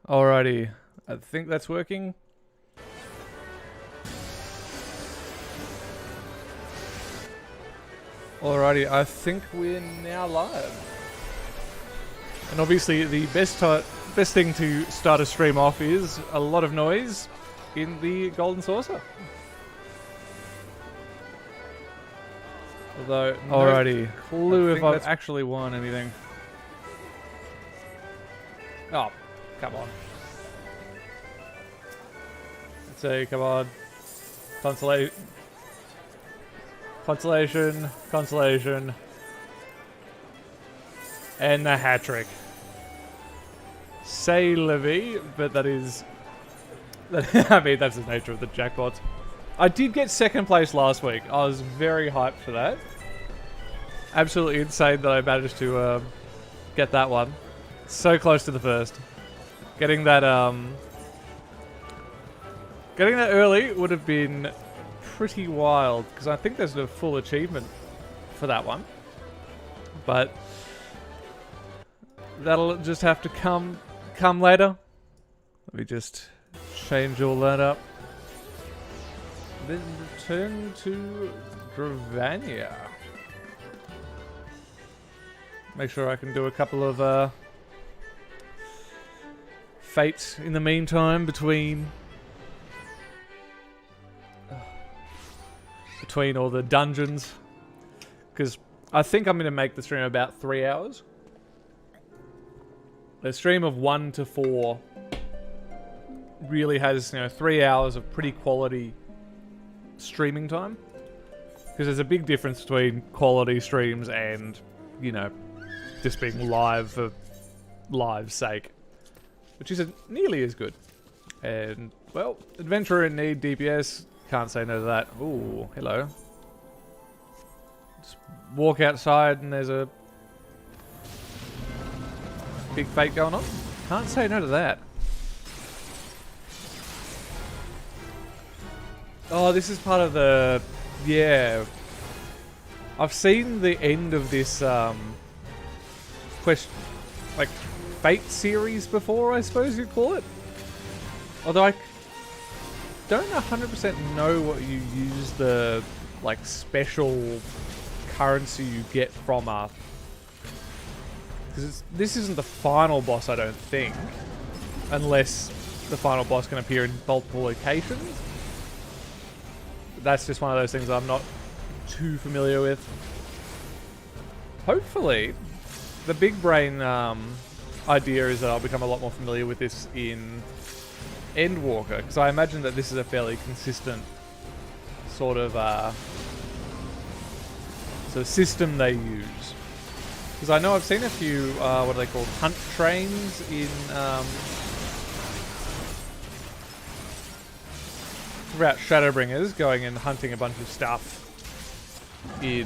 Alrighty, I think that's working. Alrighty, I think we're now live. And obviously the best thing to start a stream off is a lot of noise in the golden saucer. Although, alrighty, clue if I've actually won anything. Oh, come on. Let's see, come on. Consolation. And the hat trick. Say Livy, but that is... I mean, that's the nature of the jackpots. I did get second place last week. I was very hyped for that. Absolutely insane that I managed to get that one. So close to the first. Getting that early would have been pretty wild, because I think there's a full achievement for that one. But that'll just have to come later. Let me just change all that up. Then return to Dravania. Make sure I can do a couple of fates in the meantime between all the dungeons, because I think I'm going to make the stream about 3 hours. The stream of 1 to 4 really has, 3 hours of pretty quality streaming time, because there's a big difference between quality streams and, just being live for live's sake, which isn't nearly as good. And, well, adventurer in need DPS, can't say no to that. Ooh, hello. Just walk outside and there's a big fate going on. Can't say no to that. Oh, this is part of the... Yeah. I've seen the end of this, fate series before, I suppose you'd call it. Although I don't 100% know what you use the, special currency you get from a... Because this isn't the final boss, I don't think. Unless the final boss can appear in multiple locations. That's just one of those things I'm not too familiar with. Hopefully, the big brain idea is that I'll become a lot more familiar with this in Endwalker, because I imagine that this is a fairly consistent sort of system they use. Because I know I've seen a few, what are they called, hunt trains in about Shadowbringers, going and hunting a bunch of stuff in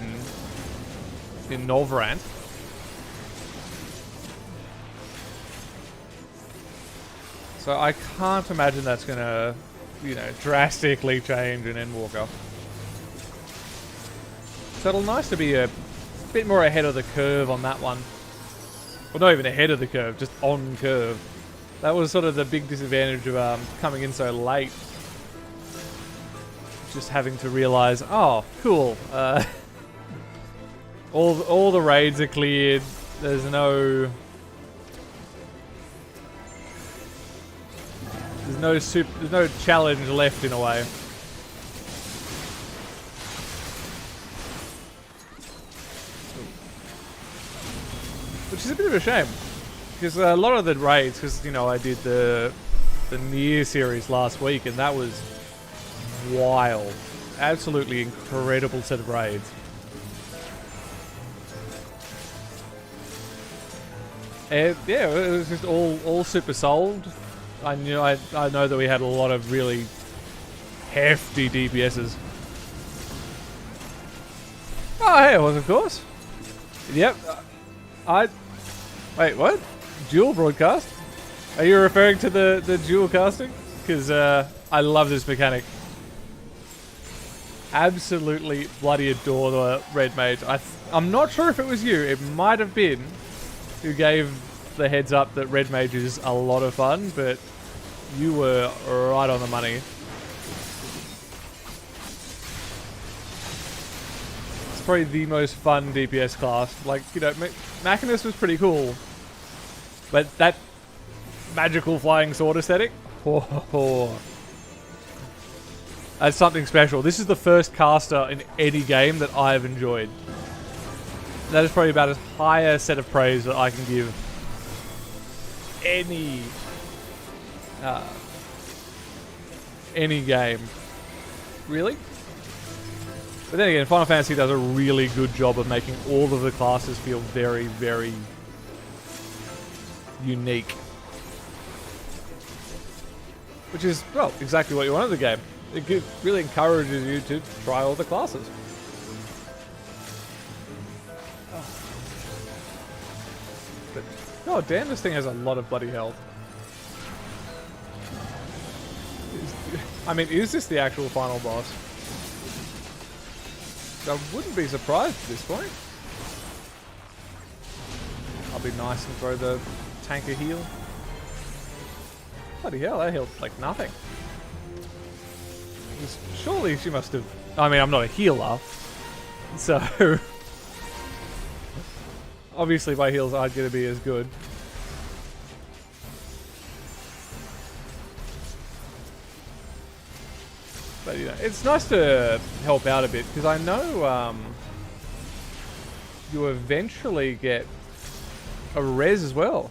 Norvrant. So I can't imagine that's gonna, drastically change in Endwalker. So it'll nice to be a bit more ahead of the curve on that one. Well, not even ahead of the curve, just on curve. That was sort of the big disadvantage of coming in so late. Just having to realize, oh, cool. All the raids are cleared. There's no challenge left in a way. Which is a bit of a shame, because a lot of the raids, because I did the Nier series last week, and that was wild, absolutely incredible set of raids. And yeah, it was just all super solved. I know that we had a lot of really hefty DPSs. Oh, hey, it was, of course. Yep. Wait, what? Dual broadcast? Are you referring to the dual casting? Because I love this mechanic. Absolutely bloody adore the Red Mage. I'm not sure if it was you. It might have been who gave the heads up that Red Mage is a lot of fun, but you were right on the money. It's probably the most fun DPS class. Like, you know, Machinist was pretty cool, but that magical flying sword aesthetic, that's something special. This is the first caster in any game that I've enjoyed. That is probably about as high a set of praise that I can give any game. Really? But then again, Final Fantasy does a really good job of making all of the classes feel very, very unique. Which is, well, exactly what you want in the game. It really encourages you to try all the classes. But, oh damn, this thing has a lot of bloody health. I mean, is this the actual final boss? I wouldn't be surprised at this point. I'll be nice and throw the tank a heal. Bloody hell, that healed like nothing. Surely she must have... I mean, I'm not a healer, so... obviously my heals aren't going to be as good. But, you know, it's nice to help out a bit, because I know you eventually get a res as well.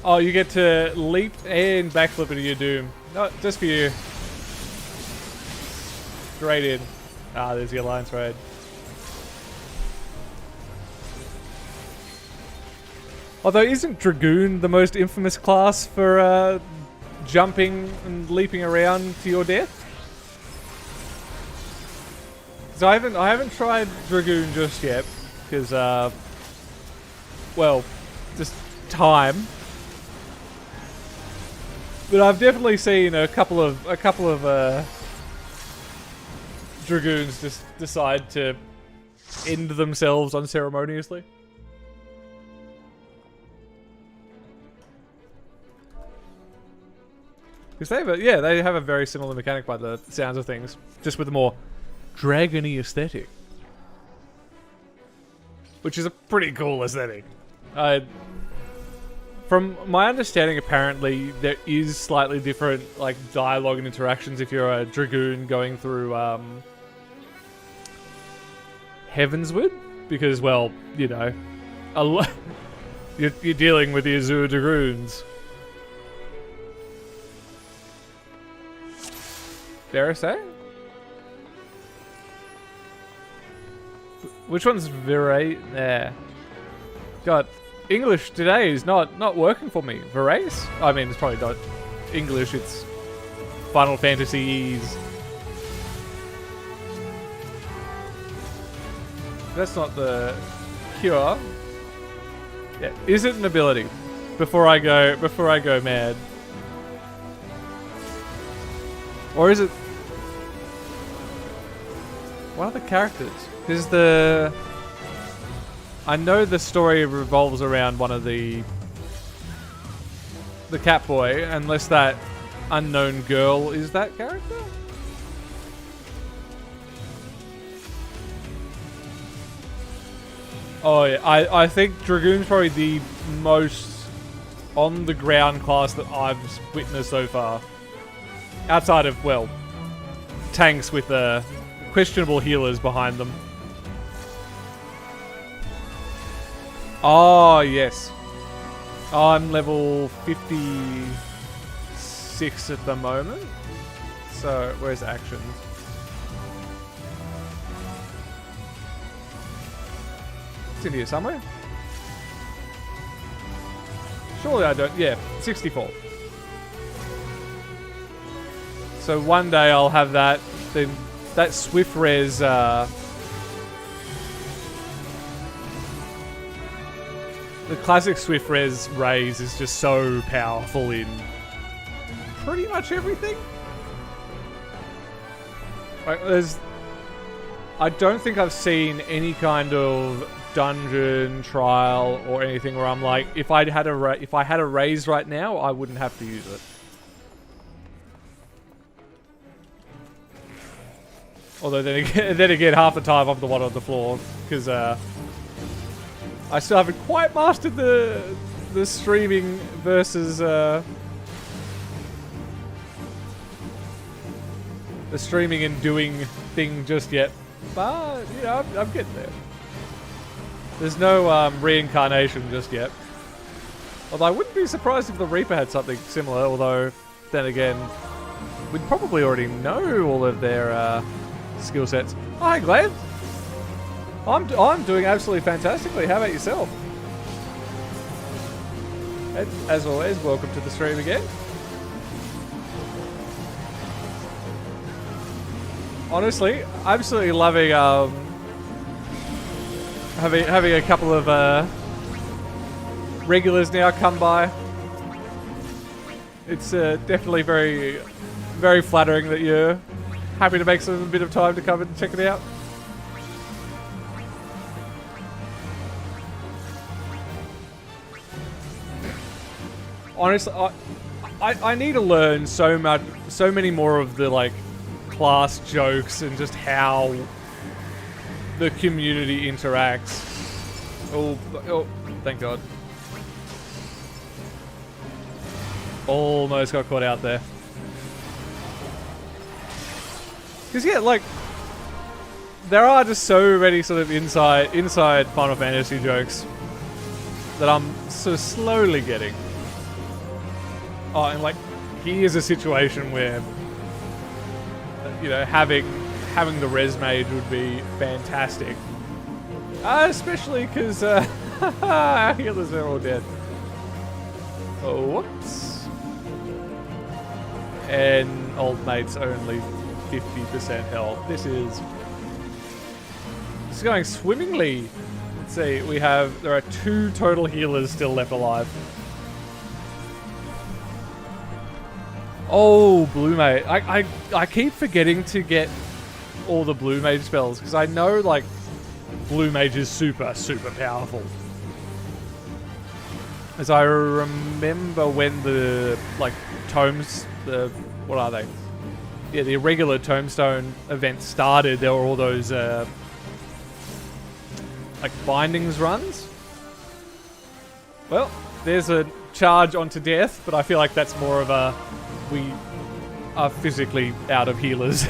Oh, you get to leap and backflip into your doom. No, just for you. Straight in. Ah, there's the Alliance raid. Although, isn't Dragoon the most infamous class for jumping and leaping around to your death? So I haven't tried Dragoon just yet, because well, just time. But I've definitely seen a couple of Dragoons just decide to end themselves unceremoniously. Because they have a very similar mechanic by the sounds of things, just with a more dragony aesthetic, which is a pretty cool aesthetic. From my understanding, apparently there is slightly different like dialogue and interactions if you're a Dragoon going through Heavenswood, because, well, you know, you're dealing with the Azure Dragoons. Dare I say? Which one's Viray? There. God, English today is not working for me. Verace? I mean, it's probably not English, it's Final Fantasies. That's not the cure. Yeah, is it an ability? Before I go mad. Or is it... What are the characters? Is the... I know the story revolves around one of the Catboy, unless that unknown girl is that character? Oh yeah, I think Dragoon's probably the most on the ground class that I've witnessed so far. Outside of, well, tanks with questionable healers behind them. Oh, yes. I'm level 56 at the moment. So, where's actions? It's in here somewhere. Surely I don't. Yeah, 64. So one day I'll have that. Then that Swift Res. The classic Swift Res raise is just so powerful in pretty much everything. Like, I don't think I've seen any kind of dungeon trial or anything where I'm like, if I had a raise right now, I wouldn't have to use it. Although then again, half the time I'm the one on the floor because I still haven't quite mastered the streaming versus the streaming and doing thing just yet. But you know, I'm getting there. There's no reincarnation just yet. Although I wouldn't be surprised if the Reaper had something similar. Although then again, we'd probably already know all of their skill sets. Oh, hi, Glad. I'm doing absolutely fantastically. How about yourself? And as always, welcome to the stream again. Honestly, absolutely loving having a couple of regulars now come by. It's definitely very, very flattering that you're happy to make some bit of time to come and check it out. Honestly, I need to learn so many more of the like class jokes and just how the community interacts. Oh, thank God. Almost got caught out there. Because yeah, like there are just so many sort of inside Final Fantasy jokes that I'm so slowly getting. Oh, and like here's a situation where you know having the res mage would be fantastic, especially because our healers are all dead. Oh, whoops! And old mate's only 50% health. This is going swimmingly. Let's see. There are 2 total healers still left alive. Oh, Blue Mage. I keep forgetting to get all the Blue Mage spells because I know like Blue Mage is super powerful. As I remember when the like tomes, what are they? Yeah, the irregular tombstone event started, there were all those like bindings runs. Well, there's a charge onto death, but I feel like that's more of a we are physically out of healers.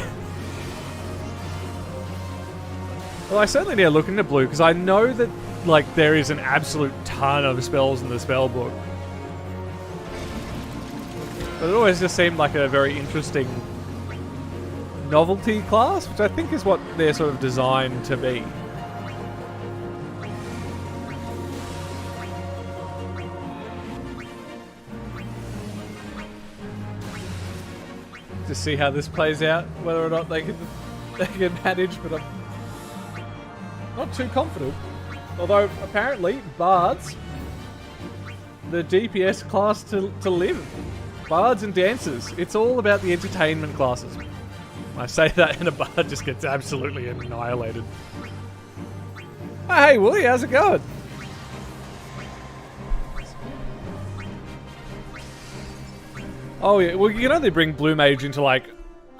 Well, I certainly need to look into blue because I know that like there is an absolute ton of spells in the spell book. But it always just seemed like a very interesting novelty class, which I think is what they're sort of designed to be. To see how this plays out, whether or not they can manage, but I'm not too confident. Although apparently bards, the DPS class to live. Bards and dancers. It's all about the entertainment classes. I say that and a bard just gets absolutely annihilated. Oh, hey Wooly, how's it going? Oh yeah, well you can only bring Blue Mage into like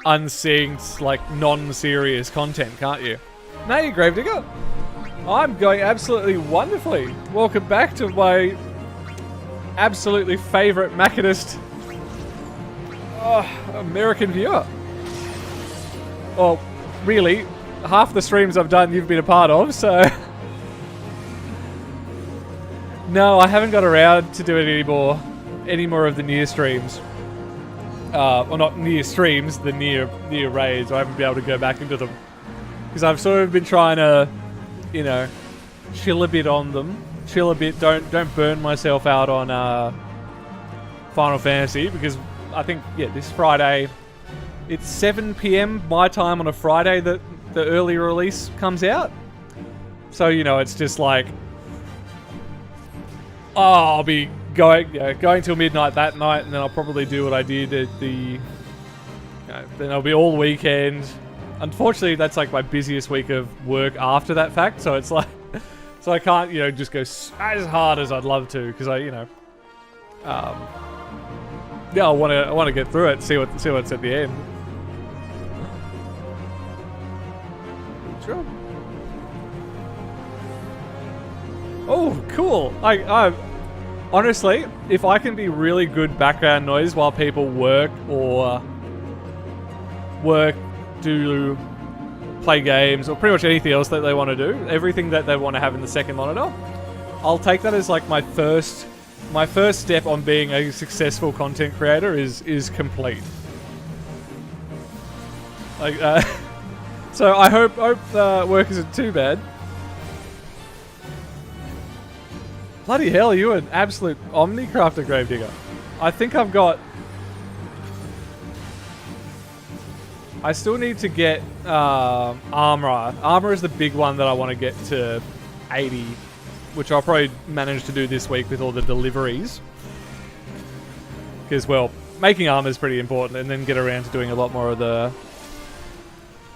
unsynced, like non-serious content, can't you? No, you Gravedigger. I'm going absolutely wonderfully. Welcome back to my absolutely favourite Machinist American viewer. Well, really, half the streams I've done you've been a part of, so... No, I haven't got around to do it anymore. Any more of the near streams. Well, not near streams, the near raids. I haven't been able to go back into them. Because I've sort of been trying to, you know, chill a bit on them. Chill a bit, don't burn myself out on Final Fantasy, because I think, yeah, this Friday, it's 7 PM my time on a Friday that the early release comes out. So, you know, it's just like, oh, I'll be going till midnight that night, and then I'll probably do what I did at the, you know, then I'll be all weekend Unfortunately, that's like my busiest week of work after that fact, so it's like, so I can't, you know, just go as hard as I'd love to, because I, you know, yeah, I want to get through it, see what's at the end. Sure. Oh, cool. I honestly, if I can be really good background noise while people work or do play games, or pretty much anything else that they want to do, everything that they want to have in the second monitor, I'll take that as like my first step on being a successful content creator is complete. Like, so I hope work isn't too bad. Bloody hell, you an absolute omnicrafter gravedigger. I think I've got... I still need to get armor. Armor is the big one that I want to get to 80, which I'll probably manage to do this week with all the deliveries. Because, well, making armor is pretty important, and then get around to doing a lot more of the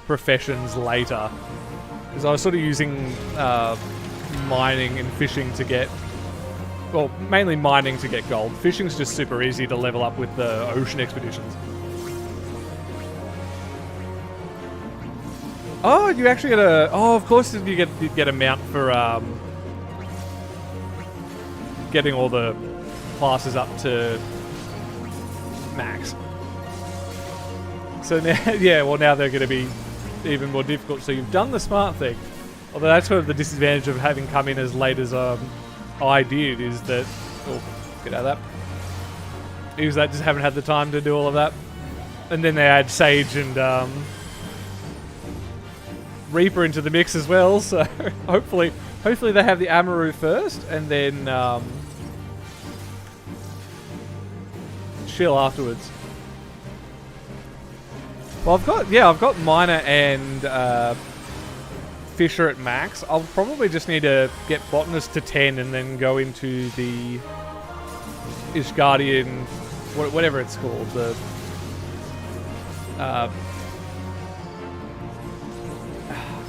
professions later. Because I was sort of using mining and fishing to get... Well, mainly mining to get gold. Fishing's just super easy to level up with the ocean expeditions. Oh, you actually get a... Oh, of course you get a mount for getting all the classes up to max. So now, yeah, well now they're going to be even more difficult. So you've done the smart thing. Although that's sort of the disadvantage of having come in as late as I did, is that... Oh, get out of that. Is that just haven't had the time to do all of that. And then they add Sage and Reaper into the mix as well, so hopefully they have the Amaru first, and then chill afterwards. Well, I've got Miner and Fisher at max. I'll probably just need to get Botanist to 10 and then go into the Ishgardian, whatever it's called, the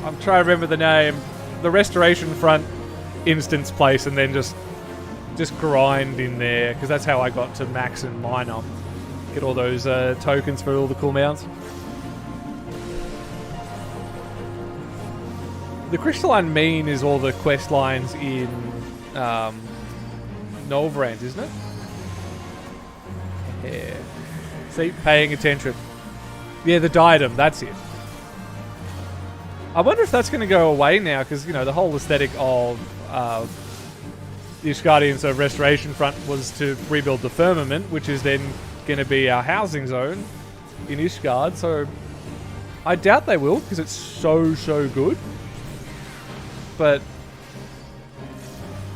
I'm trying to remember the name. The Restoration Front instance place, and then just grind in there, because that's how I got to max and minor. Get all those tokens for all the cool mounts. The Crystalline Mean is all the quest lines in Nolvrand, isn't it? Yeah. See, paying attention. Yeah, the Diadem, that's it. I wonder if that's going to go away now, because, you know, the whole aesthetic of the Ishgardians of Restoration Front was to rebuild the Firmament, which is then going to be our housing zone in Ishgard, so I doubt they will, because it's so good. But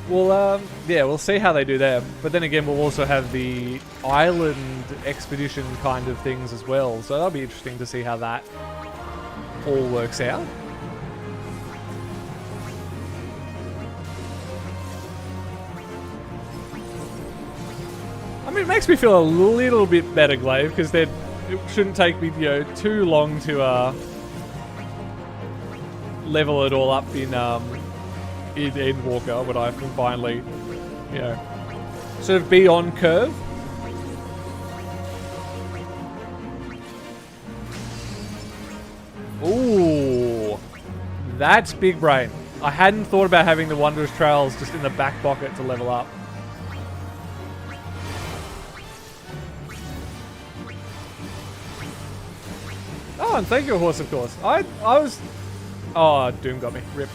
we'll see how they do there. But then again, we'll also have the island expedition kind of things as well, so that'll be interesting to see how that all works out. I mean, it makes me feel a little bit better, Glaive, because it shouldn't take me, you know, too long to level it all up in Endwalker when I can finally, you know, sort of be on curve. Ooh, that's big brain. I hadn't thought about having the Wondrous Trails just in the back pocket to level up. Oh, and thank you, Horse, of course. I was... Oh, Doom got me. Rip.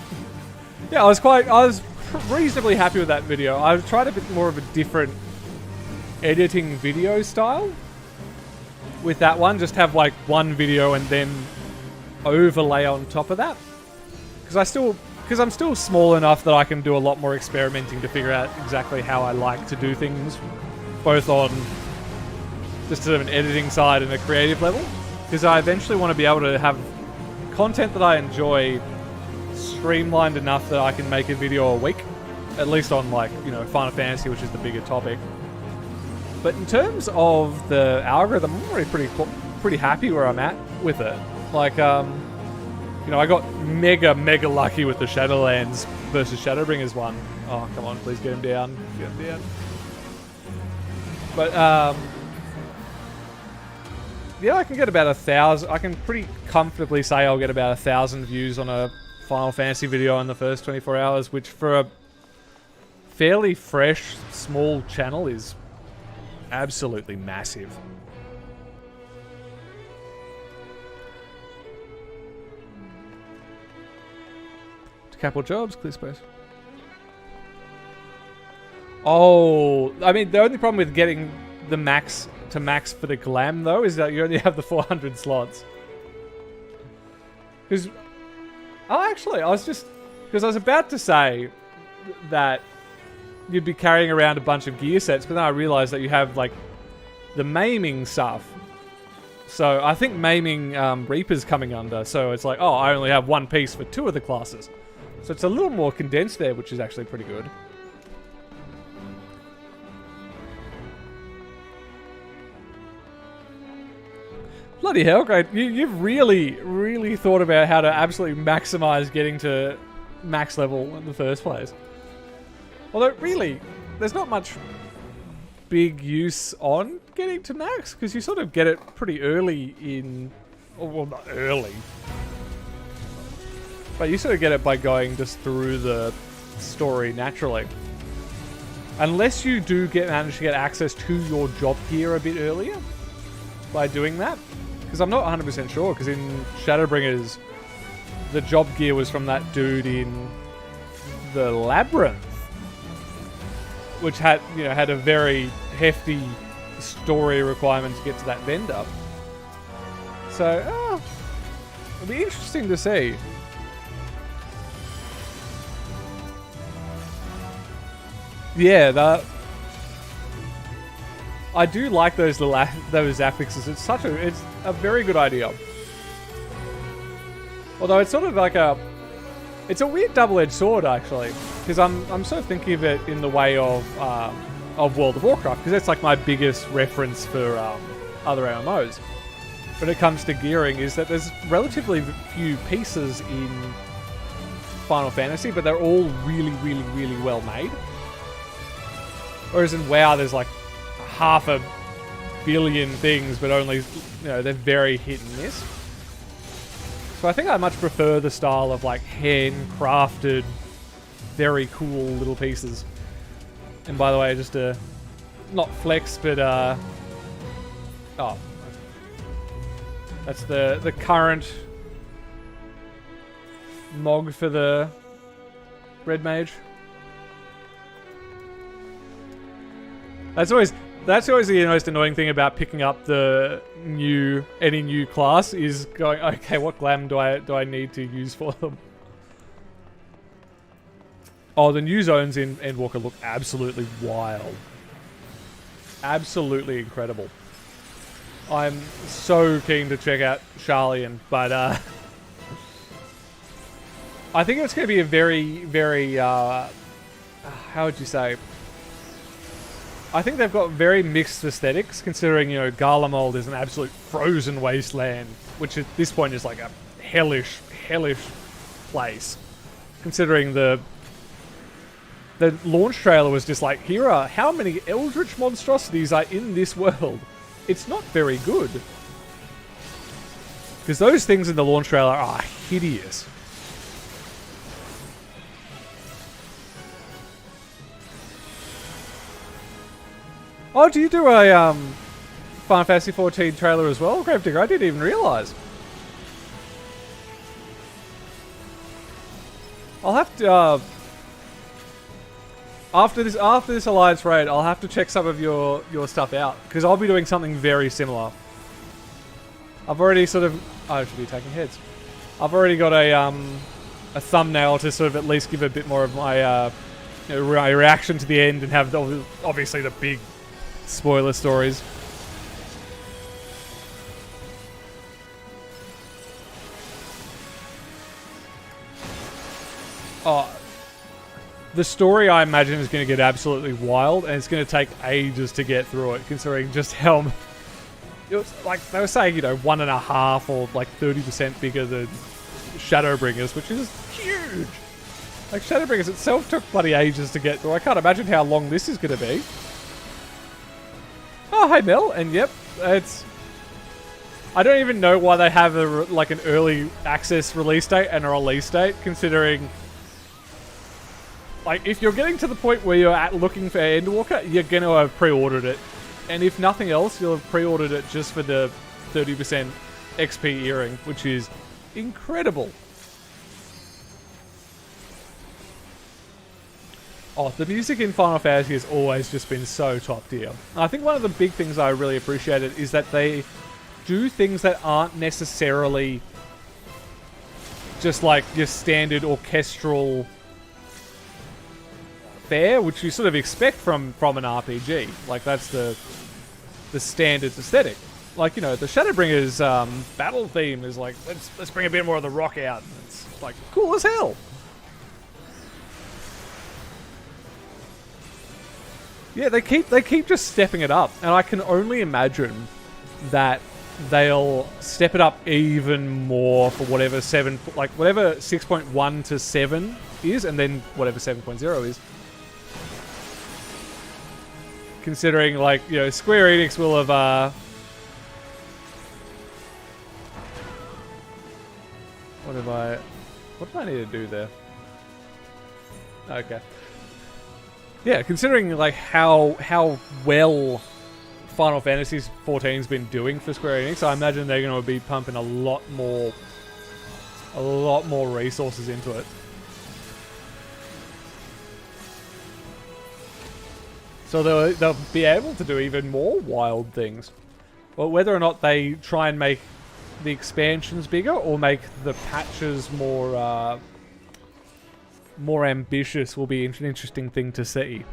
Yeah, I was reasonably happy with that video. I tried a bit more of a different editing video style with that one. Just have like one video and then overlay on top of that. Because I'm still small enough that I can do a lot more experimenting to figure out exactly how I like to do things, both on just sort of an editing side and a creative level. Because I eventually want to be able to have content that I enjoy streamlined enough that I can make a video a week. At least on, like, you know, Final Fantasy, which is the bigger topic. But in terms of the algorithm, I'm already pretty happy where I'm at with it. Like, You know, I got mega lucky with the Shadowlands versus Shadowbringers one. Oh, come on, please get him down. Get him down. But, yeah, I can get about 1,000. I can pretty comfortably say I'll get about 1,000 views on a Final Fantasy video in the first 24 hours, which for a fairly fresh, small channel is absolutely massive. Capital jobs, clear space. Oh, I mean, the only problem with getting the max to max for the glam, though, is that you only have the 400 slots. Because, oh, actually, I was about to say that you'd be carrying around a bunch of gear sets, but then I realized that you have, like, the maiming stuff. So I think maiming Reaper's coming under, so it's like, oh, I only have one piece for 2 of the classes. So it's a little more condensed there, which is actually pretty good. Bloody hell, great. You've really thought about how to absolutely maximize getting to max level in the first place. Although, really, there's not much big use on getting to max, because you sort of get it pretty early in... Oh, well, not early. But you sort of get it by going just through the story naturally. Unless you do manage to get access to your job gear a bit earlier by doing that. Because I'm not 100% sure, because in Shadowbringers, the job gear was from that dude in the Labyrinth. Which had, you know, had a very hefty story requirement to get to that vendor. So, it'll be interesting to see. Yeah, I do like those affixes. It's a very good idea. Although it's sort of like it's a weird double-edged sword actually, because I'm sort of thinking of it in the way of World of Warcraft, because that's like my biggest reference for other MMOs. When it comes to gearing, is that there's relatively few pieces in Final Fantasy, but they're all really well made. Whereas in WoW, there's like 500 million things, but only, you know, they're very hit and miss. So I think I much prefer the style of like handcrafted, very cool little pieces. And by the way, just to not flex, but oh, that's the current Mog for the Red Mage. That's always the most annoying thing about picking up any new class is going, okay, what glam do I need to use for them? Oh, the new zones in Endwalker look absolutely wild. Absolutely incredible. I'm so keen to check out Sharlayan, but I think it's going to be a very how would you say? I think they've got very mixed aesthetics, considering, you know, Garlemald is an absolute frozen wasteland, which at this point is like a hellish place. Considering the launch trailer was just like, here are how many eldritch monstrosities are in this world. It's not very good. Because those things in the launch trailer are hideous. Oh, do you do a Final Fantasy XIV trailer as well, Gravedigger? I didn't even realise. I'll have to after this Alliance raid, I'll have to check some of your stuff out, because I'll be doing something very similar. I've already sort of I should be attacking heads. I've already got a thumbnail to sort of at least give a bit more of my my reaction to the end, and have obviously the big spoiler stories. Oh, the story I imagine is going to get absolutely wild, and it's going to take ages to get through it, considering just how it was, like they were saying, you know, 1.5 or like 30% bigger than Shadowbringers, which is huge. Like, Shadowbringers itself took bloody ages to get through. I can't imagine how long this is going to be. Oh, hey, Mel. And yep, it's... I don't even know why they have like an early access release date and a release date, considering... Like, if you're getting to the point where you're looking for Endwalker, you're going to have pre-ordered it. And if nothing else, you'll have pre-ordered it just for the 30% XP earring, which is incredible. Oh, the music in Final Fantasy has always just been so top tier. I think one of the big things I really appreciated is that they do things that aren't necessarily just like your standard orchestral fare, which you sort of expect from an RPG. Like, that's the standard aesthetic. Like, you know, the Shadowbringers battle theme is like, let's bring a bit more of the rock out. And it's like cool as hell. Yeah, they keep just stepping it up, and I can only imagine that they'll step it up even more for whatever 6.1 to 7 is, and then whatever 7.0 is. Considering, like, you know, Square Enix will have what do I need to do there? Okay. Yeah, considering like how well Final Fantasy XIV's been doing for Square Enix, I imagine they're going to be pumping a lot more resources into it. So they'll be able to do even more wild things. But whether or not they try and make the expansions bigger or make the patches more ambitious will be an interesting thing to see.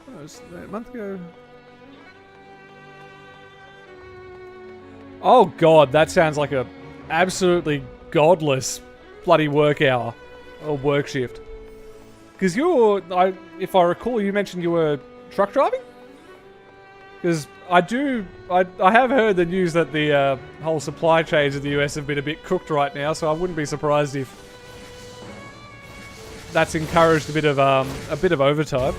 Oh, it was a month ago. Oh god, that sounds like a absolutely godless bloody work hour or work shift. Because if I recall, you mentioned you were truck driving? Because I have heard the news that the whole supply chains in the US have been a bit cooked right now, so I wouldn't be surprised if that's encouraged a bit of overtime.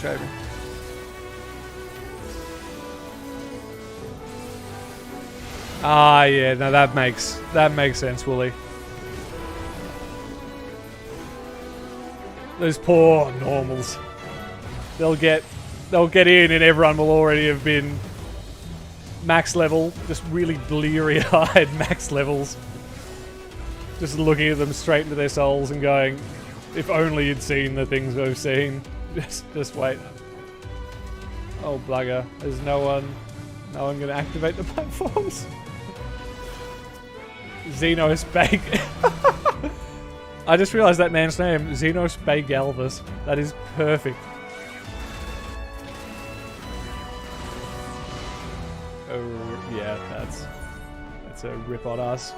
Shaving. Ah, yeah, no, that makes sense, Wooly. Those poor normals. They'll get in, and everyone will already have been max level, just really bleary-eyed max levels. Just looking at them straight into their souls and going, if only you'd seen the things we've seen. Just wait. Oh, bugger. There's no one going to activate the platforms. Xenos Bag. I just realized that man's name, Xenos Galvis. That is perfect. Oh, yeah, that's a rip on us.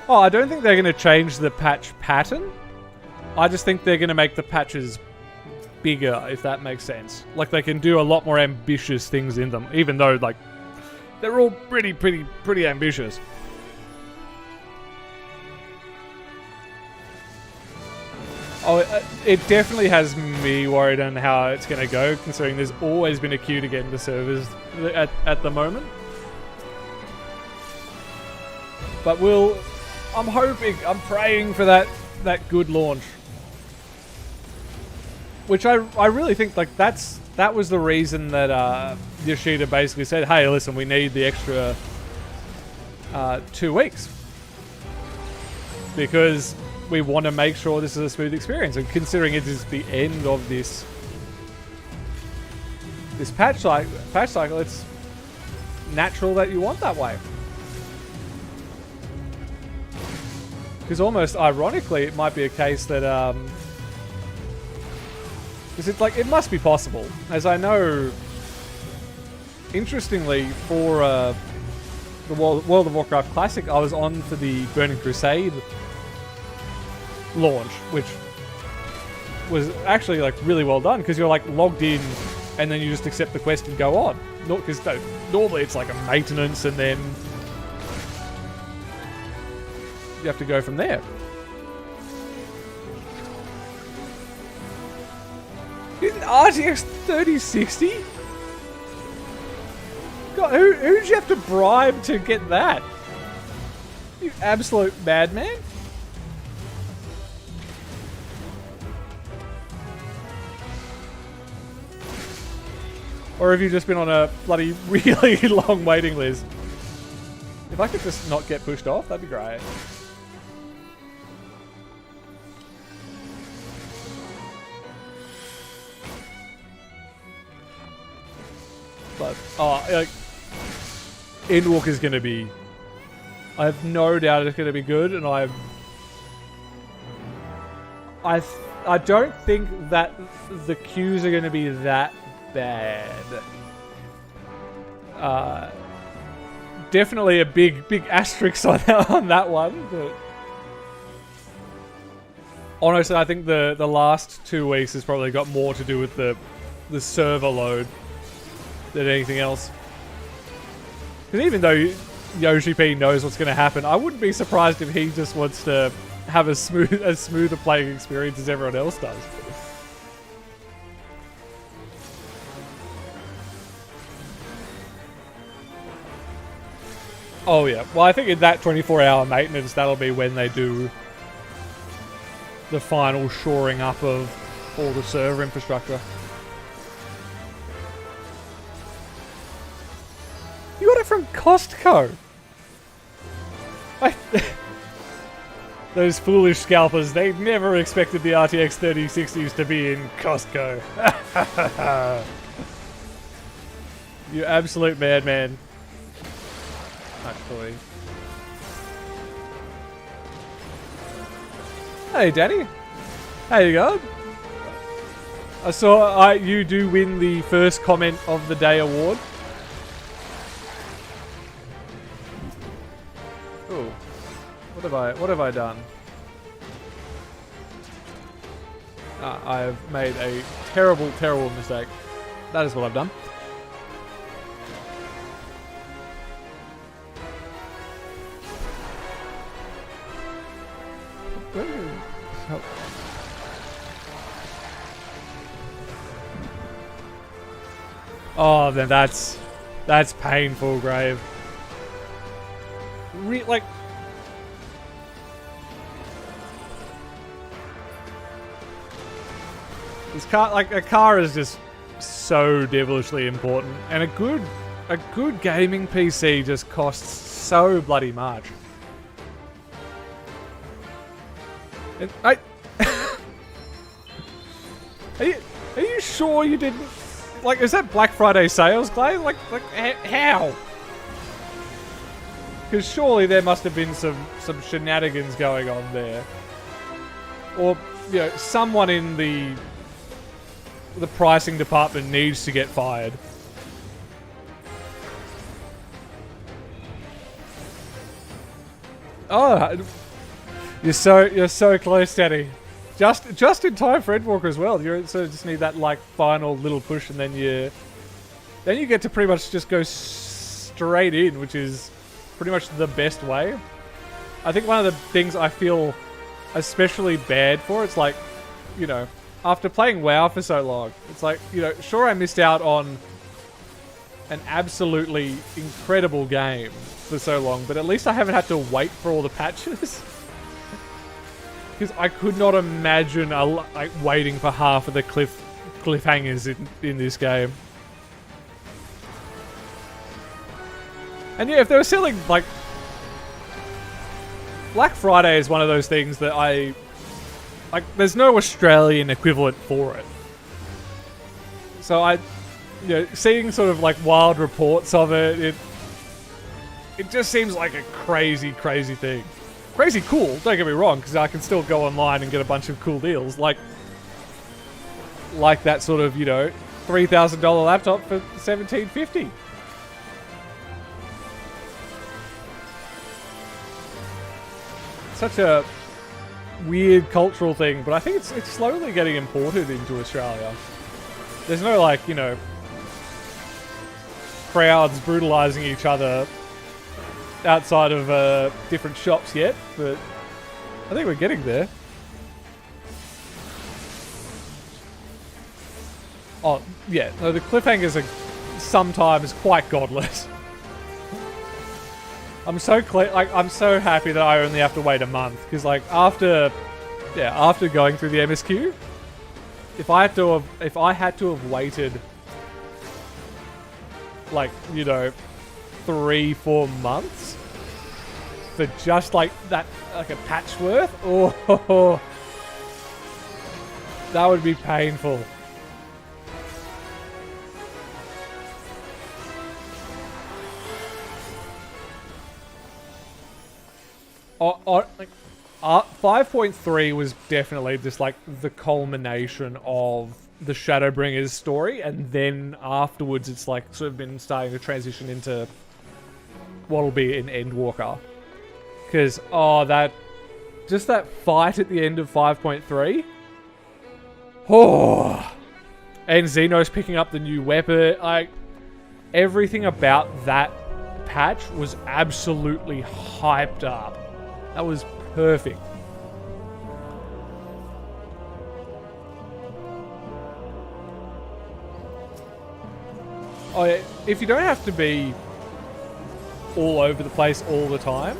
Oh, I don't think they're going to change the patch pattern. I just think they're going to make the patches bigger, if that makes sense. Like, they can do a lot more ambitious things in them, even though, like, they're all pretty ambitious. Oh, it definitely has me worried on how it's going to go, considering there's always been a queue to get into servers at the moment. But I'm praying for that good launch. Which I really think, like, that was the reason that Yoshida basically said, hey, listen, we need the extra 2 weeks. Because we want to make sure this is a smooth experience. And considering it is the end of this patch cycle, it's natural that you want that way. Because almost ironically, it might be a case that, because it's like, it must be possible. As I know, interestingly, for the World of Warcraft Classic, I was on for the Burning Crusade launch, which was actually like really well done because you're like logged in and then you just accept the quest and go on. Not because normally it's like a maintenance and then you have to go from there. Isn't RTX 3060? God, who'd you have to bribe to get that? You absolute madman. Or have you just been on a bloody really long waiting list? If I could just not get pushed off, that'd be great. But, like, Endwalker's gonna be... I have no doubt it's gonna be good, and I don't think that the queues are gonna be that bad. Definitely a big asterisk on that one, but... Honestly, I think the last 2 weeks has probably got more to do with the server load than anything else. Because even though Yoshi P knows what's going to happen, I wouldn't be surprised if he just wants to have as smoother playing experience as everyone else does. Oh yeah, well I think in that 24-hour maintenance, that'll be when they do the final shoring up of all the server infrastructure. You got it from Costco. Those foolish scalpers, they never expected the RTX 3060s to be in Costco. You absolute madman. Actually. Hey Danny. How you going? I saw you do win the first comment of the day award. Ooh. What have I done? I have made a terrible mistake. That is what I've done. Oh, then that's painful, Grave. Like, this car, like a car, is just so devilishly important, and a good gaming PC just costs so bloody much. And are you sure you didn't? Like, is that Black Friday sales, Clay? Like how? Because surely there must have been some shenanigans going on there, or you know, someone in the pricing department needs to get fired. Oh, you're so close, Daddy. Just in time for Endwalker as well. You just need that like final little push, and then you get to pretty much just go straight in, which is pretty much the best way. I think one of the things I feel especially bad for, it's like, you know, after playing WoW for so long, it's like, you know, sure I missed out on an absolutely incredible game for so long, but at least I haven't had to wait for all the patches. Because I could not imagine like waiting for half of the cliffhangers in this game. And yeah, if they were selling, like... Black Friday is one of those things that like, there's no Australian equivalent for it. So you know, seeing sort of like wild reports of it just seems like a crazy thing. Crazy cool, don't get me wrong, because I can still go online and get a bunch of cool deals, like that sort of, you know, $3,000 laptop for $1,750. such a weird cultural thing, but I think it's slowly getting imported into Australia. There's no, like, you know, crowds brutalizing each other outside of different shops yet, but I think we're getting there. Oh, yeah, no, the cliffhangers are sometimes quite godless. I'm so I'm so happy that I only have to wait a month, because like after going through the MSQ, if I had to have waited like, you know, 3-4 months for just like that, like a patch worth, oh, that would be painful. Like 5.3 was definitely just like the culmination of the Shadowbringers story, and then afterwards it's like sort of been starting to transition into what'll be an Endwalker. Because, that fight at the end of 5.3. Oh, and Xenos picking up the new weapon. Like, everything about that patch was absolutely hyped up. That was perfect. Oh, yeah. If you don't have to be all over the place all the time,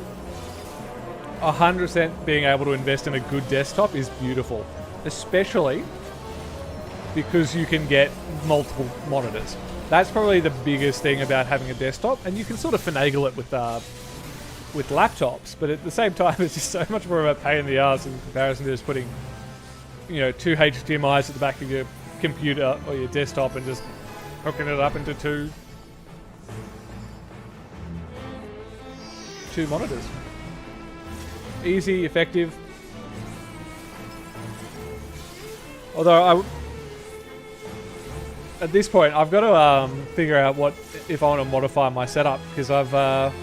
100% being able to invest in a good desktop is beautiful. Especially because you can get multiple monitors. That's probably the biggest thing about having a desktop, and you can sort of finagle it with laptops, but at the same time it's just so much more of a pain in the ass in comparison to just putting, you know, 2 HDMIs at the back of your computer or your desktop and just hooking it up into two monitors. Easy, effective. Although at this point I've got to figure out if I want to modify my setup, because I've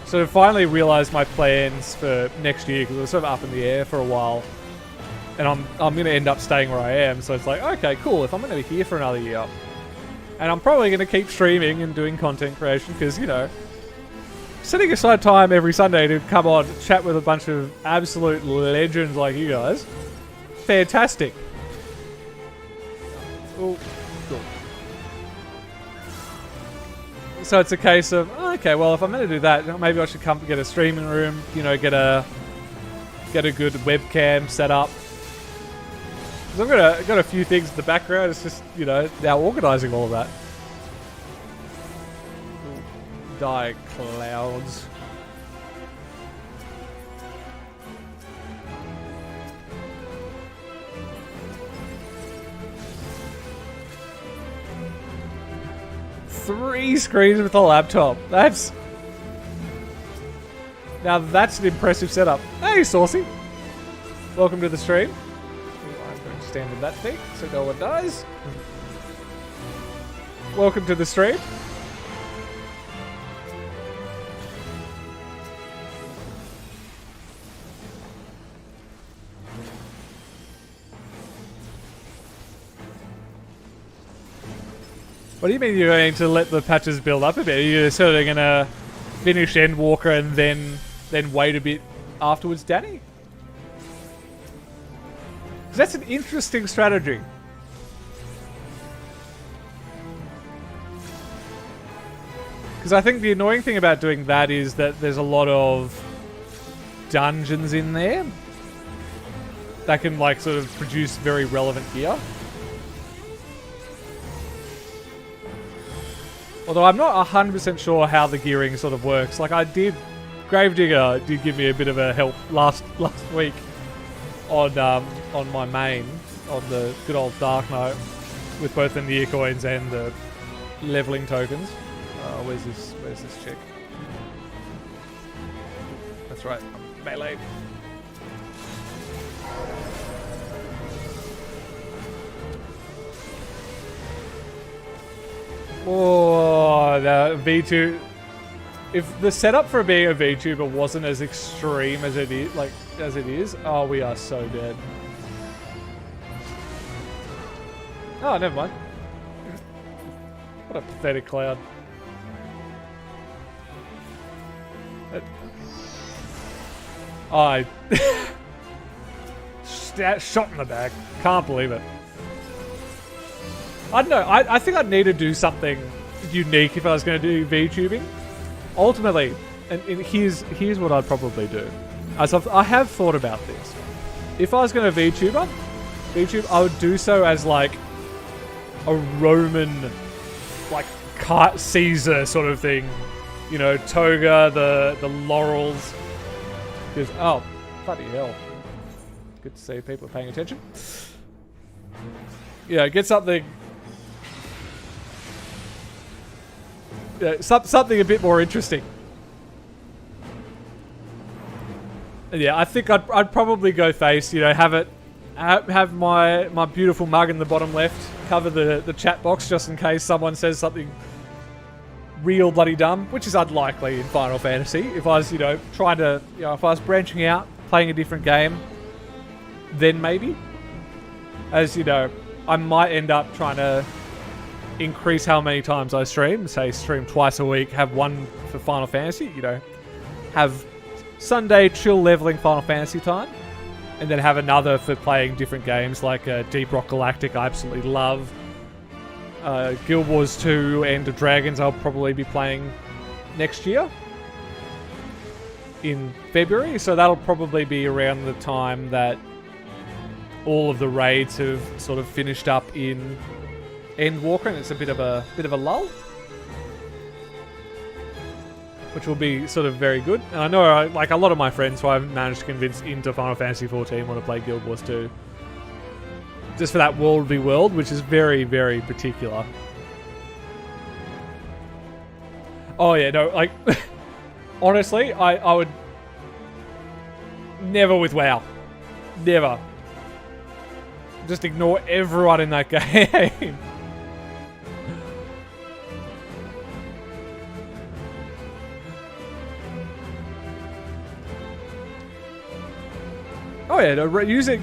sort of finally realised my plans for next year, because it was sort of up in the air for a while, and I'm going to end up staying where I am. So it's like, okay, cool, if I'm going to be here for another year, and I'm probably going to keep streaming and doing content creation, because, you know, setting aside time every Sunday to come on, chat with a bunch of absolute legends like you guys, fantastic. Oh, cool. So it's a case of, okay, well, if I'm going to do that, maybe I should come get a streaming room, you know, get a good webcam set up. Because I've got a few things in the background. It's just, you know, now organising all of that. Die clouds. Three screens with a laptop. Now that's an impressive setup. Hey, Saucy. Welcome to the stream. I'm going to stand in that thing so no one dies. Welcome to the stream. What do you mean you're going to let the patches build up a bit? Are you sort of going to finish Endwalker and then wait a bit afterwards, Danny? 'Cause that's an interesting strategy. Because I think the annoying thing about doing that is that there's a lot of dungeons in there that can, like, sort of produce very relevant gear. Although I'm not 100% sure how the gearing sort of works. Like, Gravedigger did give me a bit of a help last week on my main, on the good old Dark Knight, with both the Near coins and the leveling tokens. Where's this chick? That's right, I'm melee. Oh, the V2. If the setup for being a VTuber wasn't as extreme as it is, oh, we are so dead. Oh, never mind. What a pathetic cloud. I shot in the back. Can't believe it. I don't know. I think I'd need to do something unique if I was going to do VTubing. Ultimately, and here's what I'd probably do. As I have thought about this. If I was going to VTube, I would do so as like a Roman, like Caesar sort of thing. You know, toga, the laurels. Because, oh, bloody hell. Good to see people are paying attention. Yeah, get something. Yeah, something a bit more interesting. Yeah, I think I'd probably go face. You know, have my beautiful mug in the bottom left, cover the chat box just in case someone says something real bloody dumb, which is unlikely in Final Fantasy. If I was, you know, if I was branching out, playing a different game, then maybe. As you know, I might end up trying to increase how many times I stream. Say stream twice a week, have one for Final Fantasy, you know, have Sunday chill leveling Final Fantasy time, and then have another for playing different games like Deep Rock Galactic I absolutely love. Guild Wars 2 and the Dragons I'll probably be playing next year in February, so that'll probably be around the time that all of the raids have sort of finished up in Endwalker, and it's a bit of a lull, which will be sort of very good. And I know like a lot of my friends who I've managed to convince into Final Fantasy XIV want to play Guild Wars 2. Just for that world v world, which is very, very particular. Oh yeah, no, like, honestly, I would never with WoW. Never. Just ignore everyone in that game. Oh yeah, no, using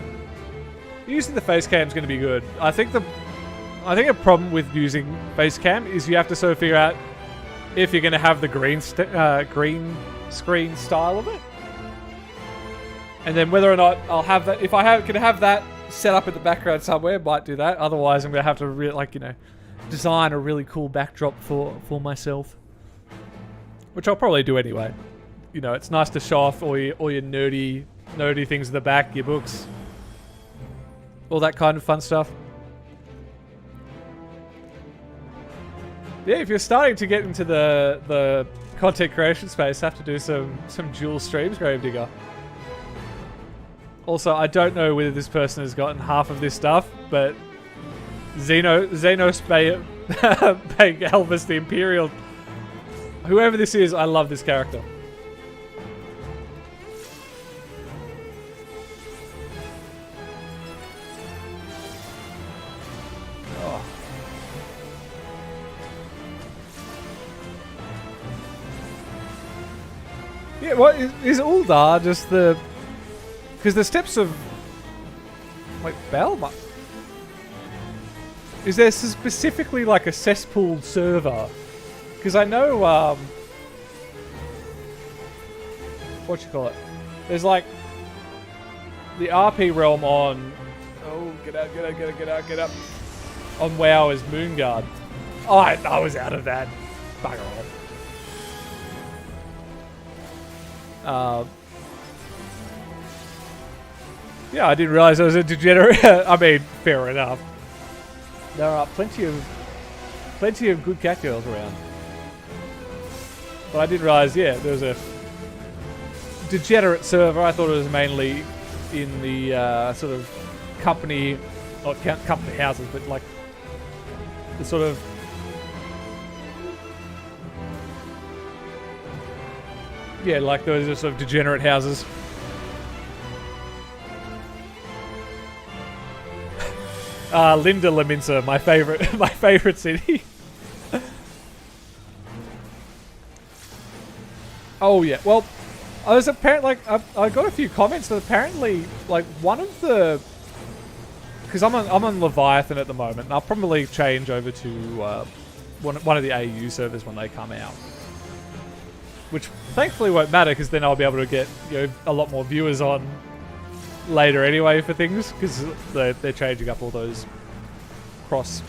the face cam is going to be good. I think a problem with using face cam is you have to sort of figure out if you're going to have the green screen style of it, and then whether or not I'll have that. If I can have that set up in the background somewhere, might do that. Otherwise, I'm going to have to design a really cool backdrop for myself, which I'll probably do anyway. You know, it's nice to show off all your nerdy things in the back, your books. All that kind of fun stuff. Yeah, if you're starting to get into the content creation space, have to do some dual streams, Gravedigger. Also, I don't know whether this person has gotten half of this stuff, but Xenos Bay Elvis the Imperial. Whoever this is, I love this character. Yeah, what is Uldar just the... Because the steps of... Like, Balma... Is there specifically like a cesspool server? Because I know, what you call it? There's like... The RP realm on... Oh, get out. On WoW is Moonguard. Oh, I was out of that. Bugger off. Yeah, I didn't realize I was a degenerate. I mean, fair enough. There are plenty of good cat girls around, but I didn't realize. Yeah, there was a degenerate server. I thought it was mainly in the sort of company, not company houses, but like the sort of. Yeah, like those are sort of degenerate houses. Linda Leminsa, my favorite city. Oh yeah, well, I was apparently like I got a few comments that apparently like one of the, because I'm on Leviathan at the moment, and I'll probably change over to one of the AU servers when they come out, which thankfully won't matter because then I'll be able to get a lot more viewers on later anyway for things, because they're changing up all those cross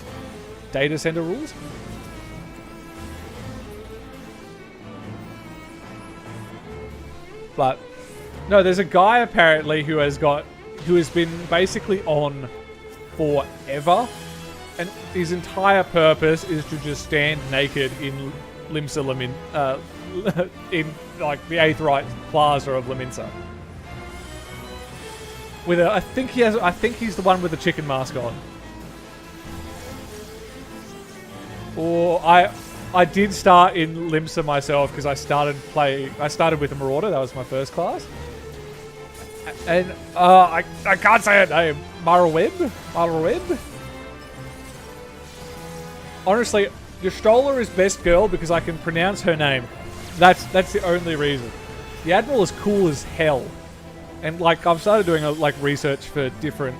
data center rules. But no, there's a guy apparently who has been basically on forever, and his entire purpose is to just stand naked in Limsa in like the Aetheryte Plaza of Liminsa. With I think he's the one with the chicken mask on. Or I did start in Limsa myself because I started with a Marauder. That was my first class. And I can't say her name. Marweb. Honestly, Y'shtola is best girl because I can pronounce her name. That's the only reason. The Admiral is cool as hell. And like I've started doing research for different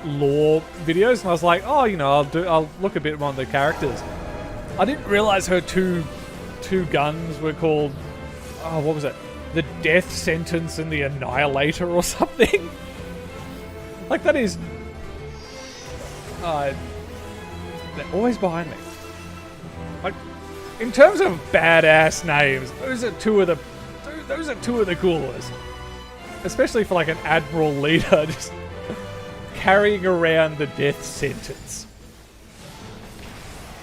lore videos, and I was like, oh, I'll look a bit more on the characters. I didn't realize her two guns were called, what was it? The Death Sentence and the Annihilator or something. Like that is, they're always behind me. Like, in terms of badass names, those are two of the coolest. Especially for like an admiral leader, just carrying around the death sentence.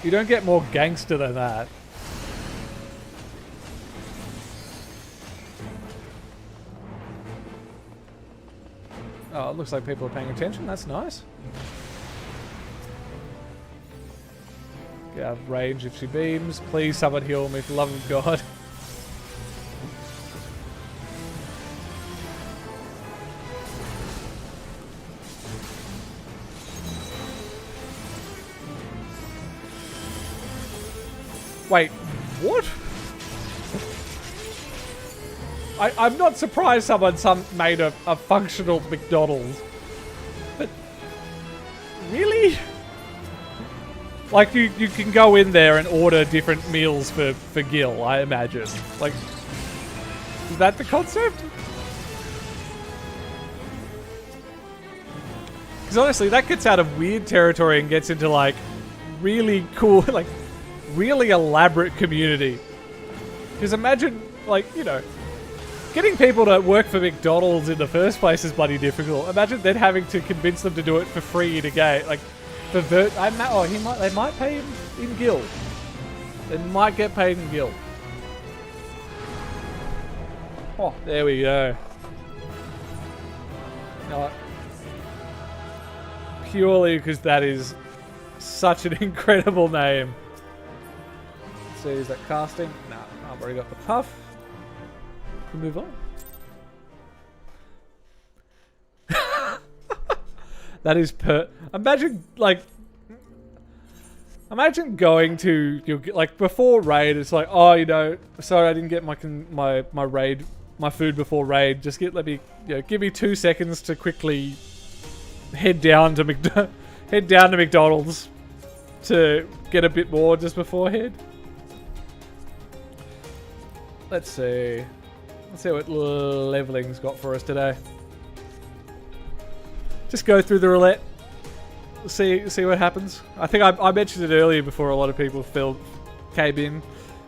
You don't get more gangster than that. Oh, it looks like people are paying attention. That's nice. Get out of range if she beams. Please, someone heal me for the love of God. Wait, what? I'm not surprised someone made a functional McDonald's. But really? Like you can go in there and order different meals for Gil, I imagine. Like, is that the concept? Because honestly, that gets out of weird territory and gets into like really cool, like really elaborate community. Because imagine, like, getting people to work for McDonald's in the first place is bloody difficult. Imagine then having to convince them to do it for free to get, like, for they might pay him in Gil. They might get paid in Gil. Oh, there we go. Purely because that is such an incredible name. Let's see, is that casting? No, I've already got the puff. We move on. That is imagine going to like before raid. It's like, oh, sorry, I didn't get my raid, my food before raid. Just give me 2 seconds to quickly head down to McDonald's to get a bit more just beforehand. Let's see what leveling's got for us today. Just go through the roulette. See what happens. I think I mentioned it earlier before a lot of people came in.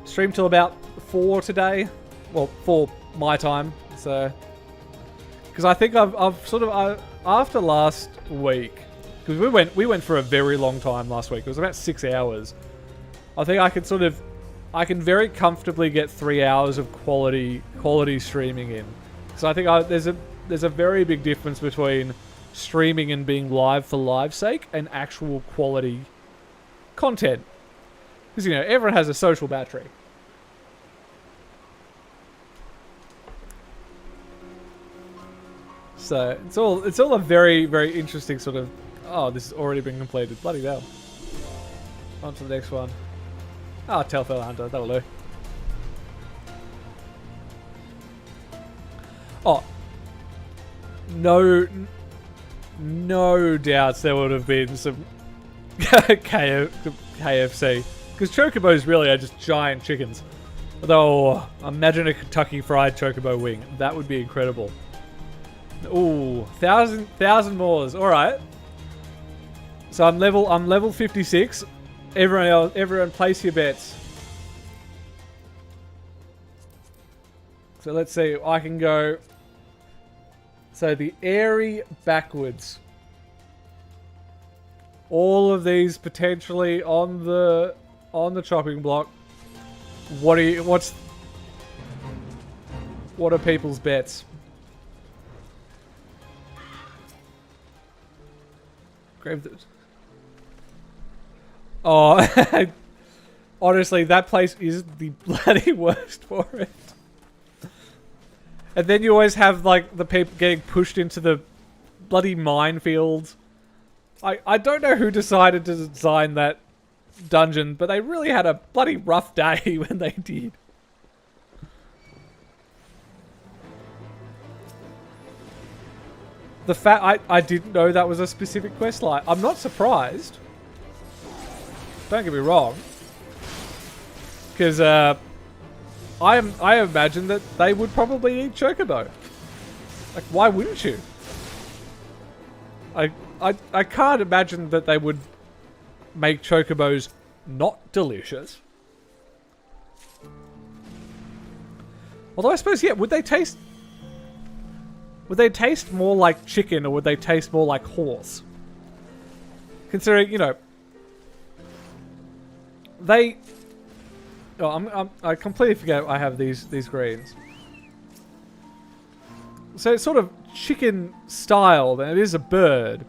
Stream till about 4 today. Well, 4 my time. So, because I think I've sort of after last week, because we went for a very long time last week. It was about 6 hours. I think I can very comfortably get 3 hours of quality streaming in. So I think there's a very big difference between streaming and being live for live's sake and actual quality content. Because everyone has a social battery. So it's all a very, very interesting sort of, oh, this has already been completed. Bloody hell. On to the next one. Ah, Telltale Hunter, that'll do. Oh. No doubts there would have been some KFC. Because chocobos really are just giant chickens. Although, imagine a Kentucky Fried Chocobo wing. That would be incredible. Ooh, 1,000 mores. Alright. So I'm level 56. Everyone place your bets. So let's see, I can go. So the airy backwards. All of these potentially on the chopping block. What are people's bets? Oh, honestly, that place is the bloody worst for it. And then you always have, like, the people getting pushed into the bloody minefield. I don't know who decided to design that dungeon, but they really had a bloody rough day when they did. The fact I didn't know that was a specific quest line. I'm not surprised. Don't get me wrong. Because I imagine that they would probably eat chocobo. Like, why wouldn't you? I can't imagine that they would make chocobos not delicious. Although I suppose, yeah, would they taste more like chicken or would they taste more like horse? Considering, you know, they... Oh, I completely forget I have these greens. So it's sort of chicken style, and it is a bird.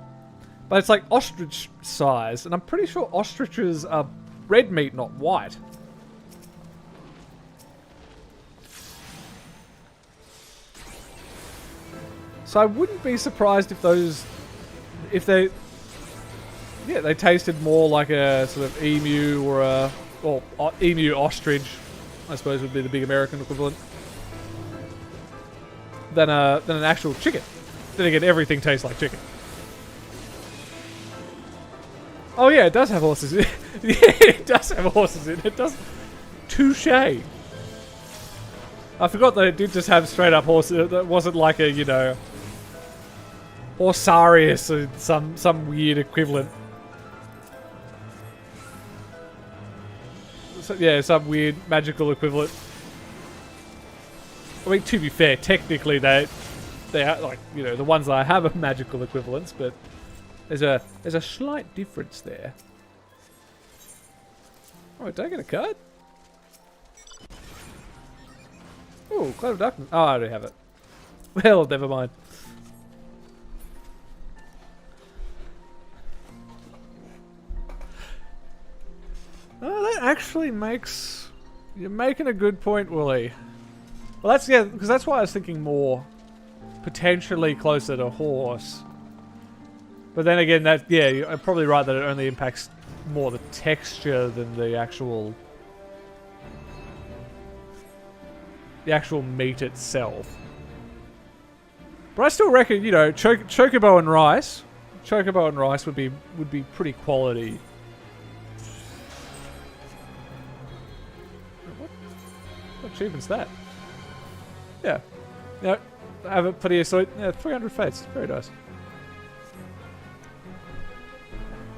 But it's like ostrich size, and I'm pretty sure ostriches are red meat, not white. So I wouldn't be surprised if they tasted more like a sort of emu or emu ostrich, I suppose would be the big American equivalent, than an actual chicken. Then again, everything tastes like chicken. Oh yeah, it does have horses in it. Yeah, it does have horses in it. It does. Touché. I forgot that it did just have straight up horses. That wasn't like a, you know, Horsarius or some weird equivalent. So, yeah, some weird magical equivalent. I mean, to be fair, technically they are, like, you know, the ones that I have are magical equivalents, but there's a slight difference there. Oh, did I get a card? Oh, Cloud of Darkness. Oh, I already have it. Well, never mind. Oh, that actually makes... You're making a good point, Wooly. Well, that's, yeah, because that's why I was thinking more potentially closer to horse. But then again, that, yeah, you're probably right that it only impacts more the texture than the actual meat itself. But I still reckon, you know, chocobo and rice would be pretty quality. What achievement's that? Yeah. Yeah. I have it plenty of soy. Yeah, 300 fates. Very nice.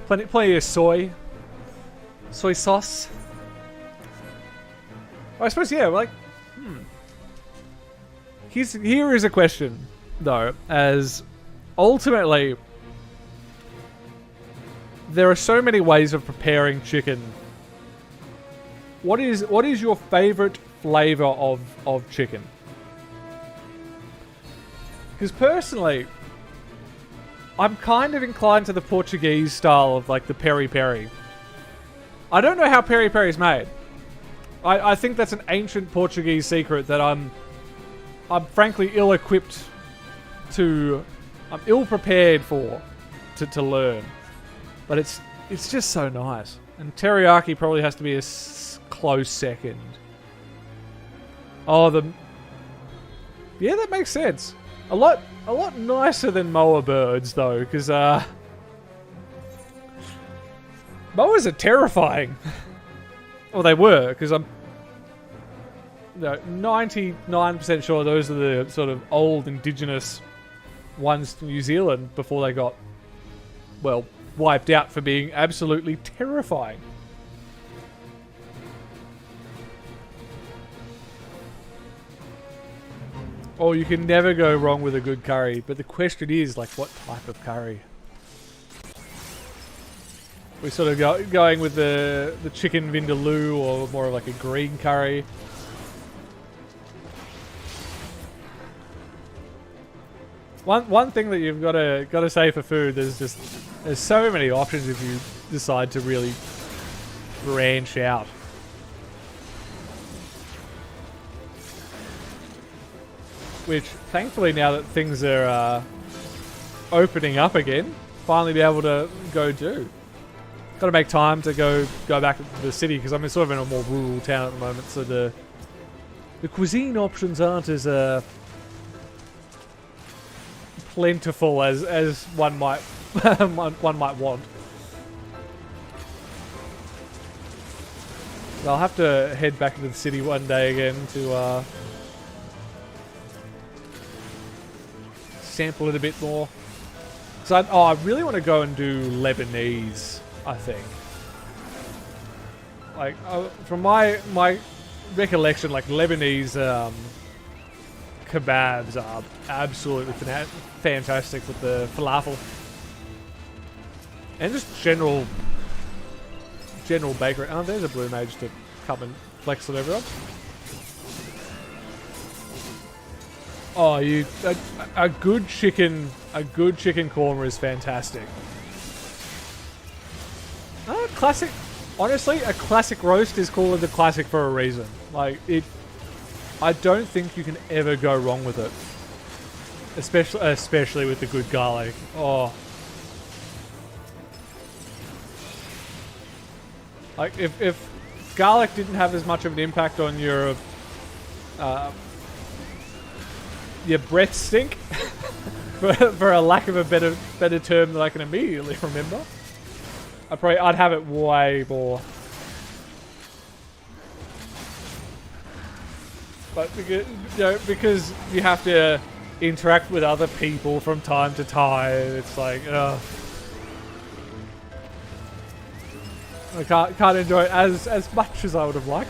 Plenty of soy sauce. I suppose, yeah, like, Here is a question, though, as ultimately there are so many ways of preparing chicken. What is your favorite flavor of chicken? Because personally, I'm kind of inclined to the Portuguese style of, like, the peri-peri. I don't know how peri-peri is made. I think that's an ancient Portuguese secret that I'm frankly ill-equipped to... I'm ill-prepared for to learn. But It's just so nice. And teriyaki probably has to be a close second. Oh, yeah, that makes sense. A lot nicer than moa birds though, because moas are terrifying. Well, they were, because I'm 99% sure those are the sort of old indigenous ones to New Zealand before they got, well, wiped out for being absolutely terrifying. Oh, you can never go wrong with a good curry, but the question is, like, what type of curry? We're sort of going with the chicken vindaloo or more of like a green curry. One thing that you've got to say for food, there's so many options if you decide to really branch out. Which, thankfully, now that things are opening up again, finally be able to go do. Got to make time to go back to the city because I'm sort of in a more rural town at the moment, so the cuisine options aren't as plentiful as one might one might want. I'll have to head back into the city one day again to sample it a bit more. So I really want to go and do Lebanese, I think. Like from my recollection, like Lebanese kebabs are absolutely fantastic with the falafel and just general bakery. Oh, there's a blue mage to come and flex on everyone. Oh, a good chicken korma is fantastic. Classic. Honestly, a classic roast is called the classic for a reason. Like it, I don't think you can ever go wrong with it. Especially with the good garlic. Oh. Like if garlic didn't have as much of an impact on your breath stink, for a lack of a better term that I can immediately remember, I'd have it way more. But because you have to interact with other people from time to time, it's like, I can't enjoy it as much as I would have liked.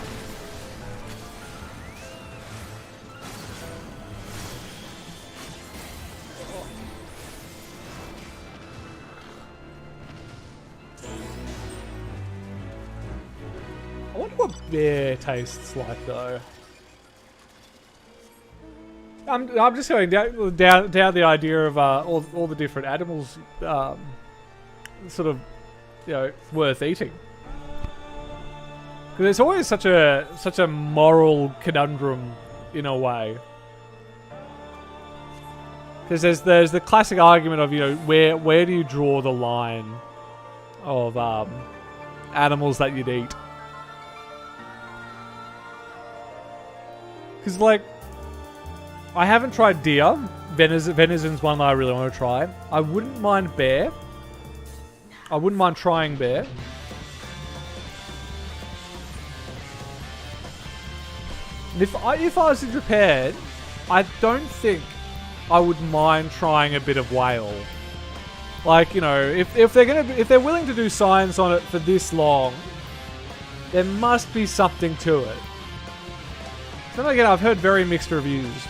I wonder what beer tastes like though. I'm just going down the idea of all the different animals, sort of, worth eating. Because it's always such a moral conundrum in a way. Because there's the classic argument of where do you draw the line of animals that you'd eat? Because like, I haven't tried deer. Venison's one that I really want to try. I wouldn't mind bear. I wouldn't mind trying bear. And if I was in Japan, I don't think I would mind trying a bit of whale. Like, if they're willing to do science on it for this long, there must be something to it. Then again, I've heard very mixed reviews.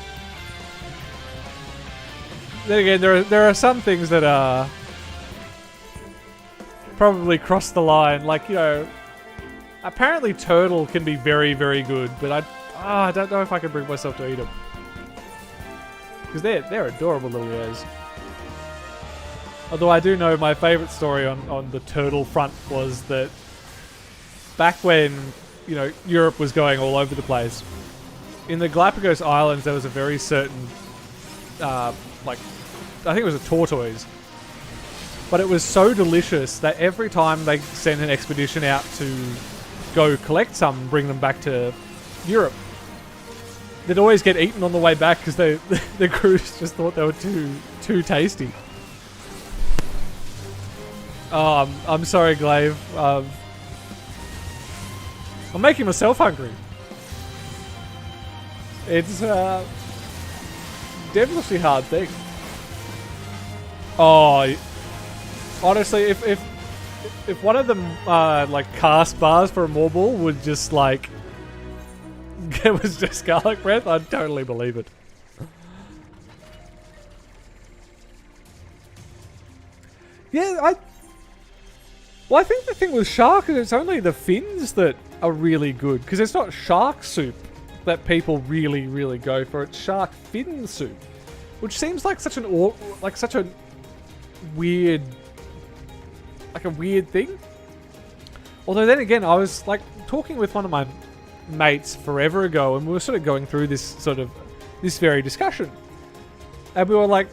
Then again, there are some things that are probably cross the line. Like, apparently turtle can be very, very good, but I don't know if I can bring myself to eat them. Because they're adorable little guys. Although I do know my favourite story on the turtle front was that back when, Europe was going all over the place, in the Galapagos Islands there was a very certain, I think it was a tortoise, but it was so delicious that every time they sent an expedition out to go collect some and bring them back to Europe, they'd always get eaten on the way back because the crews just thought they were too tasty. Oh, I'm sorry, Glaive. I'm making myself hungry. It's definitely a hard thing. Oh, honestly, if one of them like cast bars for a Morball would just like it was just garlic breath, I'd totally believe it. Yeah, I think the thing with shark is it's only the fins that are really good because it's not shark soup that people really, really go for. It's shark fin soup, which seems like such a weird, like a weird thing. Although then again, I was like talking with one of my mates forever ago, and we were sort of going through this very discussion, and we were like,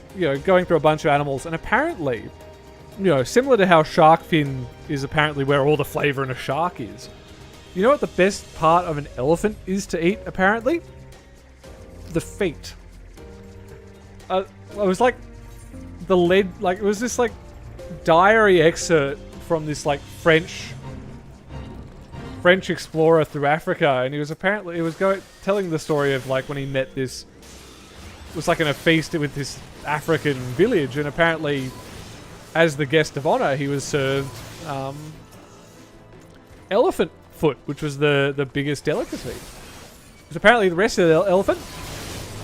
going through a bunch of animals, and apparently, similar to how shark fin is apparently where all the flavor in a shark is. You know what the best part of an elephant is to eat, apparently? The feet. It was like it was this like diary excerpt from this like French explorer through Africa, and he was telling the story of like when he met this, it was like in a feast with this African village, and apparently as the guest of honor he was served elephant foot, which was the biggest delicacy. Because apparently the rest of the elephant,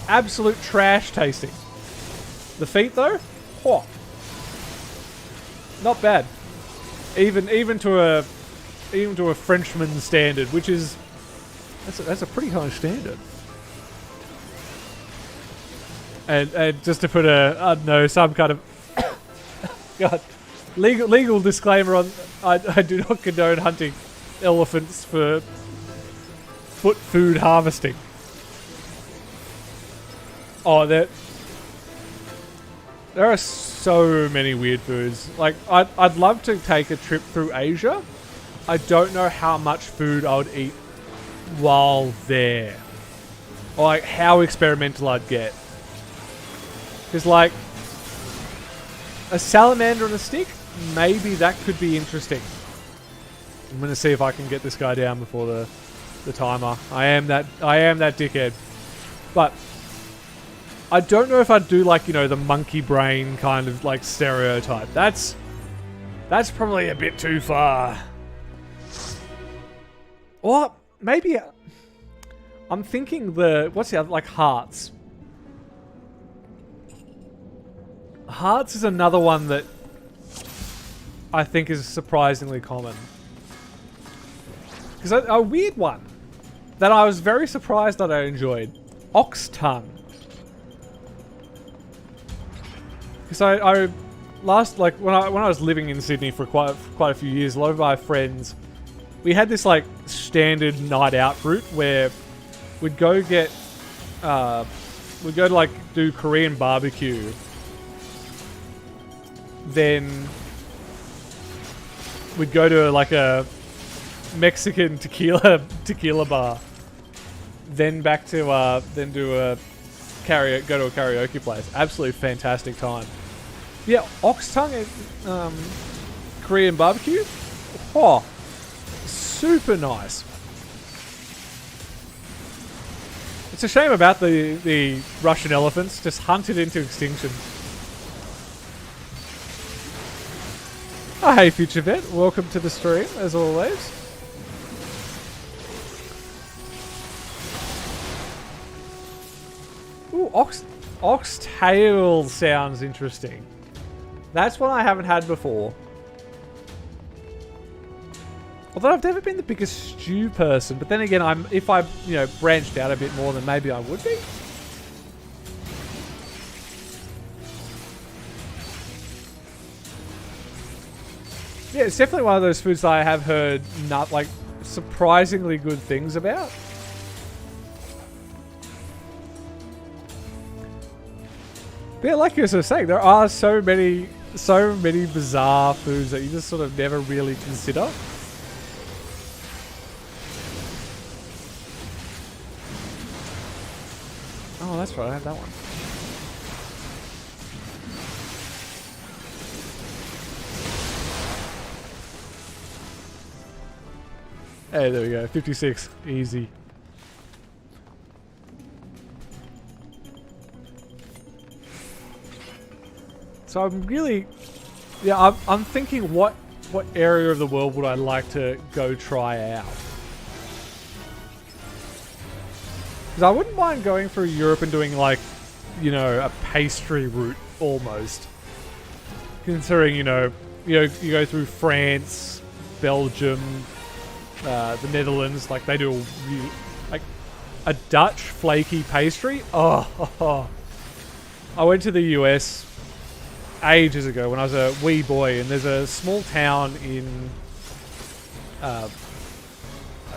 absolute trash tasting. The feet though, not bad. Even to a Frenchman's standard, which is that's a pretty high standard. And just to put some kind of God, legal disclaimer on, I do not condone hunting elephants for foot food harvesting. Oh, there are so many weird foods. Like, I'd love to take a trip through Asia. I don't know how much food I would eat while there. Or like how experimental I'd get. Because like, a salamander on a stick, maybe that could be interesting. I'm gonna see if I can get this guy down before the timer. I am that dickhead. But I don't know if I'd do like, the monkey brain kind of like stereotype. That's probably a bit too far. Or maybe I'm thinking what's the other, like hearts. Hearts is another one that I think is surprisingly common. Because a weird one that I was very surprised that I enjoyed. Ox tongue. Because I last, like, when I was living in Sydney for quite a few years, a lot of my friends, we had this, like, standard night out route where we'd go to, like, do Korean barbecue. Then we'd go to, like, a Mexican tequila bar. Then back to, go to a karaoke place. Absolutely fantastic time. Yeah, ox tongue and Korean barbecue. Oh, super nice. It's a shame about the Russian elephants, just hunted into extinction. Oh, hey, Future Vet. Welcome to the stream, as always. Ooh, oxtail sounds interesting. That's one I haven't had before. Although I've never been the biggest stew person, but then again, if I branched out a bit more, then maybe I would be. Yeah, it's definitely one of those foods that I have heard surprisingly good things about. But yeah, like you were saying, there are so many so many bizarre foods that you just sort of never really consider. Oh, that's right. I had that one. Hey, there we go. 56. Easy. So I'm really... Yeah, I'm thinking what area of the world would I like to go try out? Because I wouldn't mind going through Europe and doing, like, you know, a pastry route almost. Considering, you go through France, Belgium, the Netherlands, like they do like a Dutch flaky pastry. Oh. I went to the US ages ago when I was a wee boy, and there's a small town in I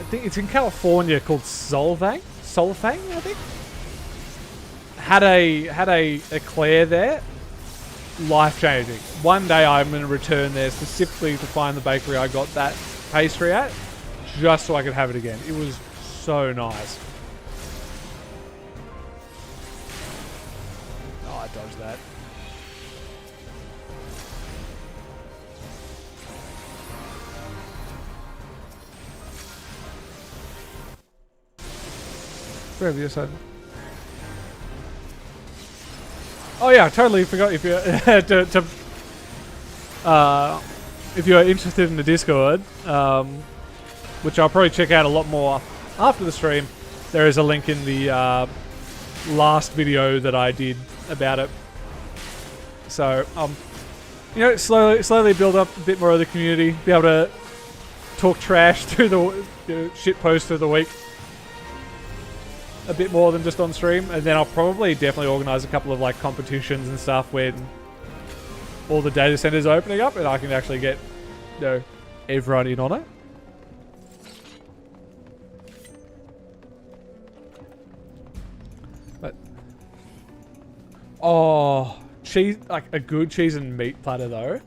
think it's in California called Solvang, I think. Had a eclair there. Life changing. One day I'm going to return there specifically to find the bakery I got that pastry at, just so I could have it again. It was so nice. Oh, I dodged that. Wherever you're saying. Oh yeah, I totally forgot if you're if you're interested in the Discord, which I'll probably check out a lot more after the stream. There is a link in the last video that I did about it. So slowly build up a bit more of the community, be able to talk trash through the shit post through the week. A bit more than just on stream, and then I'll probably definitely organize a couple of like competitions and stuff when all the data centers are opening up, and I can actually get everyone in on it. But cheese, like a good cheese and meat platter though.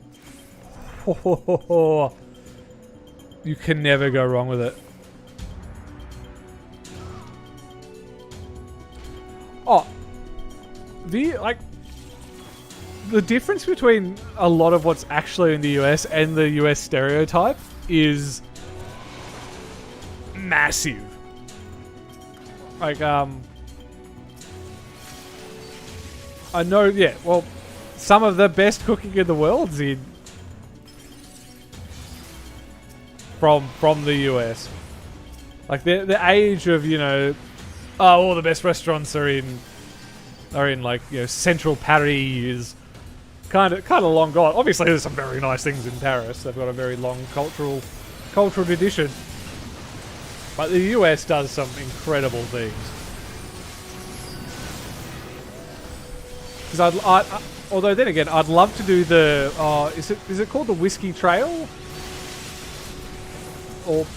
You can never go wrong with it. Oh, the difference between a lot of what's actually in the US and the US stereotype is massive. Like, I know, yeah, well, some of the best cooking in the world's in from the US. Like the age of, all the best restaurants are in like, central Paris is kind of long gone. Obviously, there's some very nice things in Paris. They've got a very long cultural tradition. But the US does some incredible things. Because although then again, I'd love to do the is it called the Whiskey Trail? Or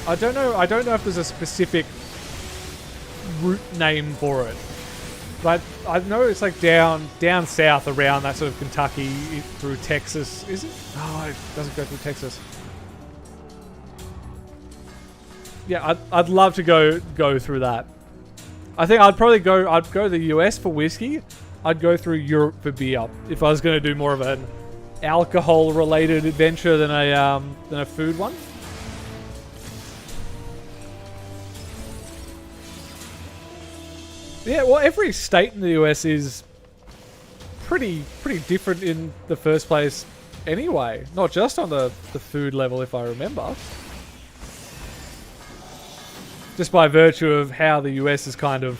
I don't know if there's a specific route name for it, but I know it's like down south around that sort of Kentucky through Texas. Is it? Oh, it doesn't go through Texas. Yeah, I'd love to go through that. I think I'd go to the US for whiskey. I'd go through Europe for beer if I was going to do more of an alcohol related adventure than a food one. Yeah, well, every state in the US is pretty different in the first place anyway. Not just on the food level, if I remember. Just by virtue of how the US is kind of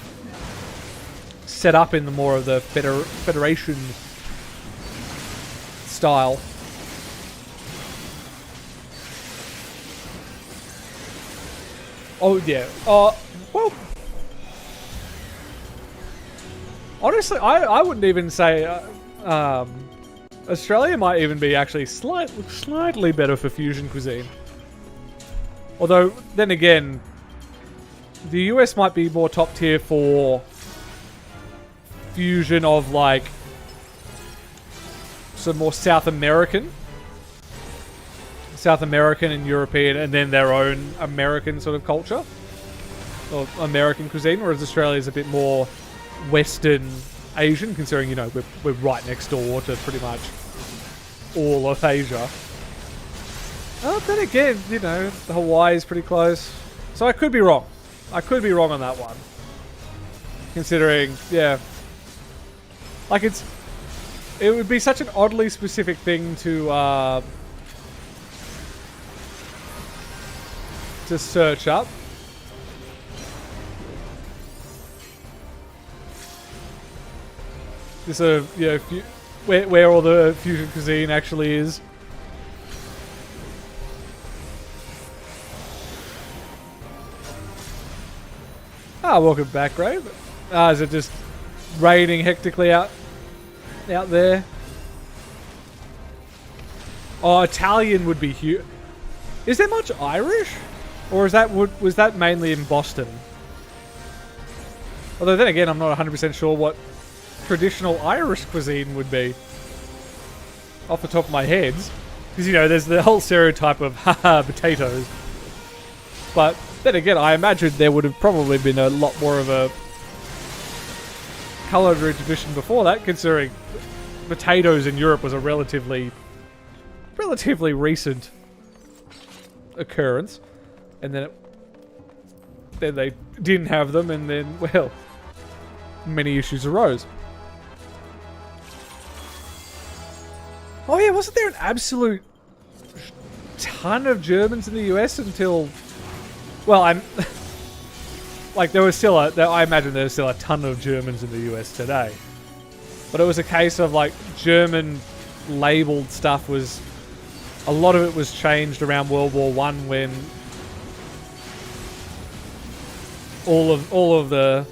set up in the more of the federation style. Oh, yeah. Well... Honestly, I wouldn't even say Australia might even be actually slightly better for fusion cuisine. Although, then again, the US might be more top tier for fusion of like some more South American and European, and then their own American sort of culture, or American cuisine, whereas Australia is a bit more Western Asian, considering, you know, we're right next door to pretty much all of Asia. Then again, you know, Hawaii is pretty close. So I could be wrong. I could be wrong on that one. Considering, yeah. Like, it would be such an oddly specific thing to search up. This you know, where all the fusion cuisine actually is. Ah, welcome back, Grave. Is it just raining hectically out there? Oh, Italian would be huge. Is there much Irish? Or was that mainly in Boston? Although then again, I'm not 100% sure what traditional Irish cuisine would be off the top of my head, because, you know, there's the whole stereotype of haha potatoes, but then again, I imagine there would have probably been a lot more of a culinary tradition before that, considering potatoes in Europe was a relatively recent occurrence, and then they didn't have them, and then, well, many issues arose. Oh yeah, wasn't there an absolute ton of Germans in the US until... Well, like, there was still I imagine there's still a ton of Germans in the US today. But it was a case of, like, German labelled stuff was... A lot of it was changed around World War I when... All of the...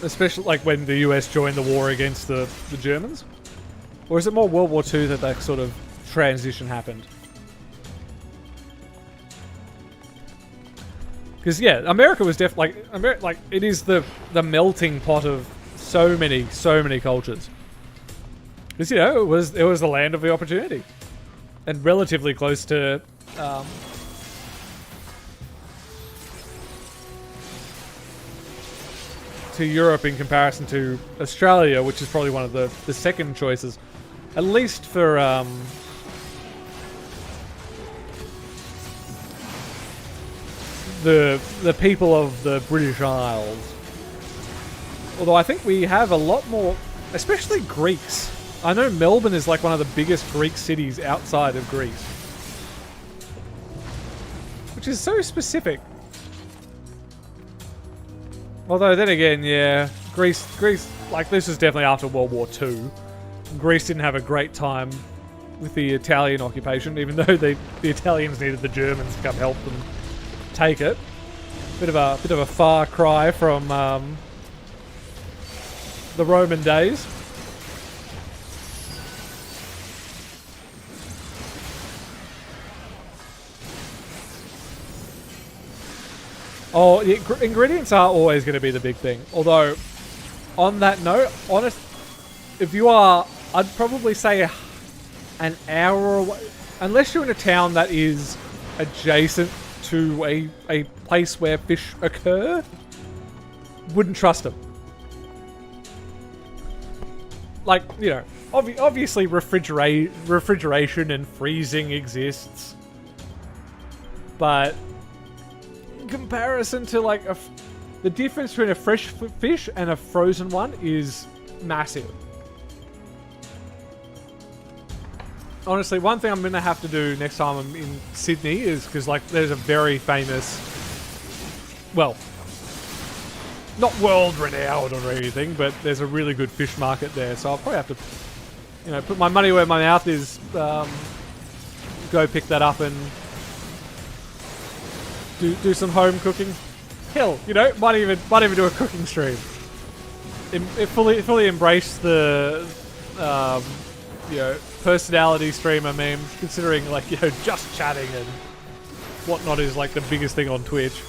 Especially, like, when the US joined the war against the Germans. Or is it more World War II that sort of transition happened? Because, yeah, America was definitely... Like, it is the melting pot of so many cultures. Because, you know, it was the land of the opportunity. And relatively close to... to Europe in comparison to Australia, which is probably one of the second choices. At least for... the people of the British Isles. Although I think we have a lot more, especially Greeks. I know Melbourne is like one of the biggest Greek cities outside of Greece. Which is so specific. Although then again, yeah, Greece, like this was definitely after World War II. Greece didn't have a great time with the Italian occupation, even though the Italians needed the Germans to come help them take it. Bit of a far cry from the Roman days. Oh, yeah, ingredients are always going to be the big thing. Although, on that note, if you are, I'd probably say an hour away, unless you're in a town that is adjacent to a place where fish occur, wouldn't trust them. Like, you know, obviously refrigeration and freezing exists, but in comparison to like the difference between a fresh fish and a frozen one is massive. Honestly, one thing I'm going to have to do next time I'm in Sydney is because, like, there's a very famous, well, not world-renowned or anything, but there's a really good fish market there. So I'll probably have to, you know, put my money where my mouth is, go pick that up and do some home cooking. Hell, you know, might even do a cooking stream. It fully embrace the, you know, personality streamer meme, considering, like, you know, just chatting and whatnot is like the biggest thing on Twitch.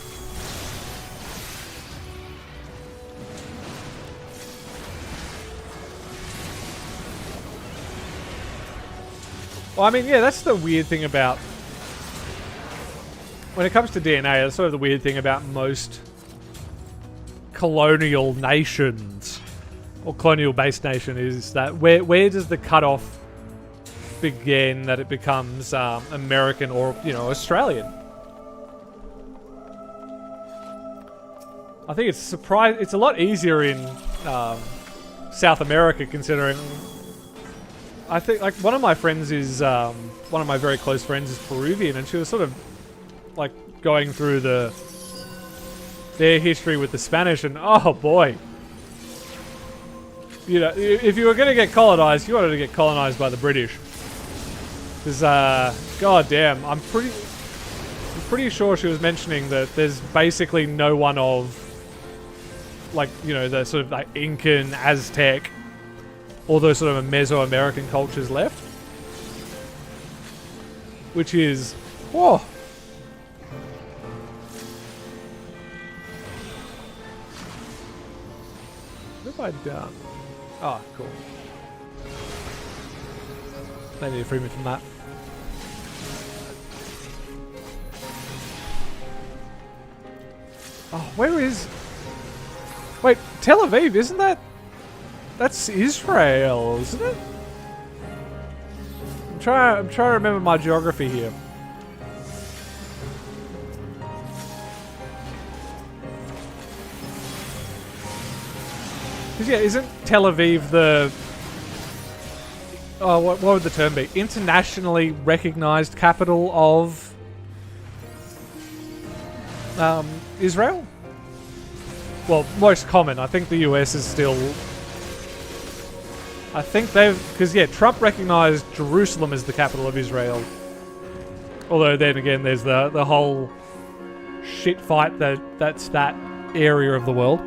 Well, I mean, yeah, that's the weird thing about... When it comes to DNA, that's sort of the weird thing about most colonial nations, or colonial-based nation, is that where does the cutoff begin that it becomes American or, you know, Australian? I think it's a lot easier in South America, considering... I think, like, one of my friends is, one of my very close friends is Peruvian, and she was sort of, like, going through their history with the Spanish, and oh boy. You know, if you were going to get colonized, you wanted to get colonized by the British. Because, god damn, I'm pretty sure she was mentioning that there's basically no one of, like, you know, the sort of, like, Incan, Aztec, all those sort of Mesoamerican cultures left. Which is... Whoa! What have I done? Oh, cool. They need to free me from that. Oh, where is... Wait, Tel Aviv, isn't that... That's Israel, isn't it? I'm trying to remember my geography here. Because yeah, isn't Tel Aviv the... Oh, what would the term be? Internationally recognized capital of... Israel? Well, most common. I think the US is still... I think they've... Because, yeah, Trump recognized Jerusalem as the capital of Israel. Although, then again, there's the whole shit fight that's that area of the world.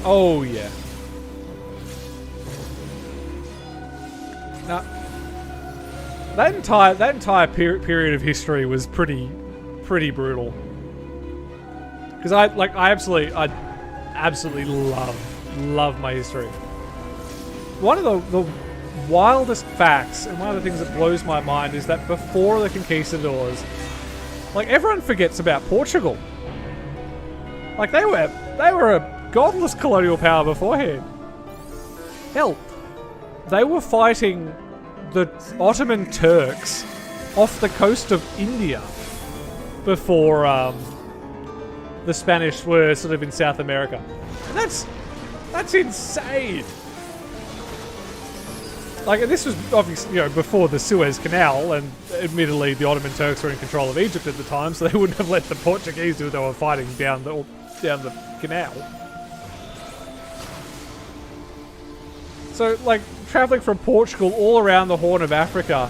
Oh, yeah. Now, that entire period of history was pretty brutal. Because I absolutely love my history. One of the wildest facts, and one of the things that blows my mind, is that before the conquistadors, like, everyone forgets about Portugal. Like, they were a godless colonial power beforehand. Hell, they were fighting the Ottoman Turks off the coast of India before the Spanish were sort of in South America. And that's insane. Like, and this was obviously, you know, before the Suez Canal, and admittedly the Ottoman Turks were in control of Egypt at the time, so they wouldn't have let the Portuguese do what they were fighting down the canal. So, like, traveling from Portugal all around the Horn of Africa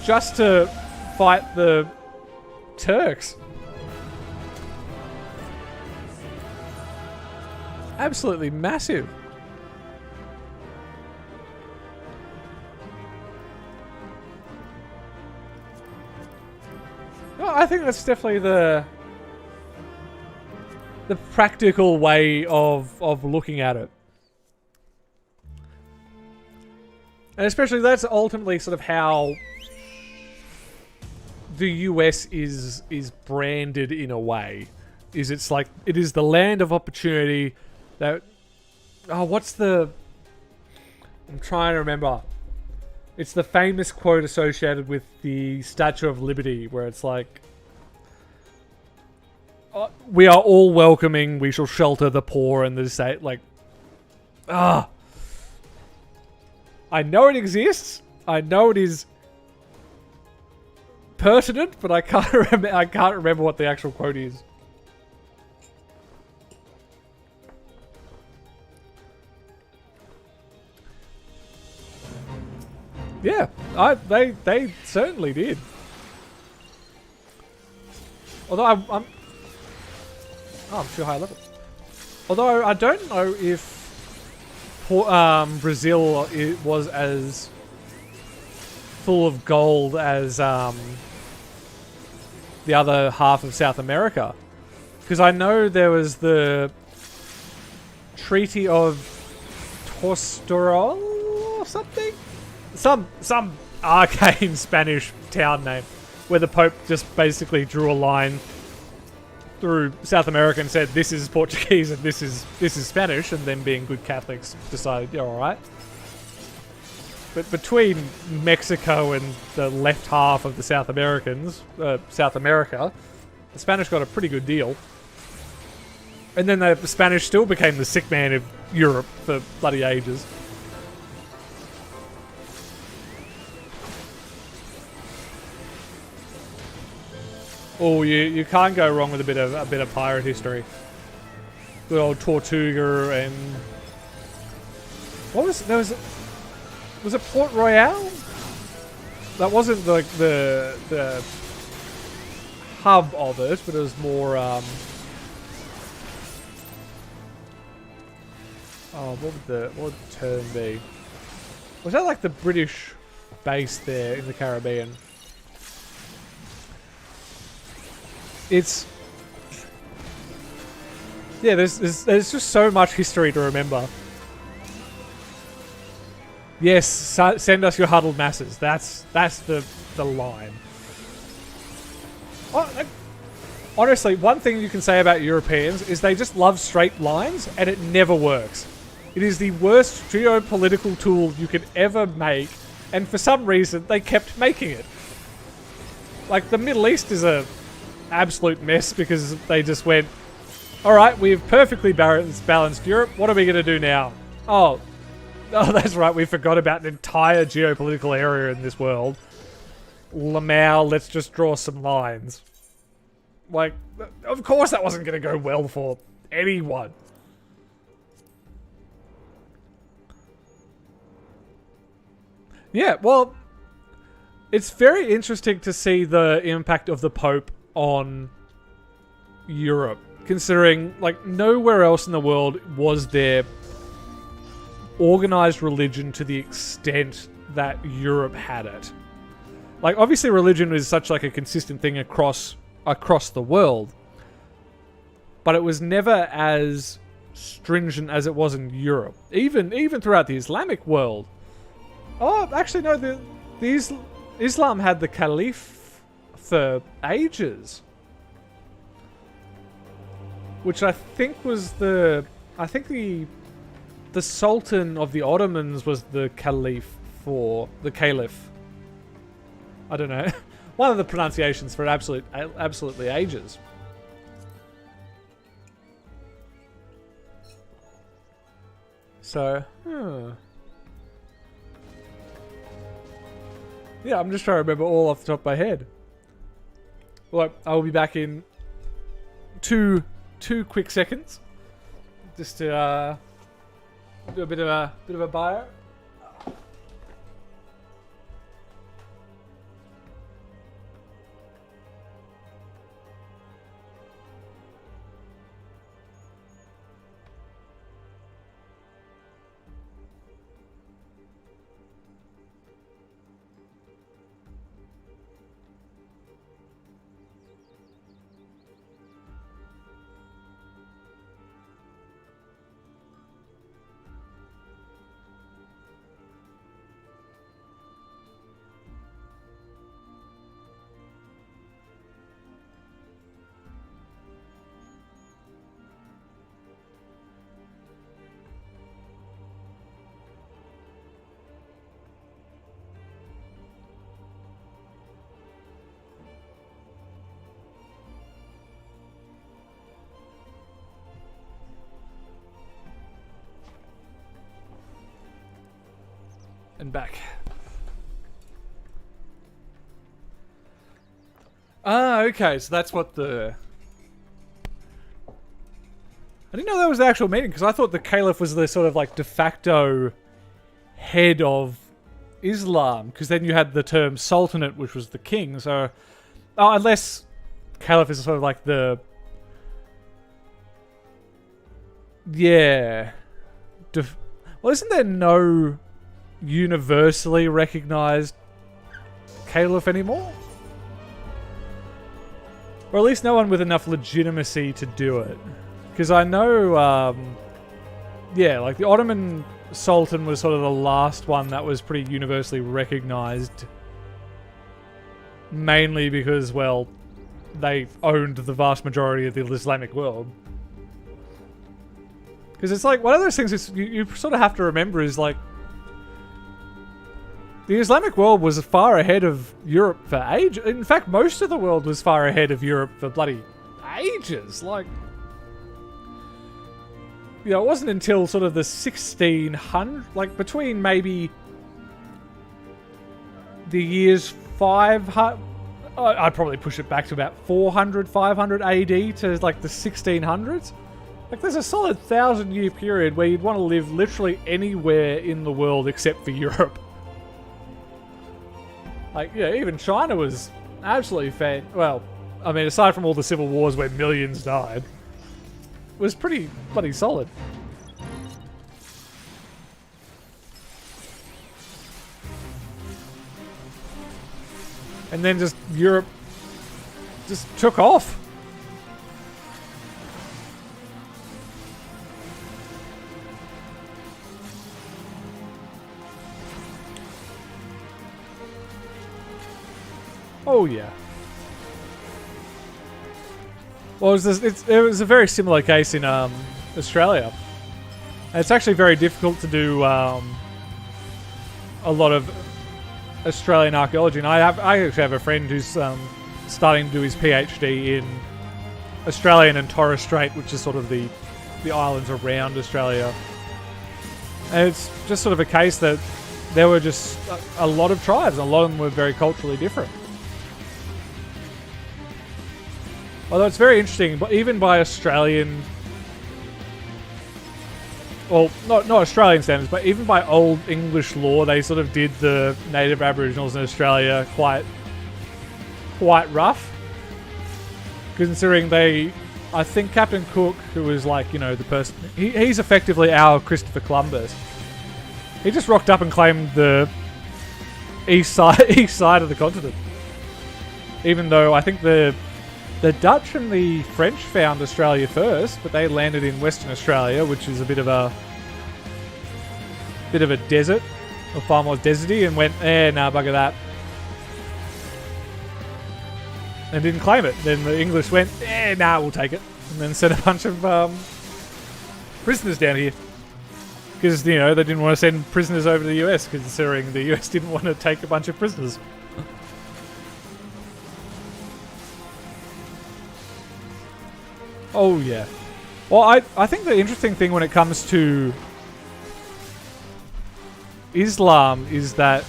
just to fight the Turks. Absolutely massive. Well, I think that's definitely the practical way of looking at it. And especially that's ultimately sort of how the US is branded in a way. Is it's like, it is the land of opportunity that... Oh, what's the... I'm trying to remember. It's the famous quote associated with the Statue of Liberty, where it's like... we are all welcoming, we shall shelter the poor and the disabled. Like... I know it exists. I know it is pertinent, but I can't remember what the actual quote is. Yeah, they certainly did. Although I'm too high level. Although I don't know if Brazil was as full of gold as the other half of South America, because I know there was the Treaty of Apostol or something? Some arcane Spanish town name where the Pope just basically drew a line through South America and said this is Portuguese and this is Spanish, and then being good Catholics decided, yeah, alright. But between Mexico and the left half of the South America, the Spanish got a pretty good deal. And then the Spanish still became the sick man of Europe for bloody ages. Oh, you can't go wrong with a bit of pirate history. Good old Tortuga and was it Port Royal? That wasn't like the hub of it, but it was more what would the term be? Was that like the British base there in the Caribbean? It's... yeah, there's just so much history to remember. Yes, send us your huddled masses. That's the line. Honestly, one thing you can say about Europeans is they just love straight lines, and it never works. It is the worst geopolitical tool you could ever make, and for some reason, they kept making it. Like, the Middle East is a absolute mess because they just went, alright, we've perfectly balanced Europe, what are we going to do now? Oh, that's right, we forgot about an entire geopolitical area in this world. Lamau, let's just draw some lines. Like, of course that wasn't going to go well for anyone. Yeah, well, it's very interesting to see the impact of the Pope on Europe, considering, like, nowhere else in the world was there organized religion to the extent that Europe had it. Like, obviously religion is such like a consistent thing across the world, but it was never as stringent as it was in Europe. Even throughout the Islamic world. Oh, actually no, the Islam had the Caliph for ages, which I think was the Sultan of the Ottomans was the Caliph for the Caliph. I don't know. One of the pronunciations for absolutely ages. So, yeah, I'm just trying to remember all off the top of my head. Well, I will be back in two quick seconds, just to do a bit of a bio. And back. Ah, okay, so that's what the... I didn't know that was the actual meaning, because I thought the Caliph was the sort of like de facto head of Islam, because then you had the term Sultanate, which was the king, so... Oh, unless Caliph is sort of like the... Yeah. Well, isn't there no universally recognized Caliph anymore? Or at least no one with enough legitimacy to do it. Because I know, yeah, like the Ottoman Sultan was sort of the last one that was pretty universally recognized. Mainly because, well, they owned the vast majority of the Islamic world. Because it's like, one of those things you sort of have to remember is like, the Islamic world was far ahead of Europe for ages. In fact, most of the world was far ahead of Europe for bloody ages. Like, you know, it wasn't until sort of the 1600, like between maybe the years 500, I'd probably push it back to about 400, 500 AD to like the 1600s. Like, there's a solid 1,000-year period where you'd want to live literally anywhere in the world except for Europe. Like, yeah, even China was absolutely well, I mean, aside from all the civil wars where millions died, was pretty bloody solid. And then just Europe just took off. Oh yeah. Well, it was a very similar case in Australia. And it's actually very difficult to do a lot of Australian archaeology, and I actually have a friend who's starting to do his PhD in Australian and Torres Strait, which is sort of the islands around Australia. And it's just sort of a case that there were just a lot of tribes, and a lot of them were very culturally different. Although it's very interesting, but even by Australian, well, not Australian standards, but even by old English law, they sort of did the native Aboriginals in Australia quite rough. Considering I think Captain Cook, who was like, you know, the person, he's effectively our Christopher Columbus. He just rocked up and claimed the east side of the continent. Even though I think the Dutch and the French found Australia first, but they landed in Western Australia, which is a bit of a desert, or far more deserty, and went, nah, bugger that. And didn't claim it. Then the English went, nah, we'll take it. And then sent a bunch of prisoners down here. Because, you know, they didn't want to send prisoners over to the US, considering the US didn't want to take a bunch of prisoners. Oh, yeah. Well, I think the interesting thing when it comes to Islam is that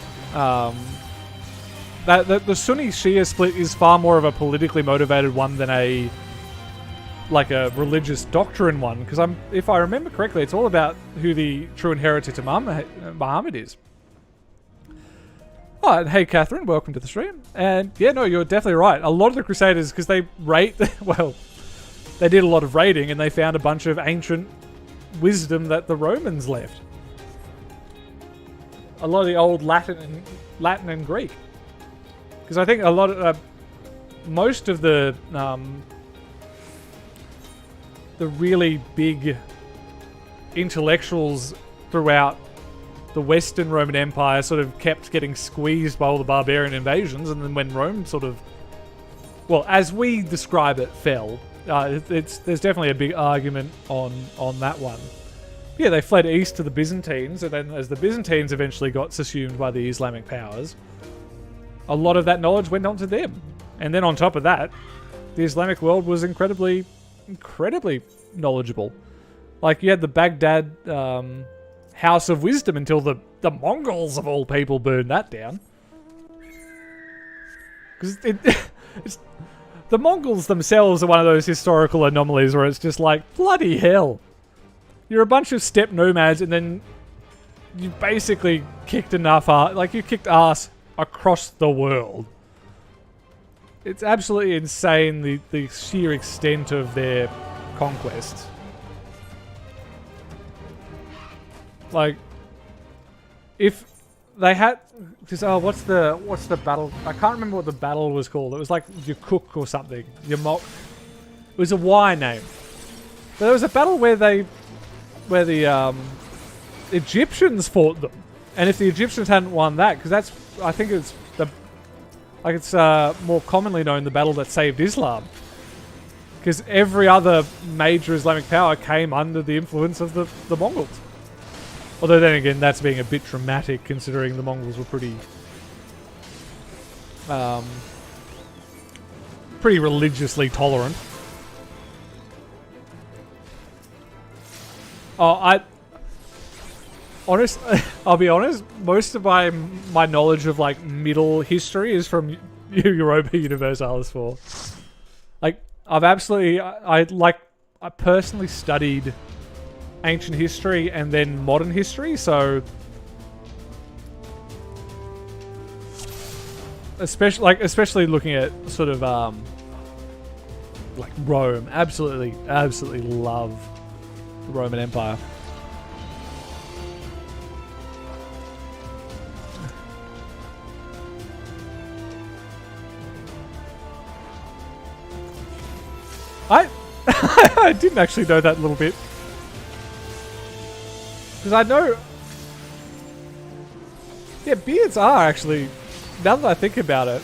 that the Sunni-Shia split is far more of a politically motivated one than a religious doctrine one. Because if I remember correctly, it's all about who the true inheritor to Muhammad is. Oh, and hey, Catherine, welcome to the stream. And yeah, no, you're definitely right. A lot of the Crusaders, because they they did a lot of raiding, and they found a bunch of ancient wisdom that the Romans left. A lot of the old Latin and Greek. Because I think a lot of most of the really big intellectuals throughout the Western Roman Empire sort of kept getting squeezed by all the barbarian invasions, and then when Rome sort of, well, as we describe it, fell. There's definitely a big argument on that one. Yeah, they fled east to the Byzantines, and then as the Byzantines eventually got subsumed by the Islamic powers, a lot of that knowledge went on to them. And then on top of that, the Islamic world was incredibly knowledgeable. Like, you had the Baghdad House of Wisdom until the Mongols, of all people, burned that down. Because the Mongols themselves are one of those historical anomalies where it's just like, bloody hell. You're a bunch of steppe nomads, and then you basically kicked you kicked ass across the world. It's absolutely insane, the sheer extent of their conquests. Like, if they had, because what's the battle? I can't remember what the battle was called. It was like Yakuk or something. It was a Y name. But there was a battle where the Egyptians fought them. And if the Egyptians hadn't won that, because that's, I think it's more commonly known the battle that saved Islam. Because every other major Islamic power came under the influence of the Mongols. Although then again, that's being a bit dramatic considering the Mongols were pretty religiously tolerant. Oh, I'll be honest, most of my knowledge of like middle history is from Europa Universalis 4. Like, I personally studied ancient history and then modern history, so especially looking at sort of like Rome, absolutely love the Roman Empire. I didn't actually know that little bit. Because I know... Yeah, beards are actually, now that I think about it,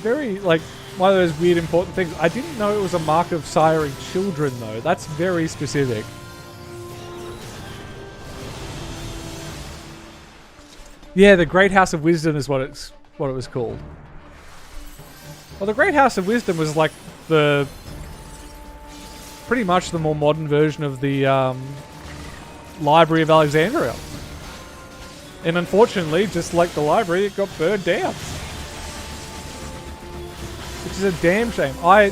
very, like, one of those weird important things. I didn't know it was a mark of siring children, though. That's very specific. Yeah, the Great House of Wisdom is what it was called. Well, the Great House of Wisdom was like pretty much the more modern version of the Library of Alexandria. And unfortunately, just like the library, it got burned down. Which is a damn shame. I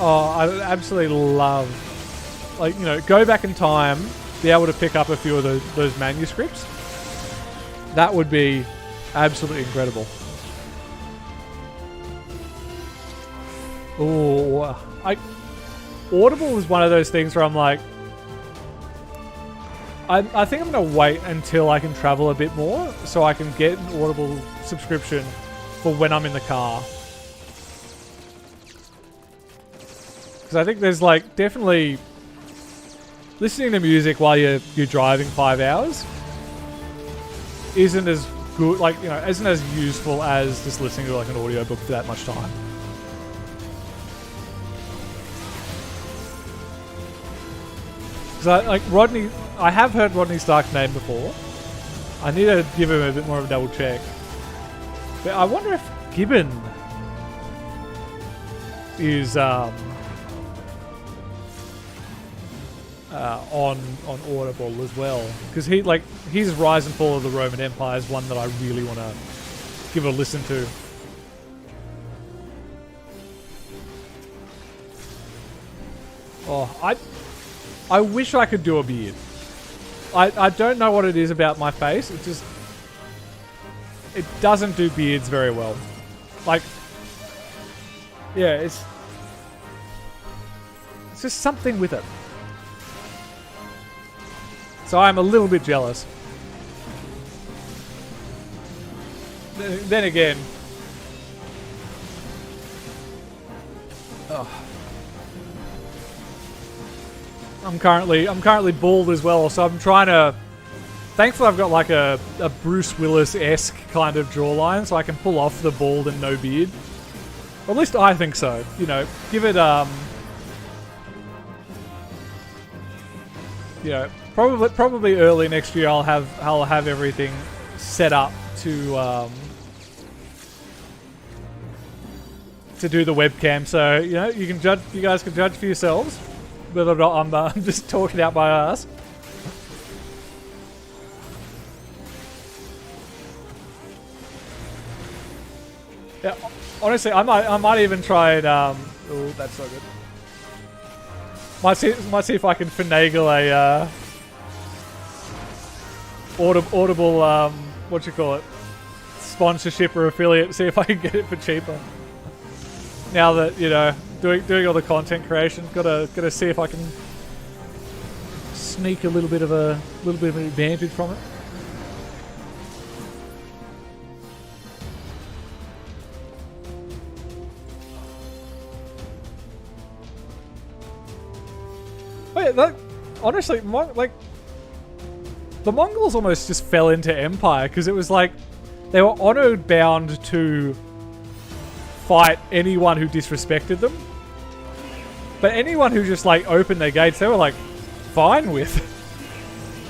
absolutely love, like, you know, go back in time, be able to pick up a few of those manuscripts. That would be absolutely incredible. Oh, Audible is one of those things where I'm like, I think I'm going to wait until I can travel a bit more so I can get an Audible subscription for when I'm in the car. Because I think there's like definitely listening to music while you're driving 5 hours isn't as good, like, you know, isn't as useful as just listening to like an audiobook for that much time. Because I have heard Rodney Stark's name before. I need to give him a bit more of a double check. But I wonder if Gibbon is on Audible as well. Because his Rise and Fall of the Roman Empire is one that I really want to give a listen to. Oh, I wish I could do a beard. I don't know what it is about my face. It doesn't do beards very well. Like, yeah, it's just something with it. So I'm a little bit jealous. Then again, I'm currently bald as well, so I'm trying to. Thankfully, I've got like a Bruce Willis-esque kind of jawline, so I can pull off the bald and no beard. Or at least I think so. You know, give it you know, probably early next year I'll have everything set up to do the webcam. So, you know, you guys can judge for yourselves whether or not I'm just talking out my ass. Yeah, honestly, I might even try and oh, that's so good. Might see if I can finagle a Audible what you call it, sponsorship or affiliate. See if I can get it for cheaper. Now that, you know, doing all the content creation, gotta see if I can sneak a little bit of an advantage from it. Oh yeah, honestly, like, the Mongols almost just fell into empire because it was like they were honored bound to fight anyone who disrespected them. But anyone who just like opened their gates, they were like fine with.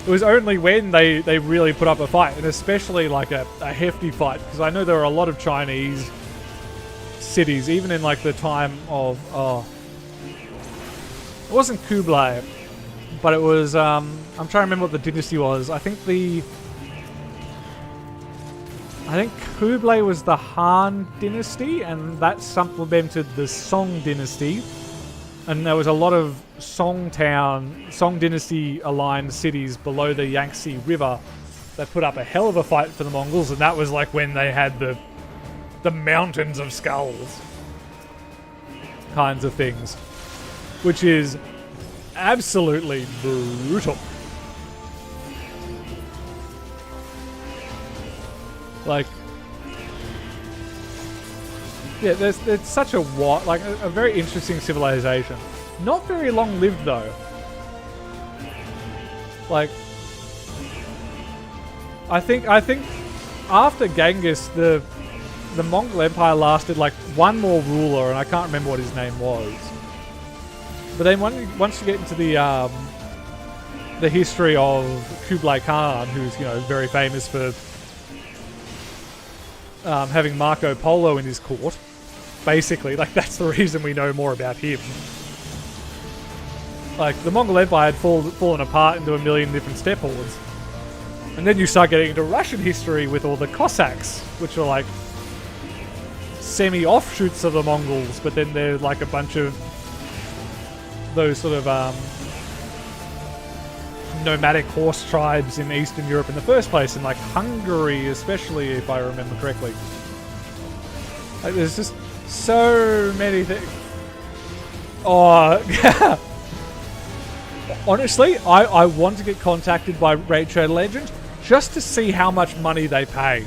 It was only when they really put up a fight, and especially like a hefty fight, because I know there were a lot of Chinese cities, even in like the time of, it wasn't Kublai, but it was, I'm trying to remember what the dynasty was. I think Kublai was the Han dynasty, and that supplemented the Song dynasty. And there was a lot of Song dynasty aligned cities below the Yangtze River that put up a hell of a fight for the Mongols, and that was like when they had the mountains of skulls kinds of things, which is absolutely brutal. Like, yeah, there's such a very interesting civilization. Not very long lived though. Like, I think after Genghis, the Mongol Empire lasted like one more ruler, and I can't remember what his name was. But then once you get into the history of Kublai Khan, who's, you know, very famous for having Marco Polo in his court. Basically, like, that's the reason we know more about him. Like, the Mongol Empire had fallen apart into a million different steppe hordes. And then you start getting into Russian history with all the Cossacks, which are like semi-offshoots of the Mongols, but then they're like a bunch of those sort of nomadic horse tribes in Eastern Europe in the first place, and like Hungary especially, if I remember correctly. Like, there's just so many things. Oh, honestly, I want to get contacted by Raid Shadow Legends just to see how much money they pay.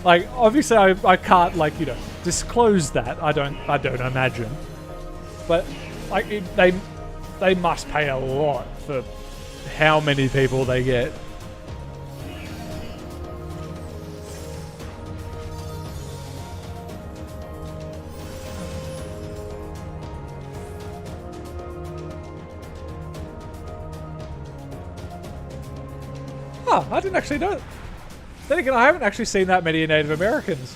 Like, obviously I can't, like, you know, disclose that. I don't imagine. But like, they must pay a lot for how many people they get. Oh, I didn't actually know that. Then again, I haven't actually seen that many Native Americans.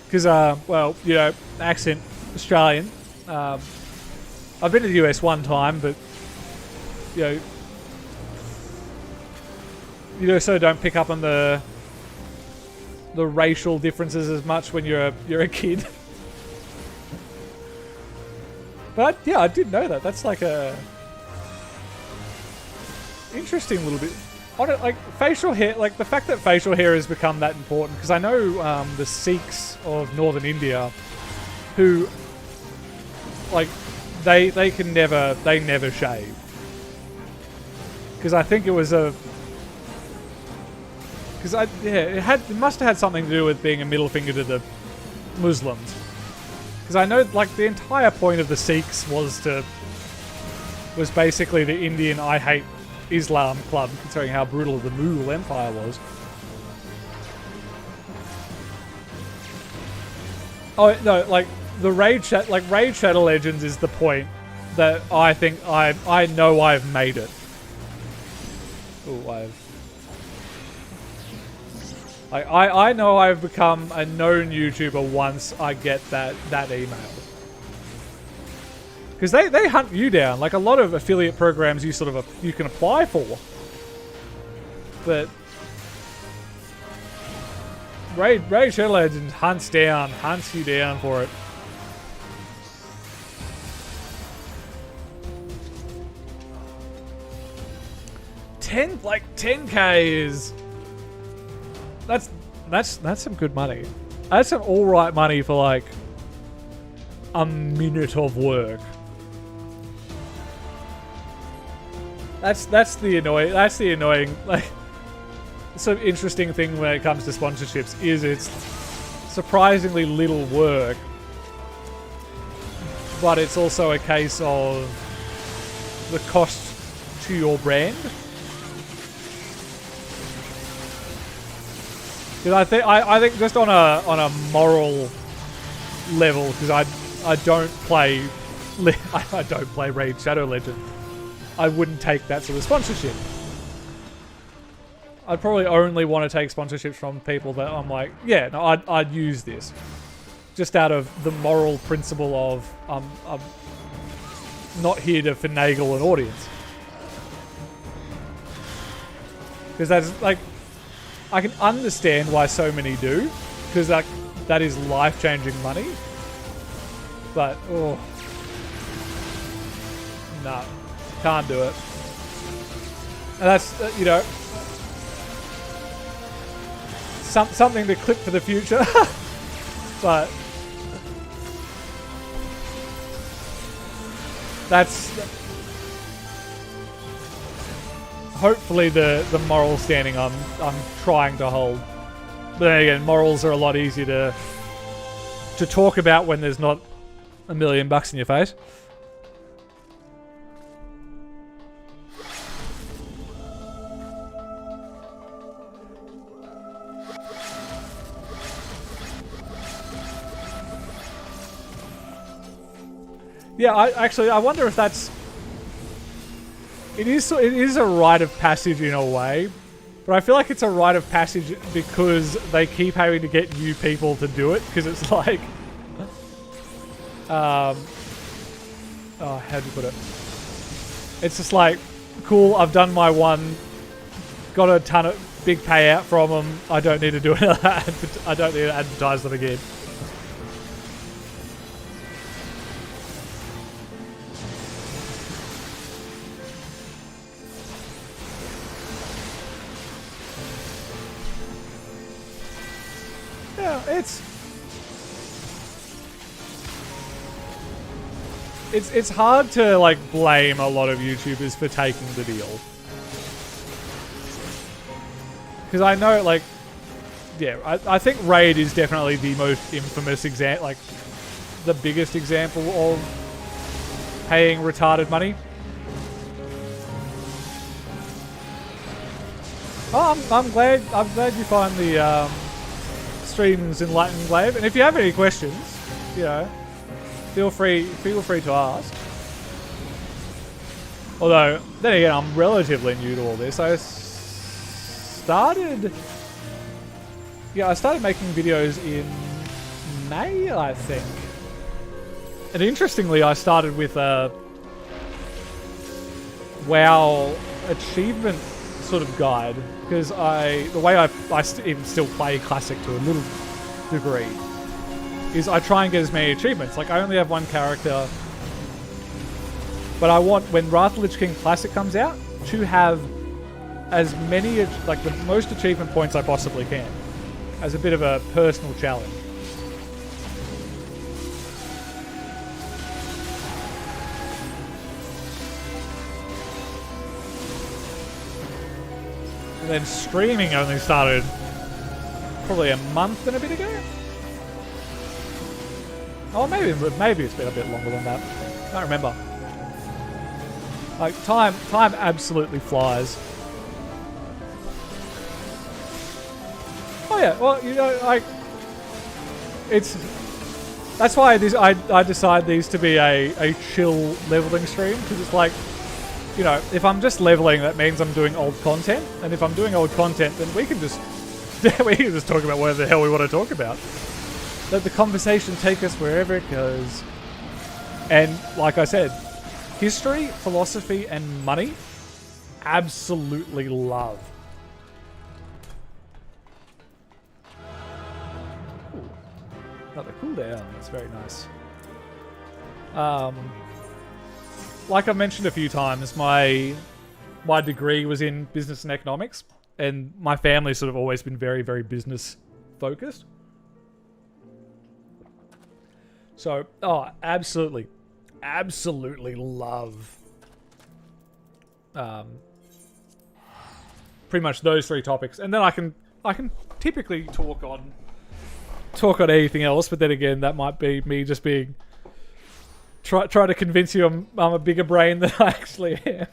Because, well, you know, accent Australian. I've been to the US one time, but, you know, so don't pick up on the racial differences as much when you're a kid. But yeah, I did know that. That's like a interesting little bit. Like, facial hair, like the fact that facial hair has become that important, because I know the Sikhs of northern India, who, like, they never shave, because I think it was it must have had something to do with being a middle finger to the Muslims, because I know, like, the entire point of the Sikhs was basically the Indian I hate Islam club, considering how brutal the Mughal Empire was. Oh no, like the Raid Shadow Legends is the point that I think I know I've made it. Oh, I know I've become a known YouTuber once I get that email. Because they hunt you down. Like, a lot of affiliate programs you can apply for. But Raid Shadow Legends hunts you down for it. Like 10k is that's some good money. That's some alright money for like a minute of work. That's the annoying, like, sort of interesting thing when it comes to sponsorships, is it's surprisingly little work, but it's also a case of the cost to your brand. Because I think just on a moral level, because I don't play I don't play Raid Shadow Legend, I wouldn't take that sort of sponsorship. I'd probably only want to take sponsorships from people that I'm like, yeah, no, I'd use this. Just out of the moral principle of I'm not here to finagle an audience. Because that's like, I can understand why so many do, because that is life-changing money. But, oh, no, can't do it. And that's, you know, something to clip for the future. But that's hopefully the moral standing I'm trying to hold. But then again, morals are a lot easier to talk about when there's not $1 million in your face. Yeah, I wonder if that's... It is a rite of passage in a way, but I feel like it's a rite of passage because they keep having to get new people to do it, because it's like... oh, how'd you put it? It's just like, cool, I've done my one, got a ton of big payout from them, I don't need to do another I don't need to advertise them again. It's hard to like blame a lot of YouTubers for taking the deal, because I know, like, yeah, I think Raid is definitely the most infamous example, like the biggest example of paying retarded money. Oh, I'm glad you find the streams enlightening, Glaive. And if you have any questions, you know, feel free to ask. Although, then again, I'm relatively new to all this. I started making videos in May, I think. And interestingly, I started with a WoW achievement sort of guide, because the way I even still play Classic to a little degree is I try and get as many achievements. Like, I only have one character, but I want, when Wrath of the Lich King Classic comes out, to have as many, like, the most achievement points I possibly can, as a bit of a personal challenge. And then streaming only started probably a month and a bit ago. Oh, maybe it's been a bit longer than that. I don't remember. Like, time absolutely flies. Oh yeah, well, you know, like, that's why I decide these to be a chill leveling stream, because it's like, you know, if I'm just leveling, that means I'm doing old content, and if I'm doing old content, then we can just talk about whatever the hell we want to talk about. Let the conversation take us wherever it goes. And like I said, history, philosophy, and money, absolutely love. Ooh, another cooldown. That's very nice. Like I mentioned a few times, my degree was in business and economics, and my family's sort of always been very, very business focused. So, oh, absolutely love pretty much those three topics, and then I can typically talk on anything else. But then again, that might be me just being try to convince you I'm a bigger brain than I actually am.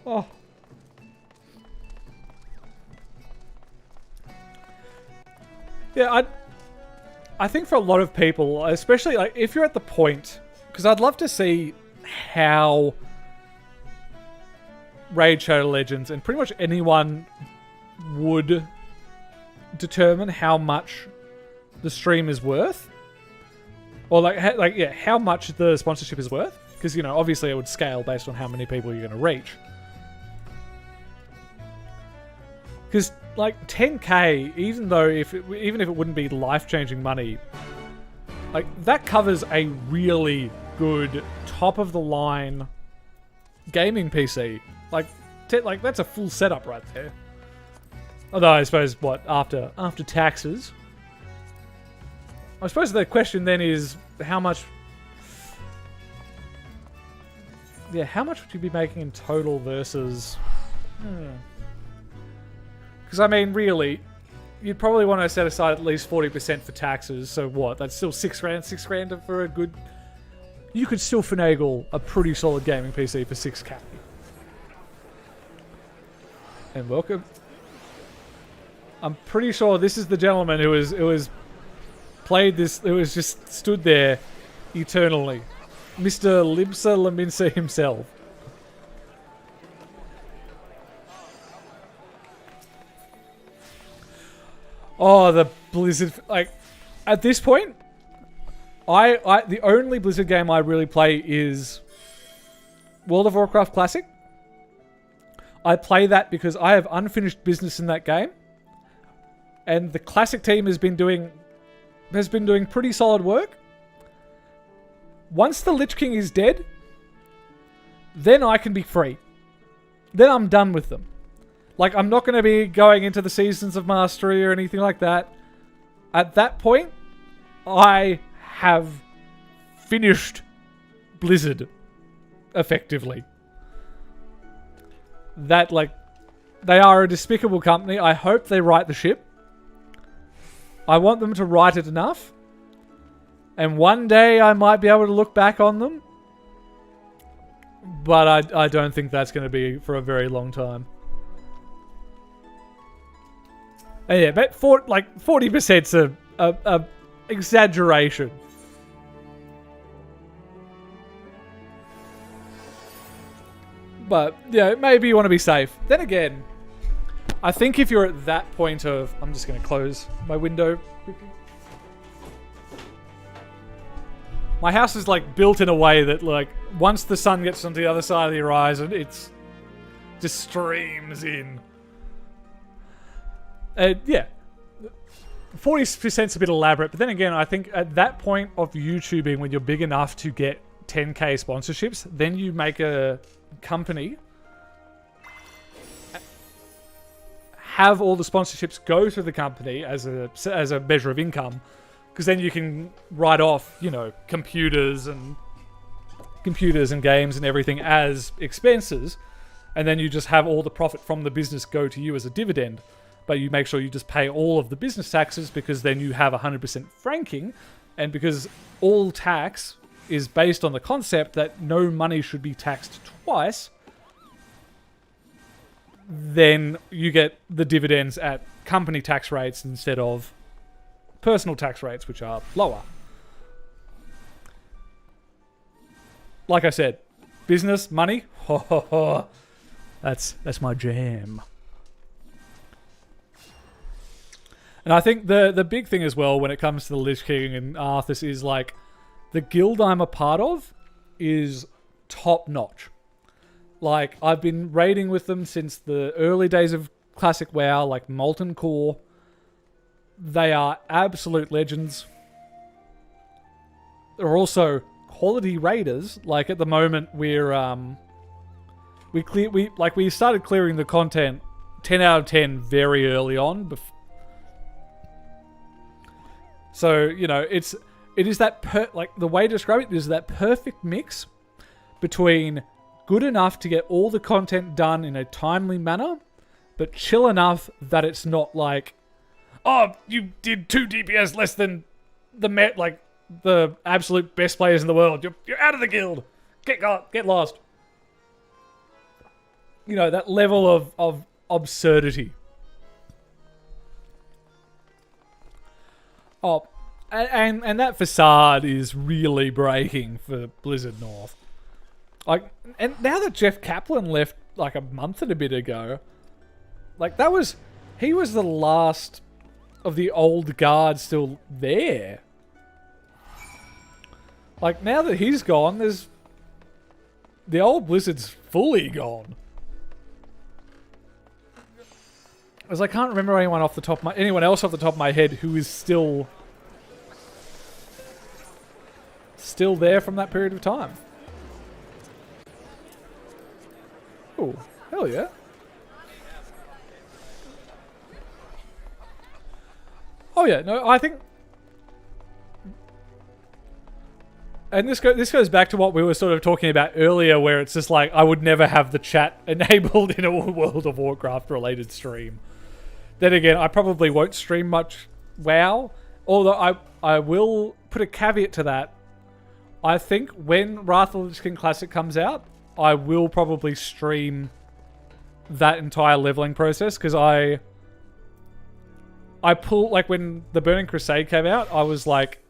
Oh. Yeah, I think for a lot of people, especially like if you're at the point, because I'd love to see how Raid Shadow Legends and pretty much anyone would determine how much the stream is worth, or how much the sponsorship is worth, because obviously it would scale based on how many people you're going to reach. Because like 10k, even if it wouldn't be life-changing money, like that covers a really good top of the line gaming PC. Like that's a full setup right there. Although I suppose after taxes. I suppose the question then is how much. Yeah, how much would you be making in total versus? Because I mean, really, you'd probably want to set aside at least 40% for taxes. So what? That's still $6 grand. $6 grand for a good. You could still finagle a pretty solid gaming PC for 6k. And welcome. I'm pretty sure this is the gentleman who was played this. Who was just stood there eternally, Mr. Libsa Laminsa himself. Oh, the Blizzard! Like at this point, the only Blizzard game I really play is World of Warcraft Classic. I play that because I have unfinished business in that game, and the Classic team has been doing pretty solid work. Once the Lich King is dead, then I can be free. Then I'm done with them. Like, I'm not going to be going into the Seasons of Mastery or anything like that. At that point, I have finished Blizzard, effectively. That, like, they are a despicable company. I hope they right the ship. I want them to right it enough. And one day I might be able to look back on them. But I don't think that's going to be for a very long time. And yeah, but 40%'s a exaggeration. But yeah, maybe you want to be safe. Then again, I think if you're at that point of, I'm just going to close my window. My house is like built in a way that like once the sun gets onto the other side of the horizon, it's just streams in. Yeah, 40%'s a bit elaborate, but then again, I think at that point of YouTubing, when you're big enough to get 10k sponsorships, then you make a company, have all the sponsorships go to the company as a measure of income, because then you can write off, computers and games and everything as expenses, and then you just have all the profit from the business go to you as a dividend. But you make sure you just pay all of the business taxes, because then you have 100% franking, and because all tax is based on the concept that no money should be taxed twice, then you get the dividends at company tax rates instead of personal tax rates, which are lower. Like I said, business, money, that's my jam. And I think the big thing as well when it comes to the Lich King and Arthas is like the guild I'm a part of is top notch. Like I've been raiding with them since the early days of Classic WoW, like Molten Core. They are absolute legends. They're also quality raiders. Like at the moment we started clearing the content 10 out of 10 very early on. So, it is that the way to describe it is that perfect mix between good enough to get all the content done in a timely manner, but chill enough that it's not like, oh, you did 2 DPS less than the absolute best players in the world. You're out of the guild. Get lost. you know, that level of absurdity. Oh, and that facade is really breaking for Blizzard North. Like, and now that Jeff Kaplan left like a month and a bit ago, like he was the last of the old guard still there. Like, now that he's gone, there's the old Blizzard's fully gone. As I can't remember anyone else off the top of my head who is still there from that period of time. Oh, hell yeah. Oh yeah, no, I think... And this goes back to what we were sort of talking about earlier, where it's just like, I would never have the chat enabled in a World of Warcraft related stream. Then again, I probably won't stream much WoW, although I will put a caveat to that. I think when Wrath of the Lich King Classic comes out, I will probably stream that entire leveling process, because I pull, like when the Burning Crusade came out, I was like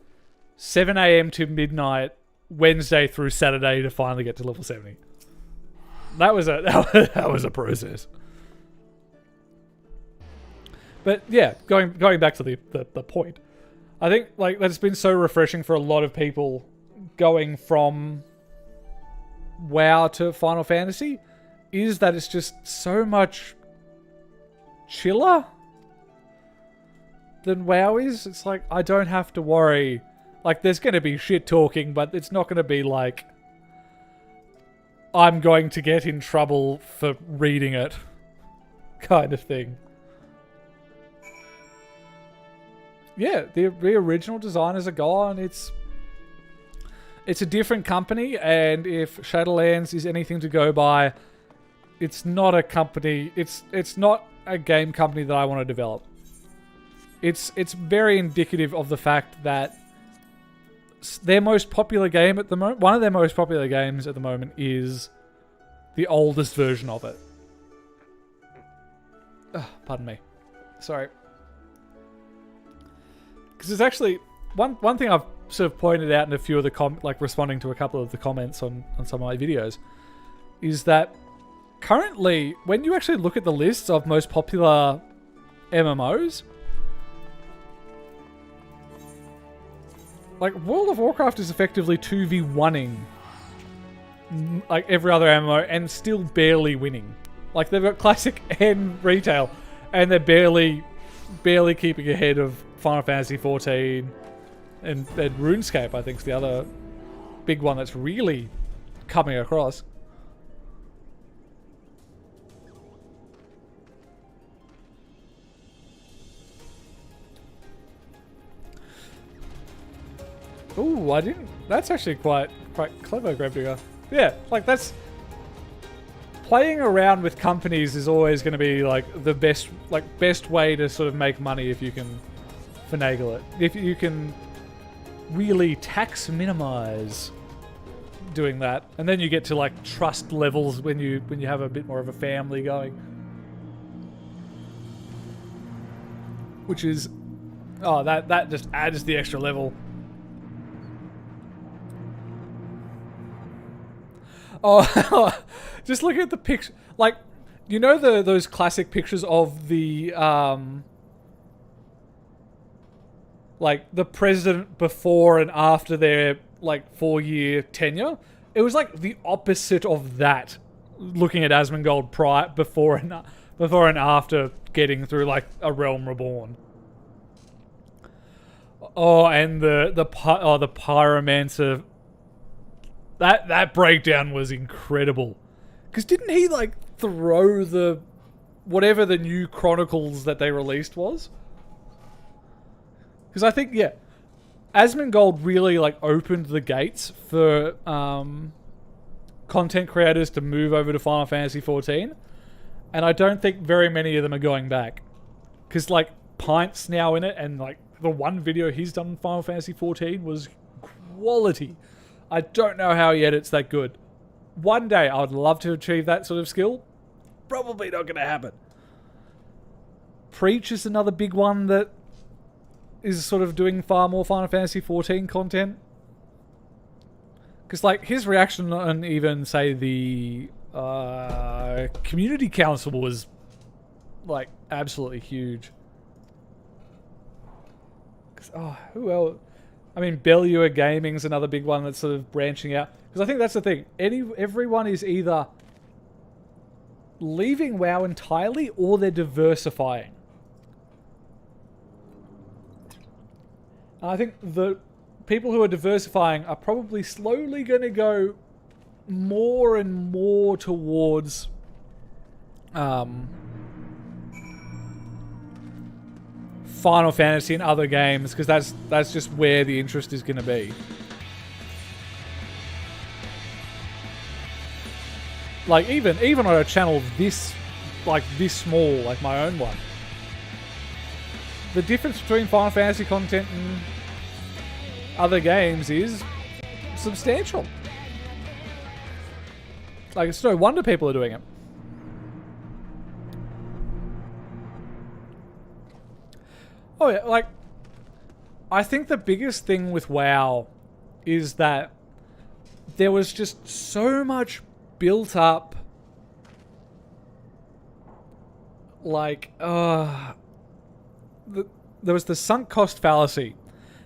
7 a.m. to midnight, Wednesday through Saturday to finally get to level 70. That was a process. But yeah, going back to the point, I think like that's been so refreshing for a lot of people going from WoW to Final Fantasy, is that it's just so much chiller than WoW is. It's like, I don't have to worry. Like, there's going to be shit talking, but it's not going to be like I'm going to get in trouble for reading it kind of thing. Yeah, the original designers are gone. It's a different company, and if Shadowlands is anything to go by, it's not a company. It's not a game company that I want to develop. It's very indicative of the fact that their most popular game at the moment, one of their most popular games at the moment, is the oldest version of it. Ugh, pardon me. Sorry. Because it's actually one thing I've sort of pointed out in a few of the responding to a couple of the comments on some of my videos, is that currently, when you actually look at the lists of most popular MMOs, like World of Warcraft is effectively 2v1ing like every other MMO and still barely winning. Like, they've got Classic and Retail, and they're barely keeping ahead of Final Fantasy XIV and RuneScape, I think, is the other big one that's really coming across. Ooh, I didn't... That's actually quite clever, Gravedigger. Yeah, like, that's... Playing around with companies is always going to be, like, the best way to sort of make money if you can finagle it. If you can really tax minimize doing that. And then you get to, like, trust levels when you have a bit more of a family going. Which is... Oh, that just adds the extra level. Oh, just look at the picture. Like, you know those classic pictures of the like the president before and after their like 4-year tenure? It was like the opposite of that. Looking at Asmongold before and after getting through like a Realm Reborn. Oh, and the Pyromancer. That breakdown was incredible. Because didn't he, like, throw the... whatever the new Chronicles that they released was? Because I think, yeah, Asmongold really, like, opened the gates for content creators to move over to Final Fantasy XIV. And I don't think very many of them are going back. Because, like, Pint's now in it, and, like, the one video he's done in Final Fantasy XIV was quality. I don't know how he edits that good. One day, I would love to achieve that sort of skill. probably not going to happen. Preach is another big one that is sort of doing far more Final Fantasy XIV content. Because, like, his reaction on even, say, the Community Council was, like, absolutely huge. Because, who else? I mean, Bellua Gaming's another big one that's sort of branching out. Because I think that's the thing. Everyone is either leaving WoW entirely or they're diversifying. And I think the people who are diversifying are probably slowly going to go more and more towards Final Fantasy and other games, because that's just where the interest is going to be. Like even on a channel this small, like my own one, the difference between Final Fantasy content and other games is substantial. Like, it's no wonder people are doing it. Oh yeah, like, I think the biggest thing with WoW is that there was just so much built up, like, there was the sunk cost fallacy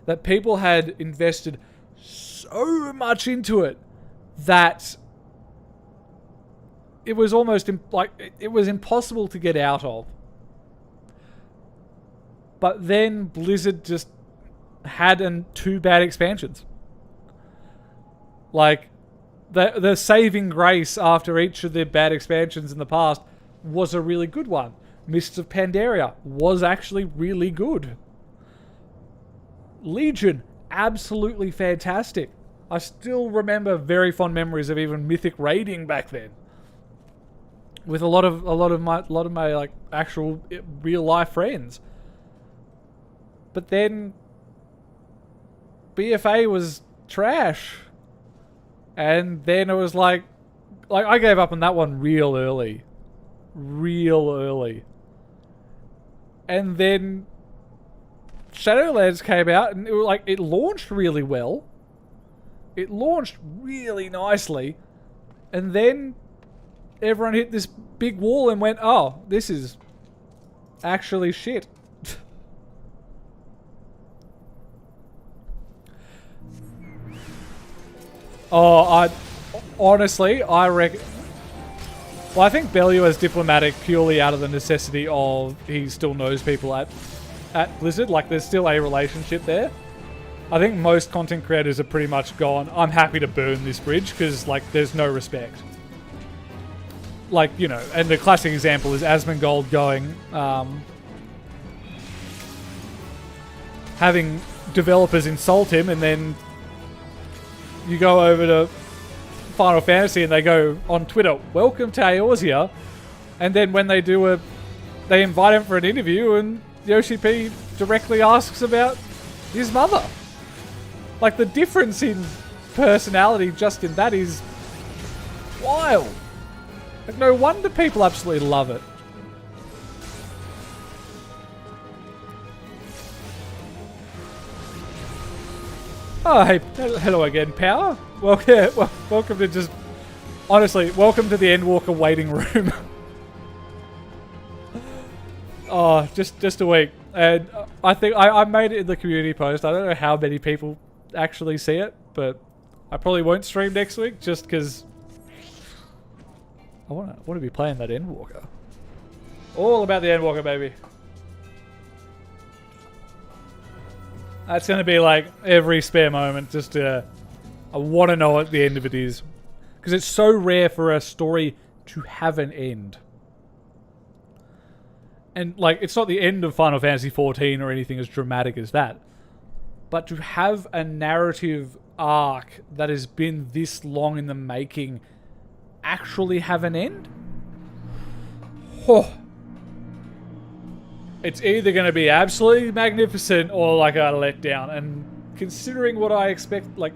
that people had invested so much into it that it was almost it was impossible to get out of. But then Blizzard just had two bad expansions. Like, the saving grace after each of their bad expansions in the past was a really good one. Mists of Pandaria was actually really good. Legion, absolutely fantastic. I still remember very fond memories of even Mythic raiding back then, with a lot of my like actual real life friends. But then BFA was trash, and then it was like I gave up on that one real early, and then Shadowlands came out, and it launched really well. It launched really nicely, and then everyone hit this big wall and went, "Oh, this is actually shit." I reckon. Well, I think Bellua is diplomatic purely out of the necessity of he still knows people at Blizzard. Like, there's still a relationship there. I think most content creators are pretty much gone, I'm happy to burn this bridge, because, like, there's no respect. Like, you know, and the classic example is Asmongold going, having developers insult him, and then you go over to Final Fantasy and they go on Twitter, "Welcome to Eorzea," and then when they they invite him for an interview, and Yoshi P directly asks about his mother. Like, the difference in personality just in that is wild. Like, no wonder people absolutely love it. Oh, hey, hello again, Power. Welcome to just... Honestly, welcome to the Endwalker waiting room. Oh, just a week. And I think I made it in the community post. I don't know how many people actually see it, but I probably won't stream next week just because I want to be playing that Endwalker. All about the Endwalker, baby. That's going to be like every spare moment. Just I want to know what the end of it is, because it's so rare for a story to have an end. And, like, it's not the end of Final Fantasy XIV or anything as dramatic as that. But to have a narrative arc that has been this long in the making actually have an end? Oh. It's either going to be absolutely magnificent or, like, a letdown. And considering what I expect, like,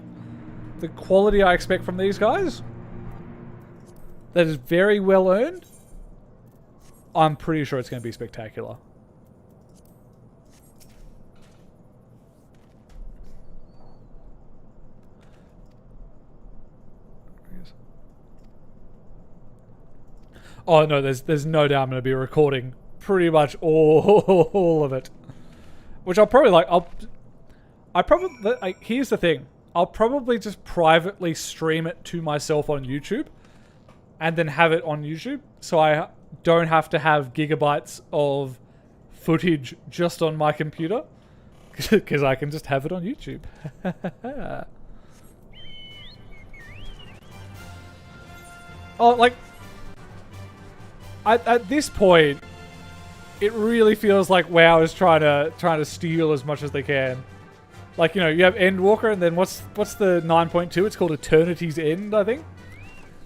the quality I expect from these guys, that is very well earned. I'm pretty sure it's going to be spectacular. Oh no, there's no doubt I'm going to be recording pretty much all of it, which I'll probably like. Here's the thing. I'll probably just privately stream it to myself on YouTube, and then have it on YouTube, so I don't have to have gigabytes of footage just on my computer, because I can just have it on YouTube. Oh, like. At this point, it really feels like WoW is trying to steal as much as they can. Like, you know, you have Endwalker, and then what's the 9.2? It's called Eternity's End, I think.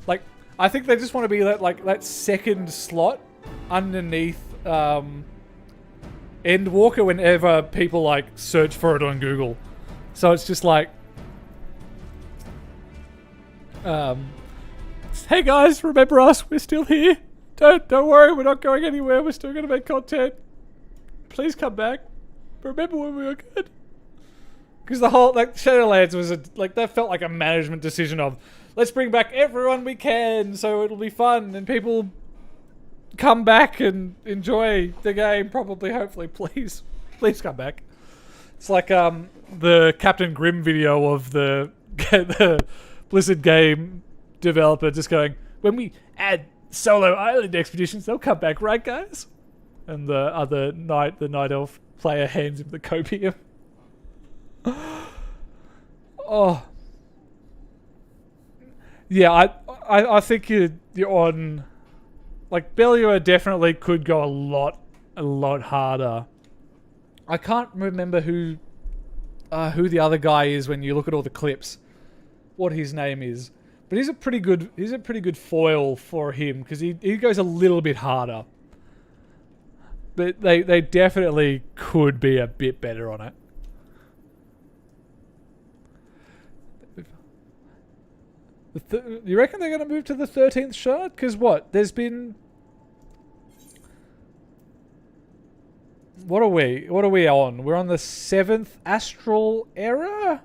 Like, I think they just want to be that second slot underneath Endwalker whenever people like search for it on Google. So it's just like, hey guys, remember us? We're still here. Don't worry, we're not going anywhere. We're still going to make content. Please come back. Remember when we were good? Because the whole, like, Shadowlands was, that felt like a management decision of, let's bring back everyone we can so it'll be fun and people come back and enjoy the game, probably, hopefully, please. Please come back. It's like the Captain Grimm video of the Blizzard game developer just going, when we add solo island expeditions, they'll come back, right, guys? And the night elf player hands him the copium. Oh, yeah. I think you're on. Like, Belluar definitely could go a lot harder. I can't remember who the other guy is when you look at all the clips. What his name is. But he's a pretty good foil for him, because he goes a little bit harder. But they definitely could be a bit better on it. You reckon they're going to move to the 13th shard? Because what? There's been... What are we on? We're on the 7th astral era?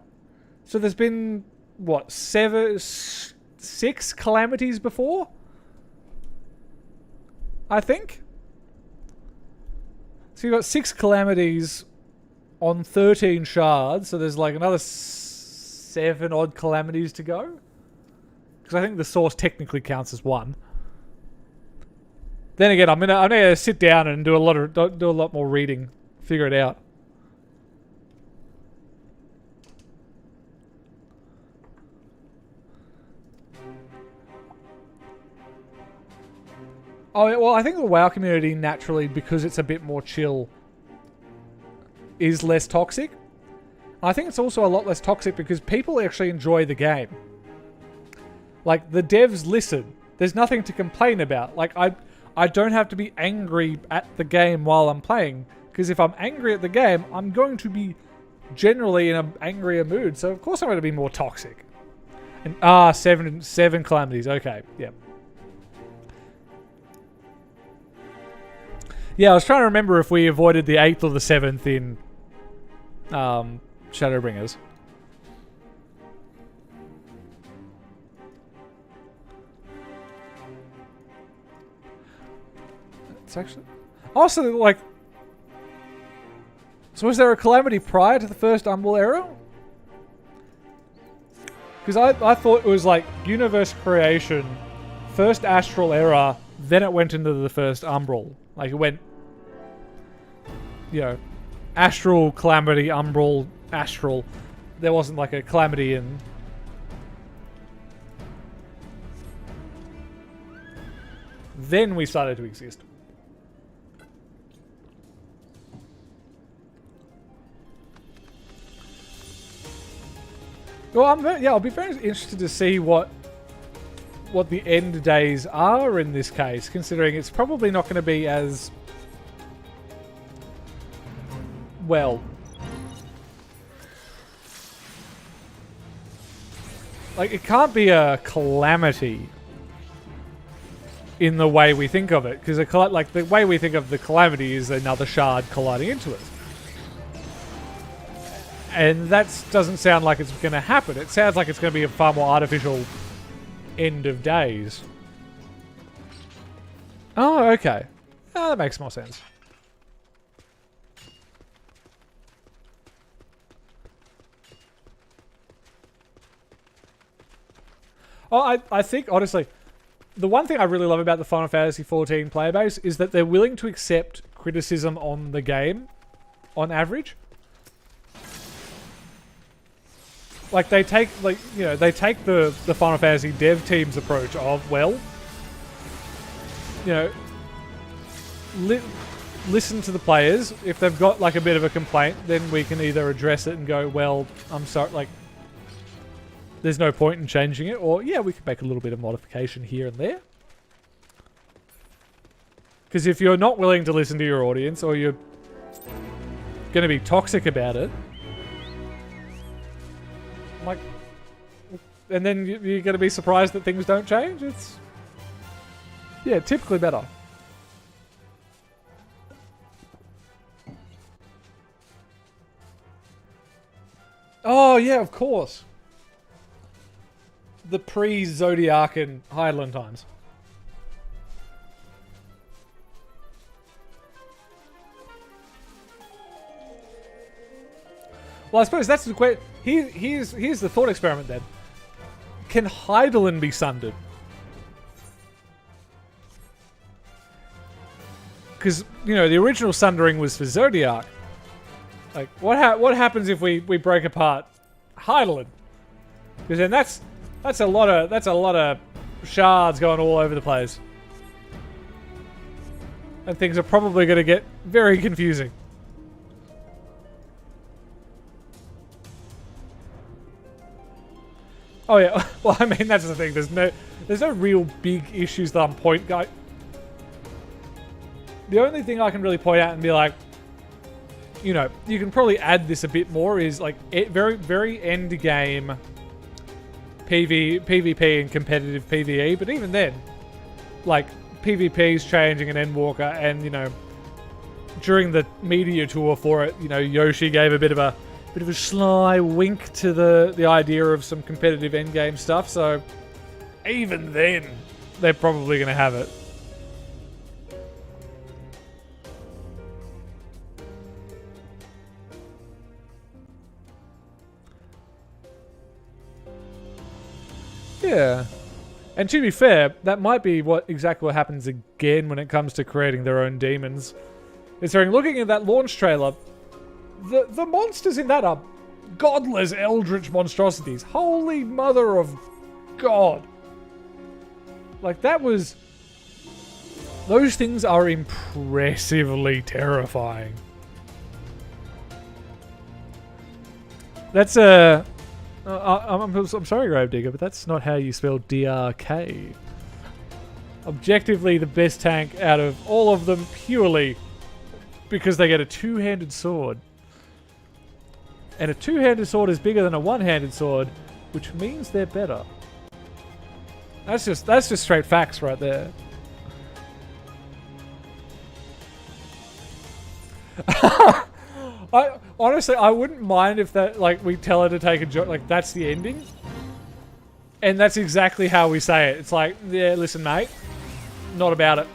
So there's been... What, 6 calamities before? I think. So you've got 6 calamities on 13 shards, so there's like another 7 odd calamities to go. Because I think the source technically counts as 1. Then again, I'm gonna sit down and do a lot more reading, figure it out. Oh, well, I think the WoW community naturally, because it's a bit more chill, is less toxic. I think it's also a lot less toxic because people actually enjoy the game. Like, the devs listen. There's nothing to complain about. Like, I don't have to be angry at the game while I'm playing, because if I'm angry at the game, I'm going to be generally in an angrier mood, so of course I'm going to be more toxic. And, 7 calamities, okay, yep. Yeah, I was trying to remember if we avoided the 8th or the 7th in Shadowbringers. It's actually... Also, like... So was there a calamity prior to the first Umbral era? Because I thought it was like universe creation, first astral era, then it went into the first Umbral. Like, it went, you know, astral, calamity, umbral, astral. There wasn't like a calamity in... Then we started to exist. Well, I'll be very interested to see what the end days are in this case, considering it's probably not going to be as... well... Like, it can't be a calamity in the way we think of it, because like the way we think of the Calamity is another shard colliding into it, and that doesn't sound like it's going to happen. It sounds like it's going to be a far more artificial end of days. Oh, okay. Oh, that makes more sense. Oh, I think, honestly, the one thing I really love about the Final Fantasy XIV player base is that they're willing to accept criticism on the game, on average. Like, they take, like, you know, they take the Final Fantasy dev team's approach of, well, you know, listen to the players. If they've got, like, a bit of a complaint, then we can either address it and go, well, I'm sorry, like, there's no point in changing it, or yeah, we could make a little bit of modification here and there. Because if you're not willing to listen to your audience, or you're going to be toxic about it, like, and then you're going to be surprised that things don't change. It's, yeah, typically better. Oh yeah, of course. The pre-Zodiac and Highland times. Well, I suppose that's the question. Here's the thought experiment then. Can Hydaelyn be sundered? Because, you know, the original sundering was for Zodiac. Like, what happens if we break apart Hydaelyn? Because then that's a lot of shards going all over the place. And things are probably going to get very confusing. Oh yeah, well I mean that's the thing. There's no real big issues that I'm guy. The only thing I can really point out and be like, you know, you can probably add this a bit more is like very very end game PvP and competitive PvE, but even then, like, PvP's changing in Endwalker, and, you know, during the media tour for it, you know, Yoshi gave a bit of a sly wink to the idea of some competitive endgame stuff, so even then, they're probably going to have it. Yeah. And to be fair, that might be exactly what happens again when it comes to creating their own demons. Considering, looking at that launch trailer, the monsters in that are godless eldritch monstrosities. Holy mother of God. Like, those things are impressively terrifying. That's a... I'm sorry, Gravedigger, but that's not how you spell DRK. Objectively, the best tank out of all of them, purely because they get a two-handed sword. And a two-handed sword is bigger than a one-handed sword, which means they're better. That's just straight facts right there. Honestly, I wouldn't mind if that, like, we tell her to take a joke, like, that's the ending. And that's exactly how we say it. It's like, yeah, listen, mate, not about it.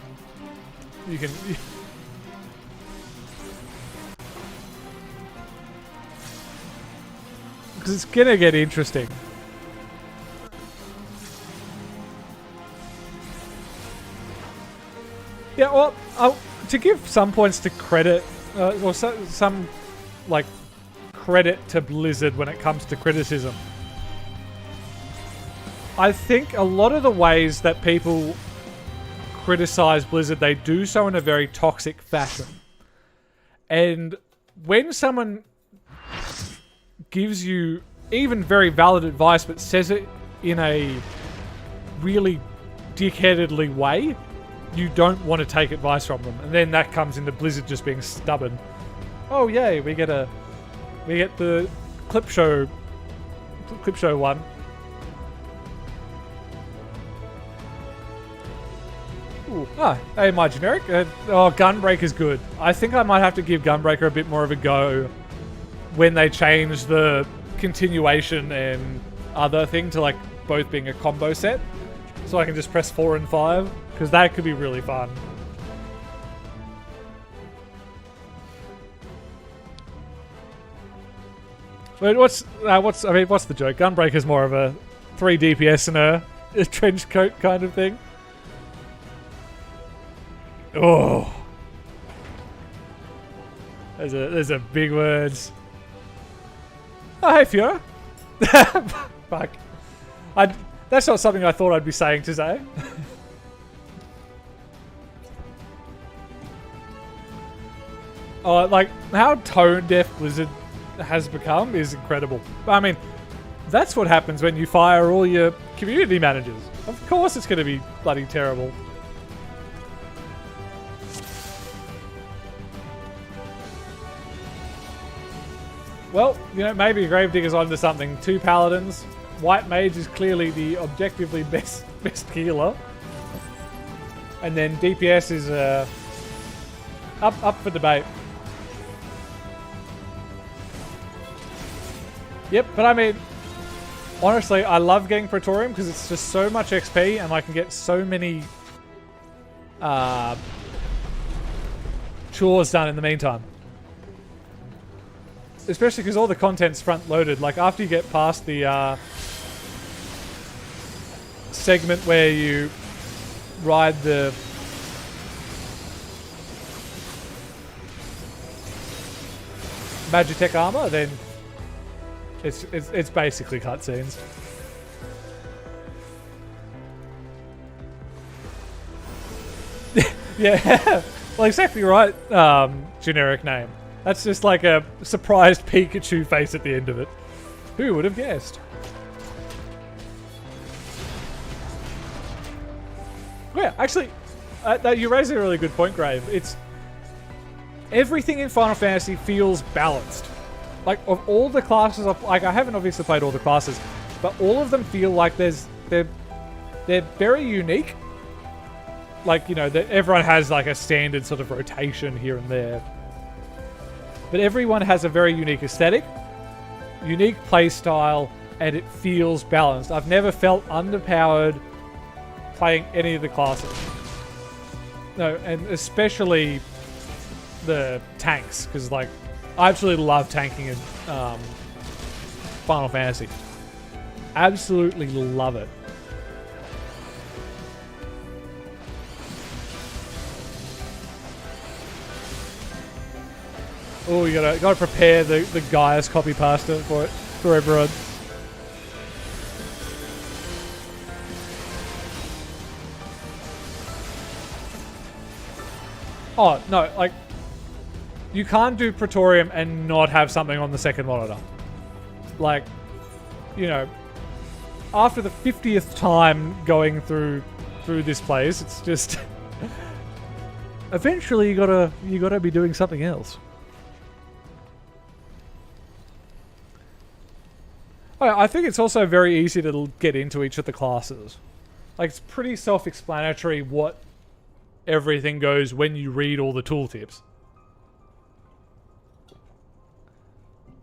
You can... Because it's gonna get interesting. Yeah, well, to give some points to credit, or some like, credit to Blizzard when it comes to criticism. I think a lot of the ways that people criticize Blizzard, they do so in a very toxic fashion. And when someone gives you even very valid advice but says it in a really dickheadedly way, you don't want to take advice from them. And then that comes into Blizzard just being stubborn. Oh yay, we get the clip show one. Ooh. Ah, hey, my generic. Gunbreaker's good. I think I might have to give Gunbreaker a bit more of a go when they change the continuation and other thing to like both being a combo set. So I can just press 4 and 5, because that could be really fun. But what's the joke? Gunbreaker's more of a 3 DPS and a trench coat kind of thing. Oh, there's a big words. Oh, hey Fiora. Fuck. That's not something I thought I'd be saying today. Oh, like how tone deaf Blizzard has become is incredible. I mean, that's what happens when you fire all your community managers. Of course it's going to be bloody terrible. Well, you know, maybe Gravedigger's onto something. 2 paladins. White Mage is clearly the objectively best healer. And then DPS is up for debate. Yep, but I mean, honestly, I love getting Praetorium because it's just so much XP and I can get so many chores done in the meantime. Especially because all the content's front-loaded. Like, after you get past the segment where you ride the Magitech armor, then it's basically cutscenes. Yeah, well, exactly right. Generic name. That's just like a surprised Pikachu face at the end of it. Who would have guessed? Yeah, actually, you raise a really good point, Grave. It's everything in Final Fantasy feels balanced. Like, of all the classes, I haven't obviously played all the classes, but all of them feel like they're very unique. Like, you know, everyone has like a standard sort of rotation here and there. But everyone has a very unique aesthetic, unique play style, and it feels balanced. I've never felt underpowered playing any of the classes. No, and especially the tanks, because like I absolutely love tanking in Final Fantasy. Absolutely love it. Oh, you gotta prepare the Gaius copy pasta for everyone. Oh no, like you can't do Praetorium and not have something on the second monitor. Like, you know, after the 50th time going through this place, it's just eventually you gotta be doing something else. I think it's also very easy to get into each of the classes. Like, it's pretty self-explanatory what everything goes when you read all the tooltips.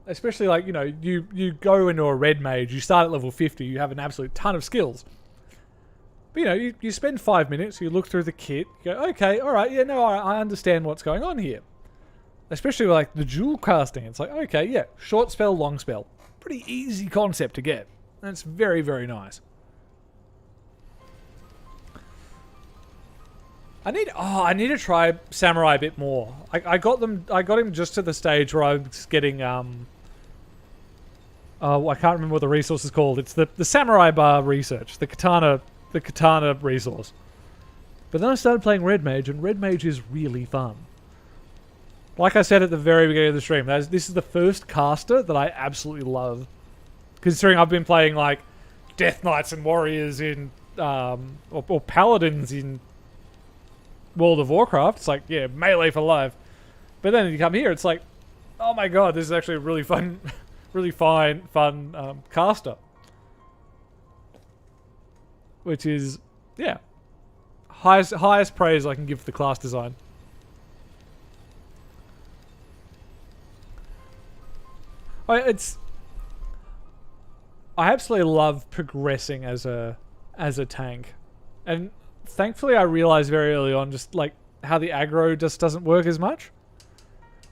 Especially, like, you know, you go into a red mage, you start at level 50, you have an absolute ton of skills. But, you know, you spend 5 minutes, you look through the kit, you go, okay, alright, yeah, no, I understand what's going on here. Especially, like, the dual casting. It's like, okay, yeah, short spell, long spell. Pretty easy concept to get. And it's very, very nice. I need to try Samurai a bit more. I got him just to the stage where I was getting I can't remember what the resource is called. It's the Samurai Bar research, the katana resource. But then I started playing Red Mage, and Red Mage is really fun. Like I said at the very beginning of the stream, this is the first caster that I absolutely love. Considering I've been playing like Death Knights and Warriors in or Paladins in World of Warcraft. It's like, yeah, melee for life. But then you come here, it's like, oh my god, this is actually a really fun, really fun caster. Which is, yeah, highest praise I can give the class design. I absolutely love progressing as a tank, and thankfully I realized very early on just like how the aggro just doesn't work as much.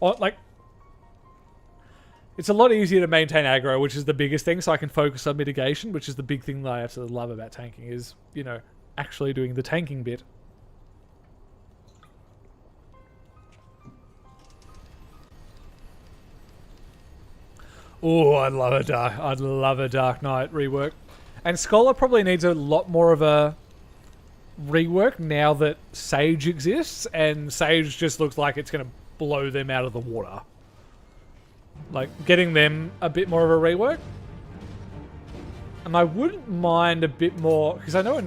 Or like, it's a lot easier to maintain aggro, which is the biggest thing, so I can focus on mitigation, which is the big thing that I absolutely love about tanking is, you know, actually doing the tanking bit. Oh, I'd love a Dark Knight rework. And Scholar probably needs a lot more of a rework now that Sage exists, and Sage just looks like it's going to blow them out of the water. Like, getting them a bit more of a rework. And I wouldn't mind a bit more, because I know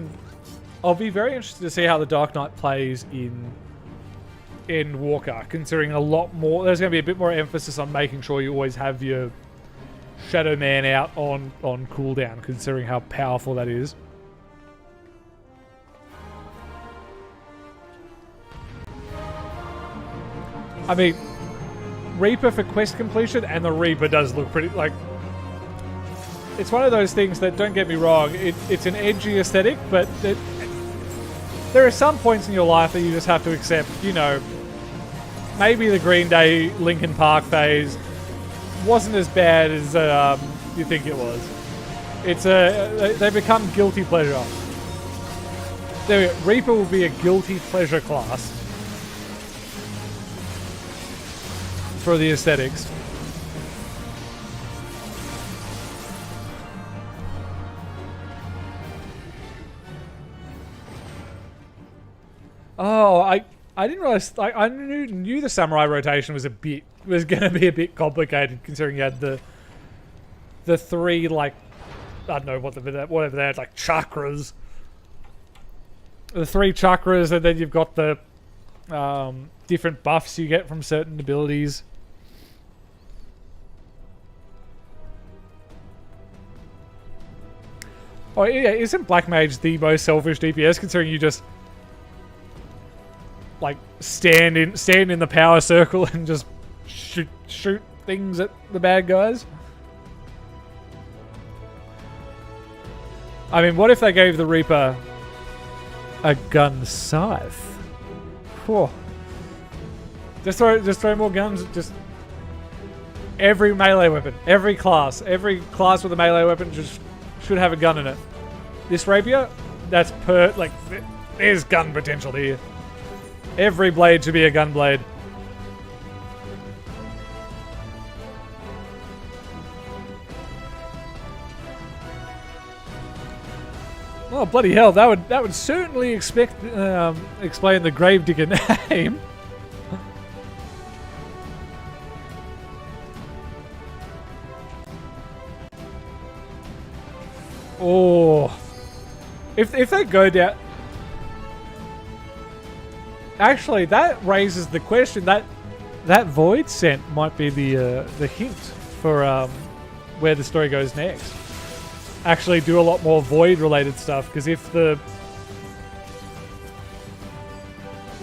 I'll be very interested to see how the Dark Knight plays in Walker, considering a lot more, there's going to be a bit more emphasis on making sure you always have your Shadow Man out on cooldown, considering how powerful that is. I mean, Reaper for quest completion, and the Reaper does look pretty, like, it's one of those things that, don't get me wrong, it's an edgy aesthetic, but there are some points in your life that you just have to accept, you know, maybe the Green Day Linkin Park phase wasn't as bad as you think it was. They become guilty pleasure. There we go. Reaper will be a guilty pleasure class for the aesthetics. Oh, I didn't realize. Like, I knew the samurai rotation was going to be a bit complicated, considering you had the three, like, I don't know whatever they had, like chakras. The three chakras, and then you've got the different buffs you get from certain abilities. Oh yeah, isn't Black Mage the most selfish DPS, considering you just like stand in the power circle and just shoot things at the bad guys? I mean, what if they gave the Reaper a gun scythe? Whew. Just throw more guns. Just every melee weapon, every class with a melee weapon just should have a gun in it. This rapier, that's there's gun potential here. Every blade should be a gun blade. Oh bloody hell! That would certainly explain the Gravedigger name. Oh, if they go down, actually, that raises the question that void scent might be the hint for where the story goes next. Actually, do a lot more void related stuff, because if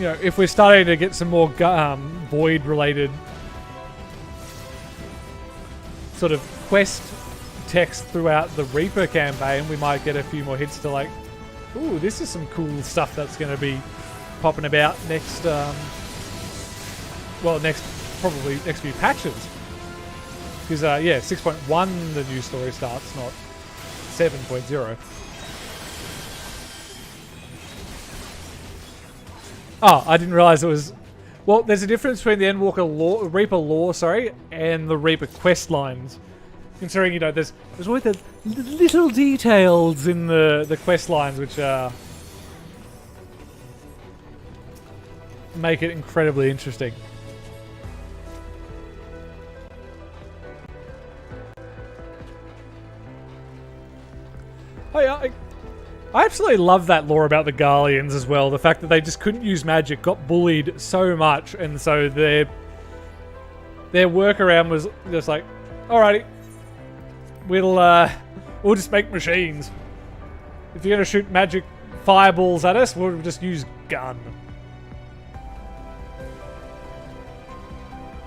if we're starting to get some more void related sort of quest text throughout the Reaper campaign, we might get a few more hits to like, ooh, this is some cool stuff that's going to be popping about next, probably next few patches. Because, 6.1 the new story starts, not 7.0. Oh, I didn't realize it was... Well, there's a difference between the Endwalker Reaper lore, and the Reaper quest lines. Considering, there's always the little details in the quest lines which make it incredibly interesting. Oh yeah, I absolutely love that lore about the Garleans as well. The fact that they just couldn't use magic, got bullied so much, and so their workaround was just like, alrighty, we'll just make machines. If you're gonna shoot magic fireballs at us, we'll just use gun.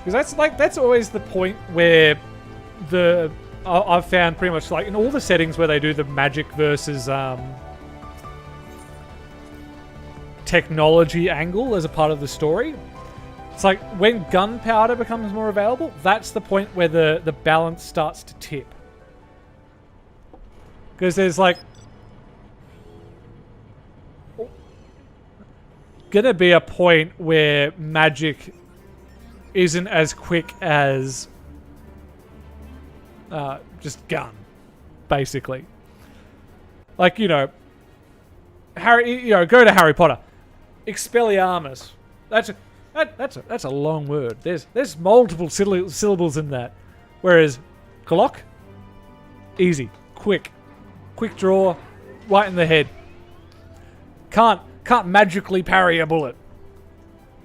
Because that's always the point where I've found pretty much like in all the settings where they do the magic versus technology angle as a part of the story. It's like when gunpowder becomes more available, that's the point where the balance starts to tip. Because there's like gonna be a point where magic isn't as quick as just gun, basically. Like, you know, go to Harry Potter. Expelliarmus. That's a long word. There's multiple syllables in that. Whereas Glock, easy, quick draw, right in the head. Can't magically parry a bullet.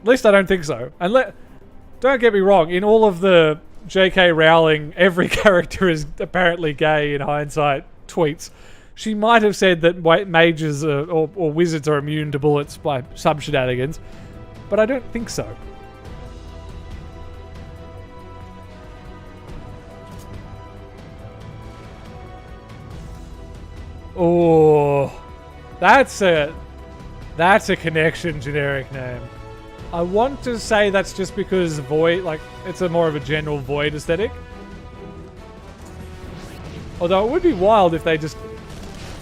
At least I don't think so. And don't get me wrong, in all of the J.K. Rowling, every character is apparently gay in hindsight tweets. She might have said that mages or wizards are immune to bullets by some shenanigans, but I don't think so. Oh, that's a connection generic name. I want to say that's just because Void, like, it's a more of a general Void aesthetic. Although it would be wild if they just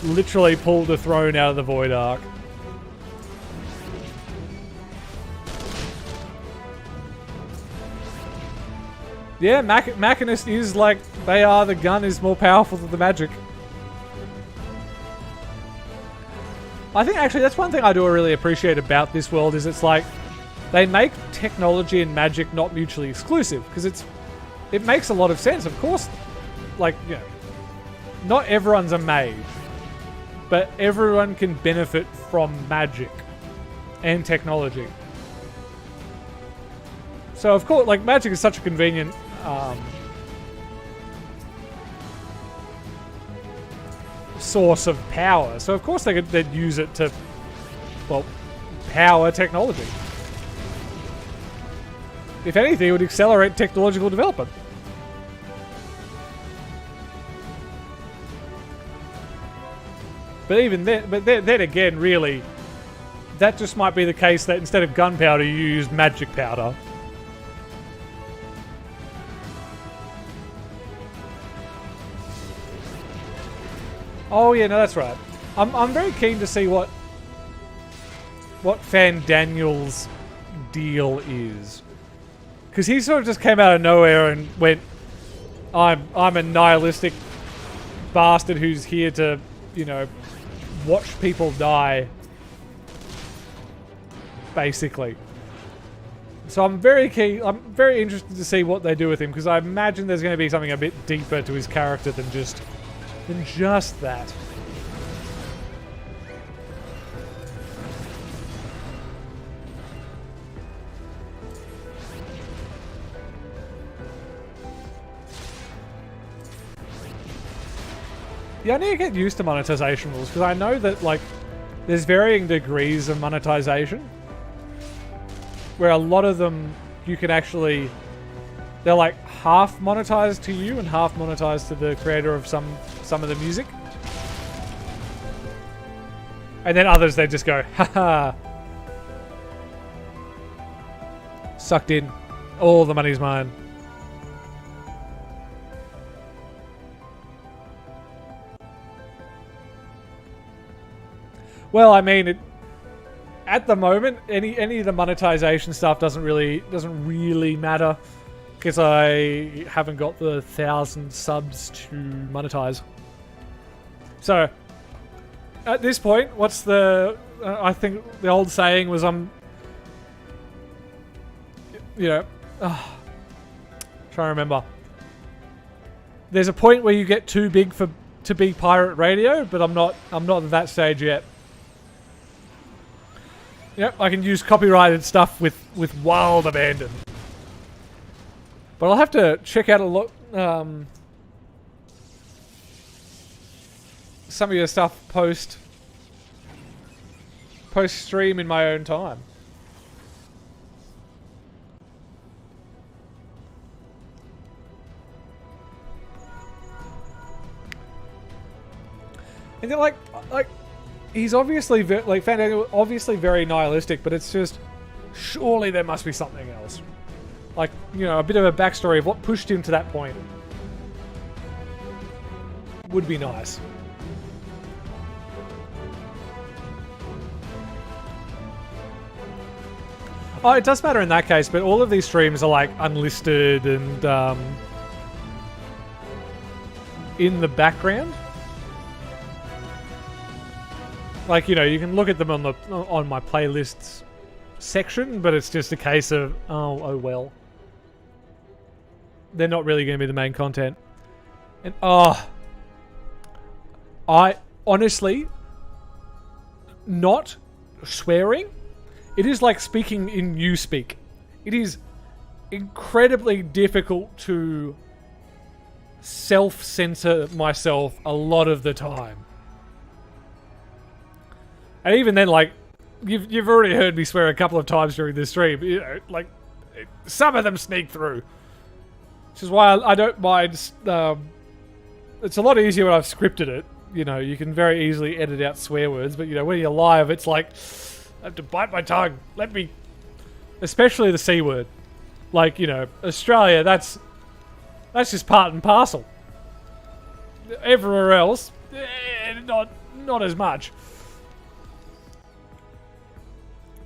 literally pulled a throne out of the Void Arc. Yeah, Machinist is like, the gun is more powerful than the magic. I think actually that's one thing I do really appreciate about this world is it's like, they make technology and magic not mutually exclusive, because it makes a lot of sense. Of course, like, you know, not everyone's a mage, but everyone can benefit from magic and technology. So of course, like, magic is such a convenient source of power. So of course they'd use it to, well, power technology. If anything, it would accelerate technological development. But even then, then again, really, that just might be the case that instead of gunpowder, you use magic powder. Oh yeah, no, that's right. I'm very keen to see what Fan Daniel's deal is. Because he sort of just came out of nowhere and went, I'm a nihilistic bastard who's here to, you know, watch people die. Basically. So I'm very keen, I'm very interested to see what they do with him, because I imagine there's going to be something a bit deeper to his character than just that. Yeah, I need to get used to monetization rules, because I know that, like, there's varying degrees of monetization, where a lot of them you can actually, they're like half monetized to you and half monetized to the creator of some of the music. And then others, they just go, haha, sucked in, all the money's mine. Well, I mean, at the moment, any of the monetization stuff doesn't really matter, because I haven't got the 1,000 subs to monetize. So, at this point, what's the? I think the old saying was, trying to remember. There's a point where you get too big to be pirate radio, but I'm not at that stage yet. Yep, I can use copyrighted stuff with wild abandon. But I'll have to check out a lot, some of your stuff post post stream in my own time. And they're like he's obviously Fandango obviously very nihilistic, but it's just surely there must be something else. Like, you know, a bit of a backstory of what pushed him to that point would be nice. Oh, it does matter in that case, but all of these streams are like unlisted and in the background. Like, you know, you can look at them on my playlists section, but it's just a case of oh well. They're not really going to be the main content. And I honestly, not swearing, it is like speaking in you speak. It is incredibly difficult to self-censor myself a lot of the time. And even then, like, you've already heard me swear a couple of times during this stream. You know, like, some of them sneak through. Which is why I don't mind. It's a lot easier when I've scripted it. You know, you can very easily edit out swear words. But, you know, when you're live, it's like, I have to bite my tongue. Let me... Especially the C word. Like, you know, Australia, that's just part and parcel. Everywhere else, not as much.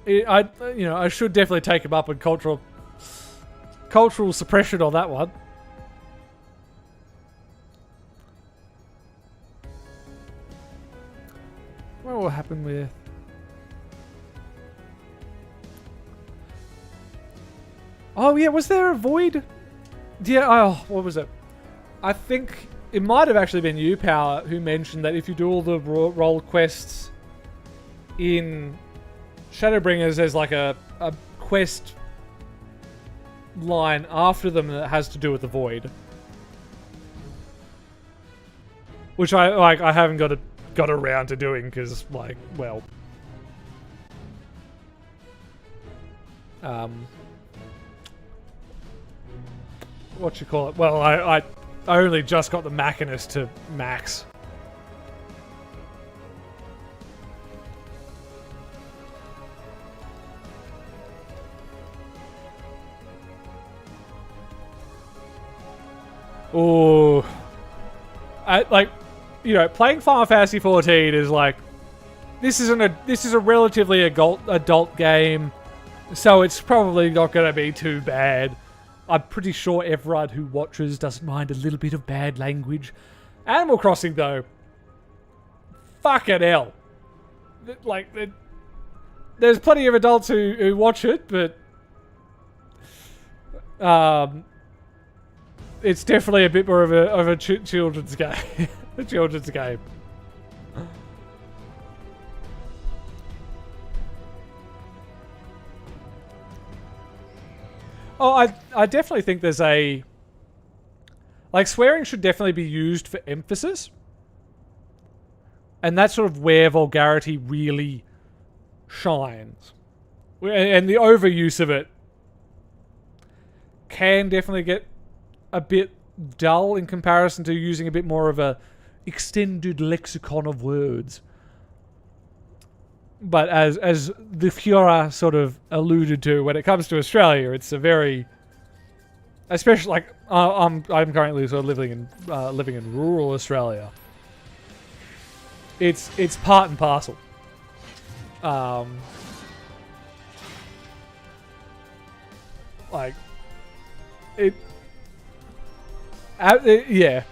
I should definitely take him up on cultural suppression on that one. What will happen with... Oh yeah, was there a void? Yeah, oh, what was it? I think it might have actually been you, Power, who mentioned that if you do all the role quests in Shadowbringers, there's like a quest line after them that has to do with the void, which I haven't got around to doing because, like, well, what you call it? Well, I only just got the Machinist to max. Oh, like, you know, playing Final Fantasy 14 is like, this is a relatively adult game, so it's probably not going to be too bad. I'm pretty sure everyone who watches doesn't mind a little bit of bad language. Animal Crossing, though, fucking hell, like, there's plenty of adults who watch it, but it's definitely a bit more of a children's game. A children's game. Oh, I definitely think there's a... Like, swearing should definitely be used for emphasis. And that's sort of where vulgarity really shines. And the overuse of it can definitely get a bit dull in comparison to using a bit more of a extended lexicon of words. But as the Fiora sort of alluded to, when it comes to Australia, it's a very, especially like I'm currently sort of living in rural Australia. It's part and parcel. Like it. Yeah.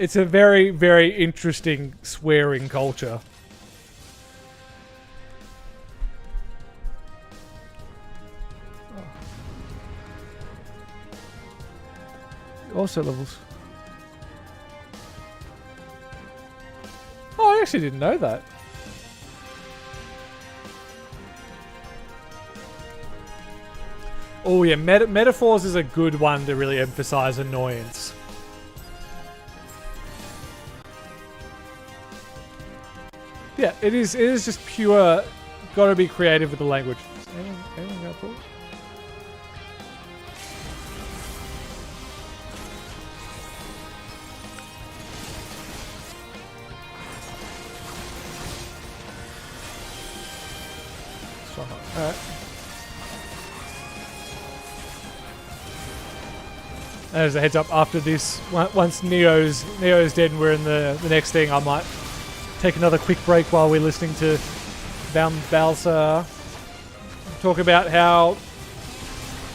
It's a very, very interesting swearing culture. Also levels. Oh, I actually didn't know that. Oh yeah, metaphors is a good one to really emphasize annoyance. Yeah, it is. It is just pure. Got to be creative with the language. Anyone got thoughts? Alright. As a heads up, after this, once Neo's dead and we're in the next thing, I might take another quick break while we're listening to Balsa talk about how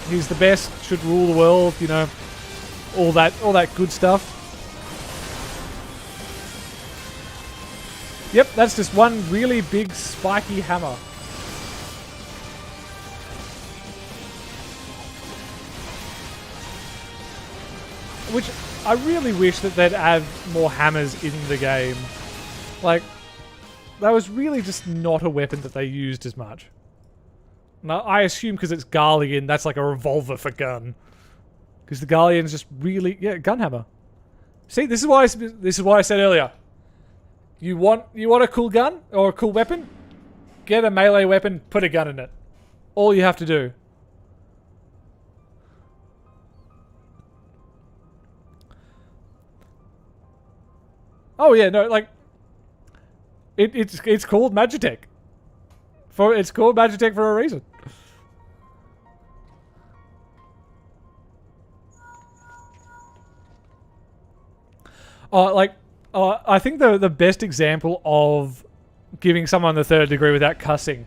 he's the best, should rule the world, you know, all that good stuff. Yep, that's just one really big spiky hammer. Which I really wish that they'd add more hammers in the game. Like, that was really just not a weapon that they used as much. Now, I assume because it's Garlean, that's like a revolver for gun. Because the Garlean's just really... Yeah, gun hammer. See, this is why I said earlier. You want a cool gun? Or a cool weapon? Get a melee weapon, put a gun in it. All you have to do. Oh yeah, no, like it's called Magitech. It's called Magitech for a reason. I think the best example of giving someone the third degree without cussing,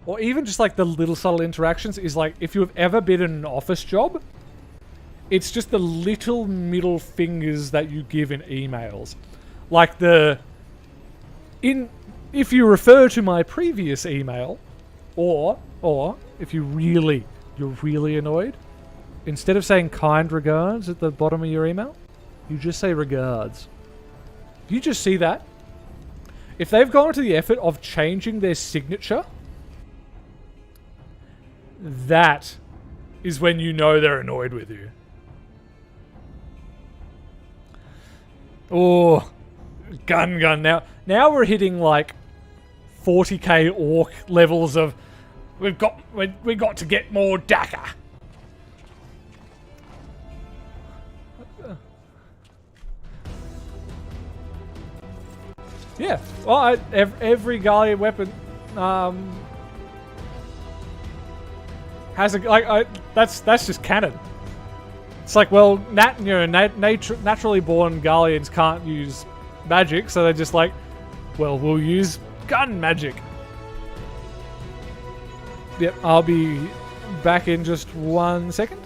or even just like the little subtle interactions, is like if you have ever been in an office job, it's just the little middle fingers that you give in emails. Like if you refer to my previous email, or if you're really annoyed, instead of saying kind regards at the bottom of your email, you just say regards. You just see that. If they've gone to the effort of changing their signature, that is when you know they're annoyed with you. Oh. Gun. Now we're hitting like 40k orc levels of we got to get more dagger. Yeah. Well, every Garlean weapon has a that's just canon. It's like, well, naturally born Garleans can't use magic, so they're just like, well, we'll use gun magic. Yep, I'll be back in just 1 second.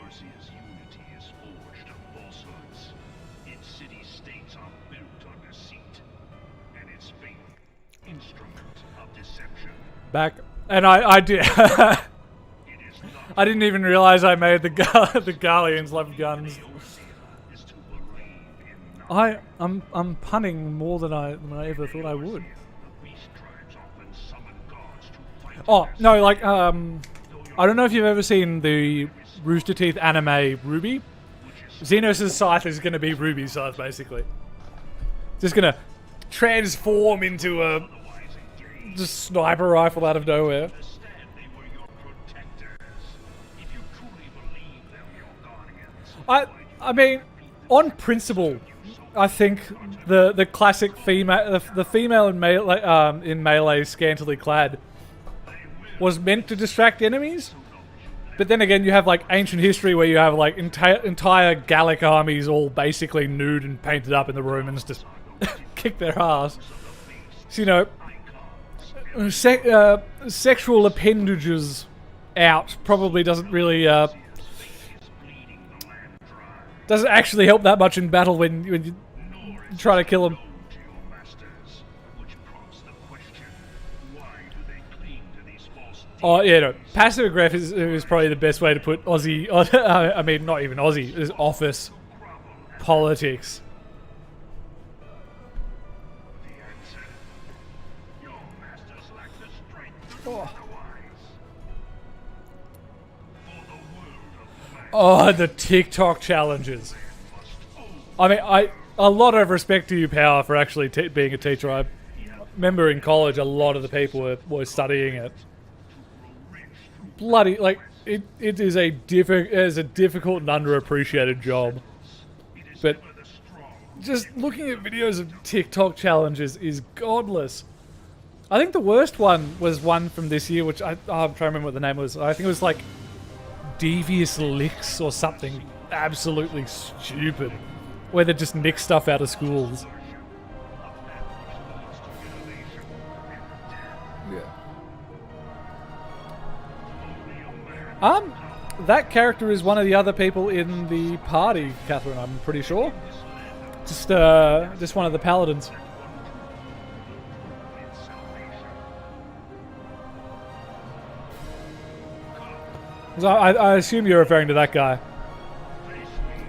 Eorzea's unity is forged of falsehoods. Its city-states are built on deceit, and its faith, instrument of deception. Back, and I did. I didn't even realize I made the Garleans love guns. I'm punning more than I ever thought I would. Oh no, like I don't know if you've ever seen the Rooster Teeth anime Ruby. Xenos' scythe is going to be Ruby's scythe, basically. Just going to transform into a just sniper rifle out of nowhere. I mean, on principle, I think the classic female, the female in melee scantily clad was meant to distract enemies. But then again, you have like ancient history where you have like entire Gallic armies all basically nude and painted up, and the Romans just kick their ass. So, you know, sexual appendages out probably doesn't really doesn't actually help that much in battle when you try to kill them. Oh, yeah, no. Passive aggressive is probably the best way to put Aussie... I mean, not even Aussie. Is office politics. Oh, the TikTok challenges. I mean, a lot of respect to you, Power, for actually being a teacher. I remember in college, a lot of the people were studying it. Bloody, like, it is a difficult and underappreciated job. But just looking at videos of TikTok challenges is godless. I think the worst one was one from this year, which I'm trying to remember what the name was. I think it was like Devious Licks or something absolutely stupid, where they just nick stuff out of schools. That character is one of the other people in the party, Catherine, I'm pretty sure. Just one of the paladins. So I assume you're referring to that guy.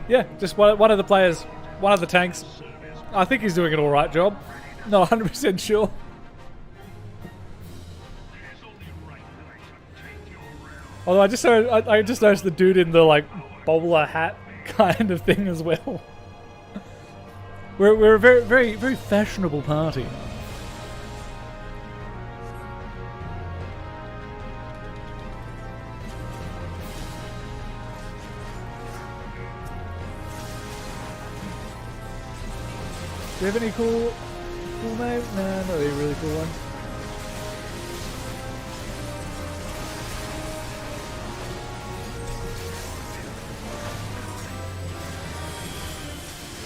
Yeah, just one of the players, one of the tanks. I think he's doing an alright job. Not 100% sure. Although I just noticed the dude in the like bowler hat kind of thing as well. We're a very, very, very fashionable party. Do you have any cool names? Nah, not any really cool ones.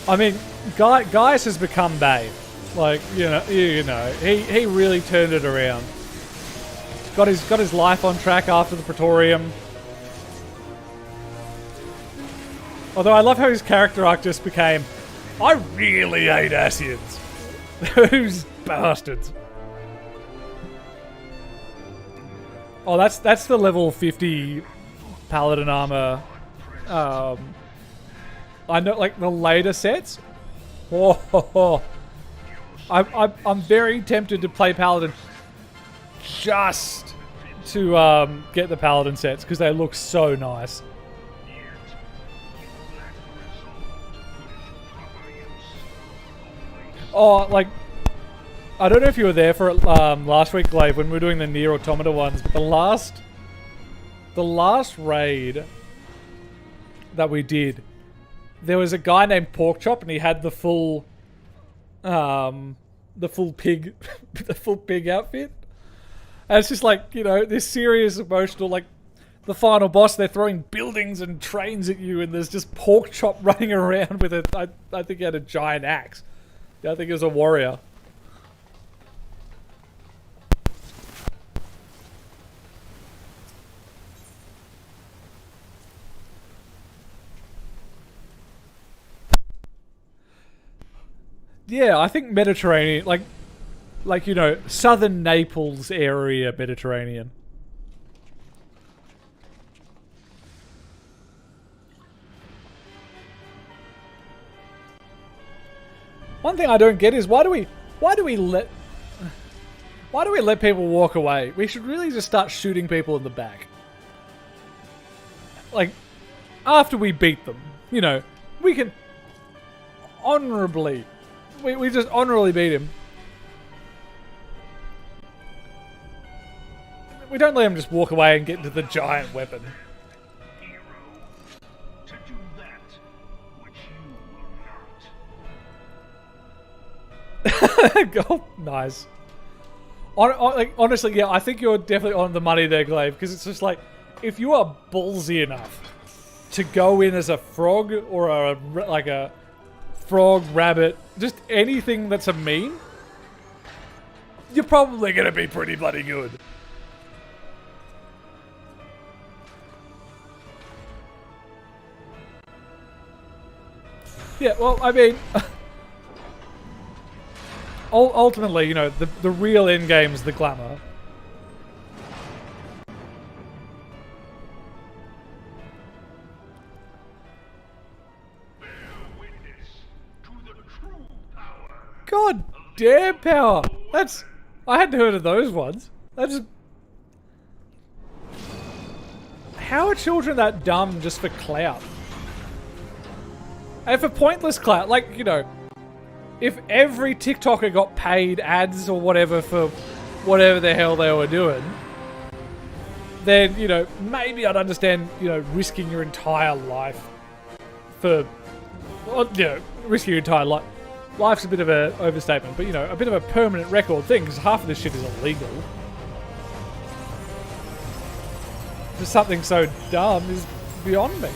I mean, Gaius has become Bay. Like, you know, he really turned it around. Got his life on track after the Praetorium. Although I love how his character arc just became, I really hate Asians. Those bastards. Oh, that's the level 50 paladin armor. I know, like, the later sets. I'm very tempted to play Paladin just to get the Paladin sets because they look so nice. Oh, like, I don't know if you were there for it last week, Glaive, when we were doing the Nier Automata ones, but the last raid that we did, there was a guy named Porkchop, and he had the full pig, the full pig outfit. And it's just like, you know, this serious, emotional, like, the final boss, they're throwing buildings and trains at you, and there's just Porkchop running around with I think he had a giant axe. Yeah, I think he was a warrior. Yeah, I think Mediterranean, like you know, southern Naples area Mediterranean. One thing I don't get is why do we let people walk away? We should really just start shooting people in the back. Like, after we beat them, you know, we can honorably, we just honorably beat him. We don't let him just walk away and get into the giant weapon. Hero, to do that which you will not. Oh, nice. Like, honestly, yeah, I think you're definitely on the money there, Glaive, because it's just like, if you are ballsy enough to go in as a frog or a frog, rabbit, just anything that's a meme, you're probably going to be pretty bloody good. Yeah, well, I mean, ultimately, you know, the real end game is the glamour. Bear witness to the true power. God damn power! That's... I hadn't heard of those ones. That's... How are children that dumb just for clout? And for pointless clout, like, you know, if every TikToker got paid ads or whatever for whatever the hell they were doing, then, you know, maybe I'd understand, you know, risking your entire life for, well, you know, risking your entire life. Life's a bit of an overstatement, but, you know, a bit of a permanent record thing, because half of this shit is illegal. Just something so dumb is beyond me.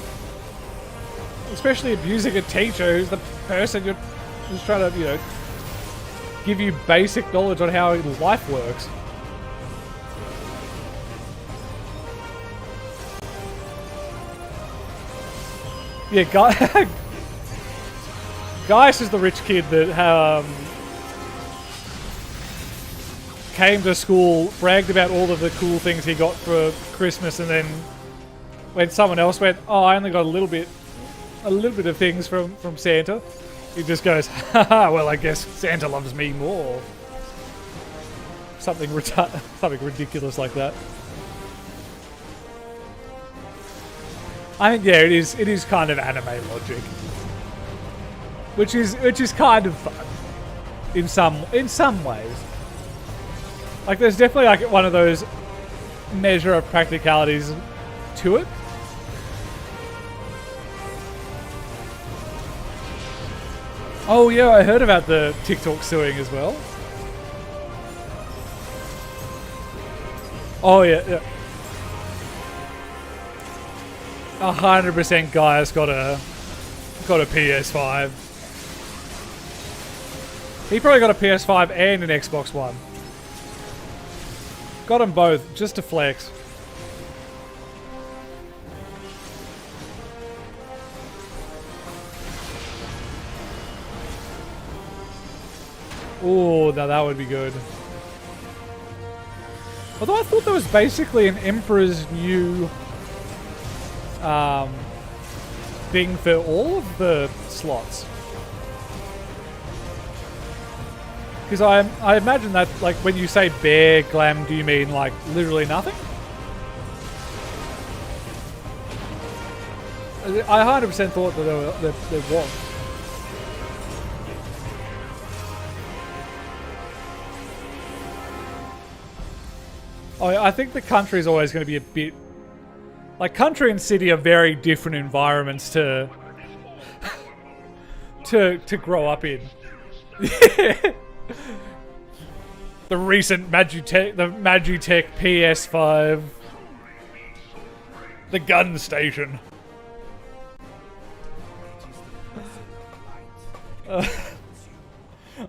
Especially abusing a teacher who's the person who's trying to, you know, give you basic knowledge on how life works. Yeah, Gaius is the rich kid that came to school, bragged about all of the cool things he got for Christmas, and then when someone else went, "Oh, I only got a little bit of things from Santa," he just goes, "Haha, well, I guess Santa loves me more." Something ridiculous like that. I think, yeah, it is kind of anime logic, which is kind of fun in some ways. Like, there's definitely like one of those measure of practicalities to it. Oh yeah, I heard about the TikTok suing as well. Oh yeah. 100% Gaius got a PS5. He probably got a PS5 and an Xbox One. Got them both, just to flex. Oh, now that would be good. Although I thought there was basically an Emperor's New thing for all of the slots. Because I imagine that, like, when you say bare glam, do you mean, like, literally nothing? I 100% thought that there was. Oh, I think the country is always going to be a bit... Like, country and city are very different environments to grow up in. The recent Magitech PS5. The gun station.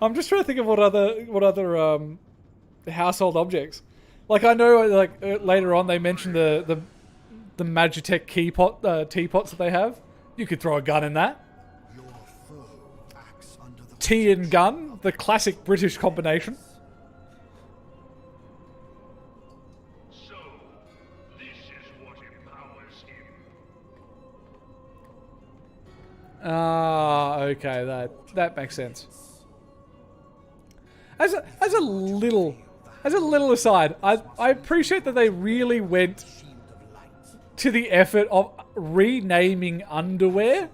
I'm just trying to think of what other household objects. Like, I know, like, later on they mentioned the Magitech teapots that they have. You could throw a gun in that. Tea and gun, the classic British combination. So, this is what empowers him. Ah, okay, that makes sense. As a little aside, I appreciate that they really went to the effort of renaming underwear.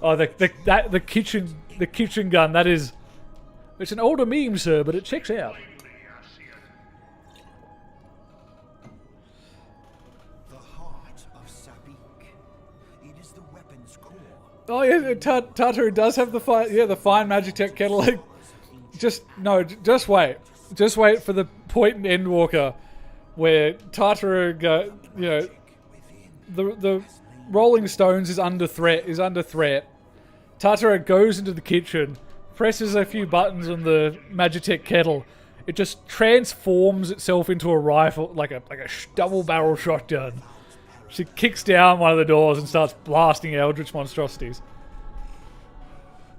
Oh, the kitchen gun. That is, it's an older meme, sir, but it checks out. The heart of Sabik. It is the weapon's core. Oh yeah, Tartaru does have the fine Magitech kettle. Like, just wait. Just wait for the point in Endwalker where Tartaru the Rolling Stones is under threat. Tartaru goes into the kitchen, presses a few buttons on the Magitech kettle. It just transforms itself into a rifle, like a double barrel shotgun. She kicks down one of the doors and starts blasting eldritch monstrosities.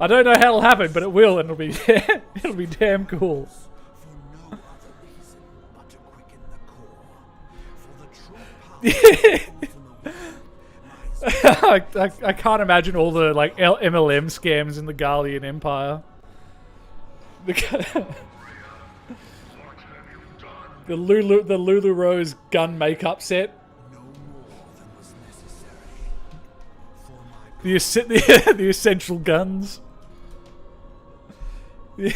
I don't know how it'll happen, but it will, and it'll be damn cool. For no other reason but to quicken the core. For the true power of the I can't imagine all the like MLM scams in the Garlean Empire. The Lulu Rose gun makeup set. no more than was necessary for my The essential guns. The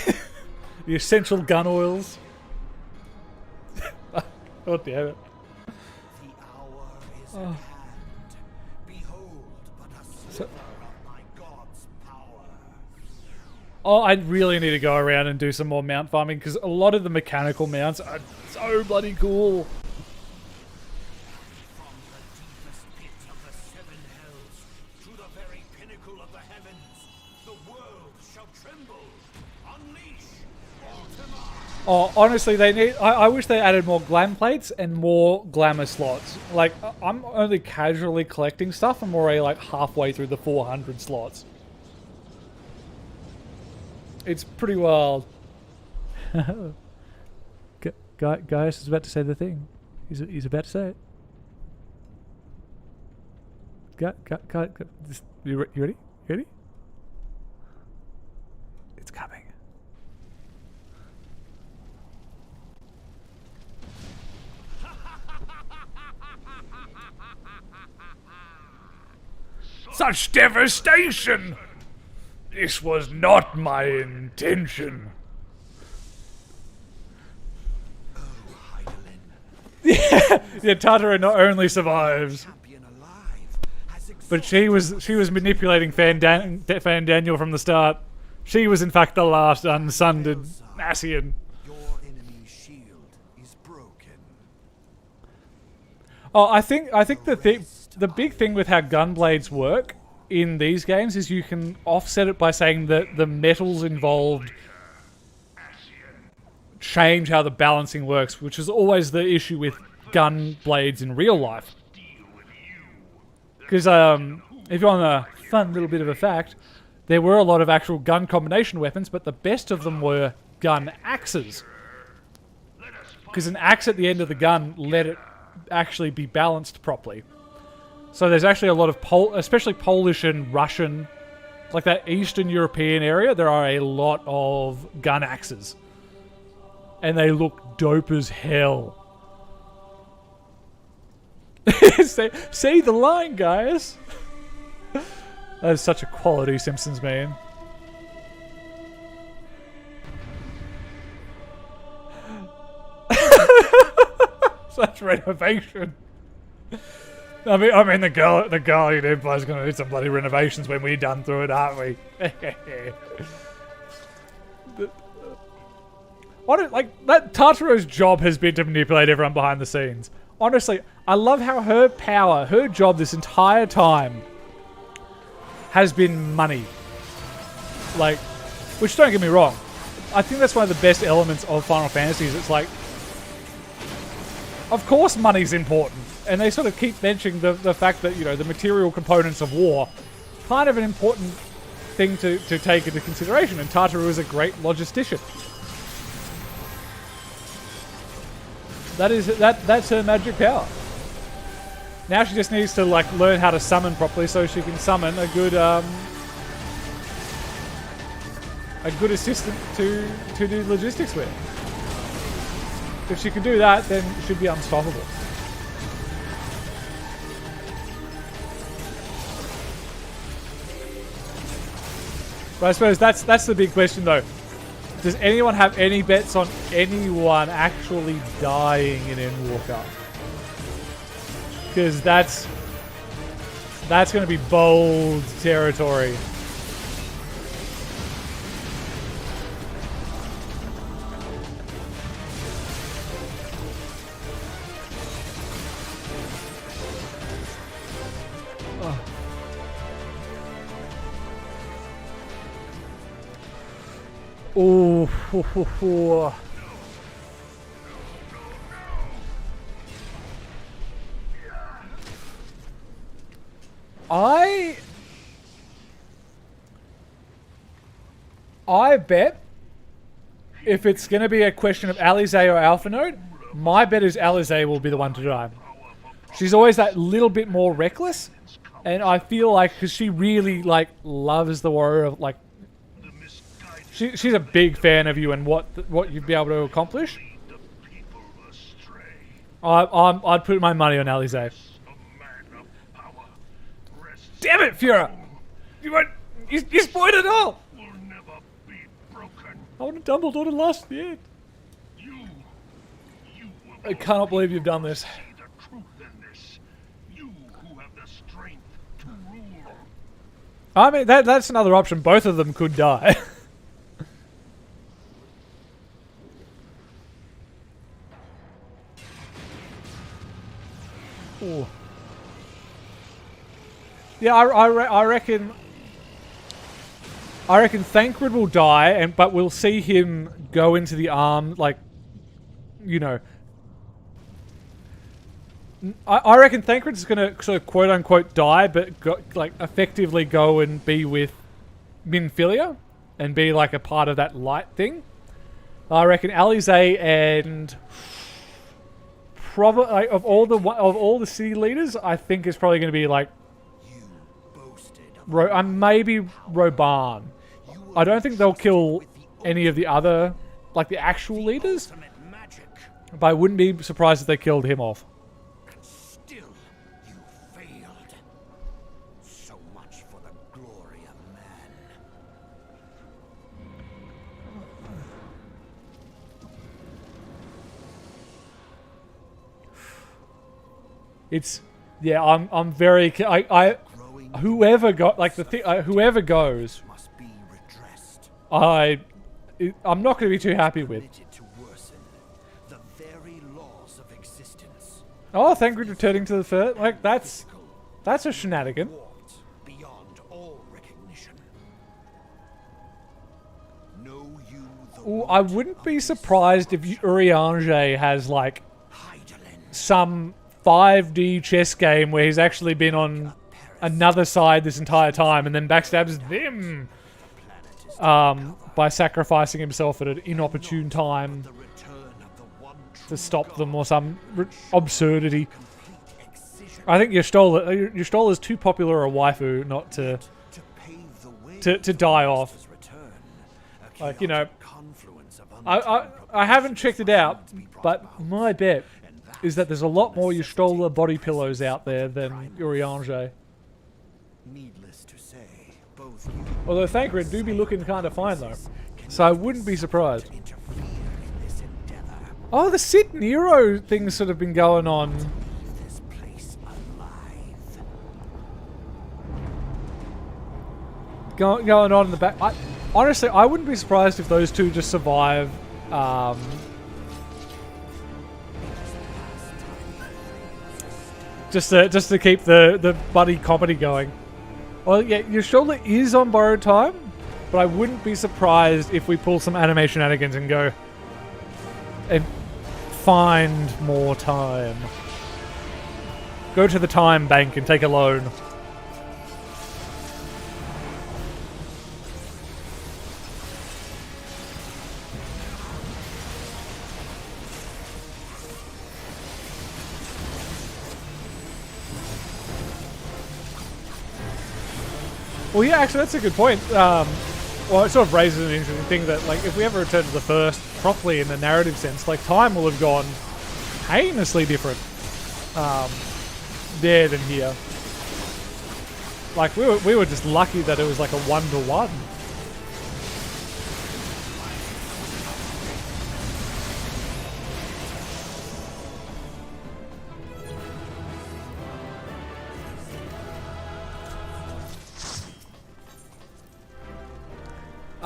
essential gun oils. Oh damn it. The hour is at hand. Behold but a sliver of my god's power. Oh, I really need to go around and do some more mount farming because a lot of the mechanical mounts are so bloody cool. From the deepest pit of the seven hells to the very pinnacle of the heavens, the world shall tremble. Unleash Ultima! Oh, honestly, they need. I wish they added more glam plates and more glamour slots. Like, I'm only casually collecting stuff. I'm already like halfway through the 400 slots. It's pretty wild. Gaius is about to say the thing. He's about to say it. You ready? Ready? It's coming. Such devastation! This was not my intention. Yeah, Tartaru not only survives, Champion alive has but she was manipulating Fandaniel from the start. She was in fact the last unsundered Nassian. Your enemy's shield is broken. Oh, I think the big thing with how gunblades work in these games is you can offset it by saying that the metals involved change how the balancing works, which is always the issue with gun blades in real life. Because if you want a fun little bit of a fact, there were a lot of actual gun combination weapons, but the best of them were gun axes. Because an axe at the end of the gun let it actually be balanced properly. So there's actually a lot of especially Polish and Russian, like that Eastern European area, there are a lot of gun axes. And they look dope as hell. See the line, guys. That is such a quality Simpsons meme. Such renovation. I mean, the Garlean Empire's going to need some bloody renovations when we're done through it, aren't we? That Tartaru's job has been to manipulate everyone behind the scenes. Honestly, I love how her job this entire time has been money. Like, which don't get me wrong, I think that's one of the best elements of Final Fantasy is it's like, of course money's important. And they sort of keep mentioning the fact that, you know, the material components of war, kind of an important thing to take into consideration. And Tartaru is a great logistician. That's her magic power. Now she just needs to like learn how to summon properly so she can summon a good assistant to do logistics with. If she can do that, then she should be unstoppable. But I suppose that's the big question though. Does anyone have any bets on anyone actually dying in Endwalker? Because that's going to be bold territory. Oh, ho, ho, ho. I bet if it's going to be a question of Alizé or Alpha Node, my bet is Alizé will be the one to die. She's always that little bit more reckless, and I feel like because she really like loves the warrior of like. She's a big fan of you and what you'd be able to accomplish. I'd put my money on Alizé. Damn it, Führer! You spoiled it all! I want Dumbledore to last the end. I cannot believe you've done this. I mean, that's another option. Both of them could die. Ooh. Yeah, I reckon Thancred will die, but we'll see him go into the arm, like, you know. I reckon Thancred's gonna sort of quote unquote die, but like effectively go and be with Minfilia and be like a part of that light thing. I reckon Alizé and probably like, of all the city leaders, I think it's probably going to be like maybe Roban. I don't think they'll kill any of the other like the actual leaders, but I wouldn't be surprised if they killed him off. And still, you failed. So much for the glory of man. It's yeah. I'm very. Whoever got like the thing. Whoever goes. Must be redressed. I'm not going to be too happy with. To worsen the very laws of existence. Oh, Thancred returning to the first. Like that's a shenanigan. Warped beyond all recognition. Know you the Ooh, I wouldn't be surprised if Urianger has like some 5D chess game where he's actually been on another side this entire time and then backstabs them by sacrificing himself at an inopportune time to stop them or some absurdity. I think Y'shtola is too popular a waifu not to die off. Like, you know, I haven't checked it out, but my bet is that there's a lot more Y'shtola body pillows out there than Urianger. Needless to say, both Although Thancred do be looking kind of fine though, so I wouldn't be surprised. Oh, the Sid Nero thing's sort of been going on. this place alive. Going on in the back. Honestly, I wouldn't be surprised if those two just survive. Just to keep the buddy comedy going. Well, yeah, Y'shtola is on borrowed time, but I wouldn't be surprised if we pull some animation shenanigans and go and find more time. Go to the time bank and take a loan. Well, yeah, actually, that's a good point. Well, it sort of raises an interesting thing that, like, if we ever return to the first properly in the narrative sense, like, time will have gone heinously different there than here. Like, we were just lucky that it was like a 1-to-1.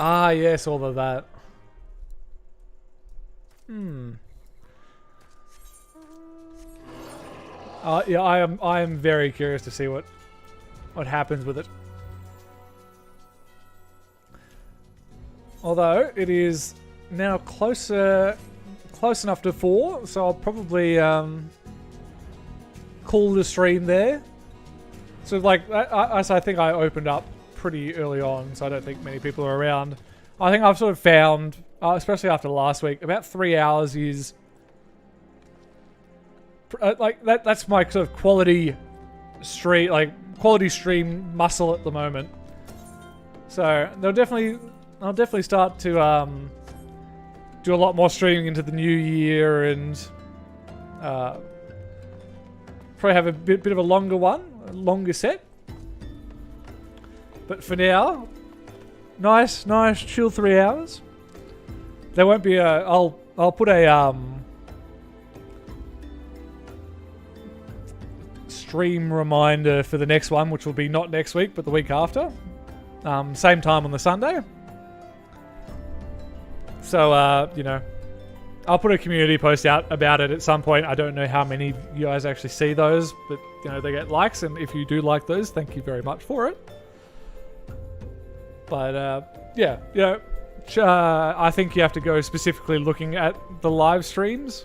Ah, yes, all of that. Yeah, I am very curious to see what happens with it. Although it is now close enough to 4, so I'll probably call the stream there. So like, I think I opened up pretty early on, so I don't think many people are around. I think I've sort of found, especially after last week, about 3 hours is like that's my sort of quality stream muscle at the moment. So I'll definitely start to do a lot more streaming into the new year, and probably have a bit of a longer set. But for now, nice chill 3 hours. There won't be a. I'll put a stream reminder for the next one, which will be not next week, but the week after. Same time on the Sunday. So, you know, I'll put a community post out about it at some point. I don't know how many of you guys actually see those, but, you know, they get likes, and if you do like those, thank you very much for it. But, yeah, you know, I think you have to go specifically looking at the live streams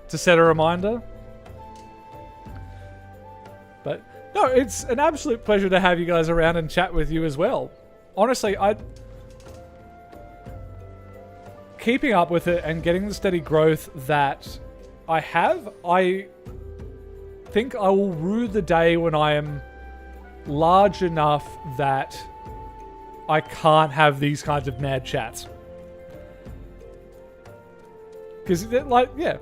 to set a reminder. But, no, it's an absolute pleasure to have you guys around and chat with you as well. Honestly, keeping up with it and getting the steady growth that I have, I think I will rue the day when I am large enough that I can't have these kinds of mad chats. Because, like, yeah.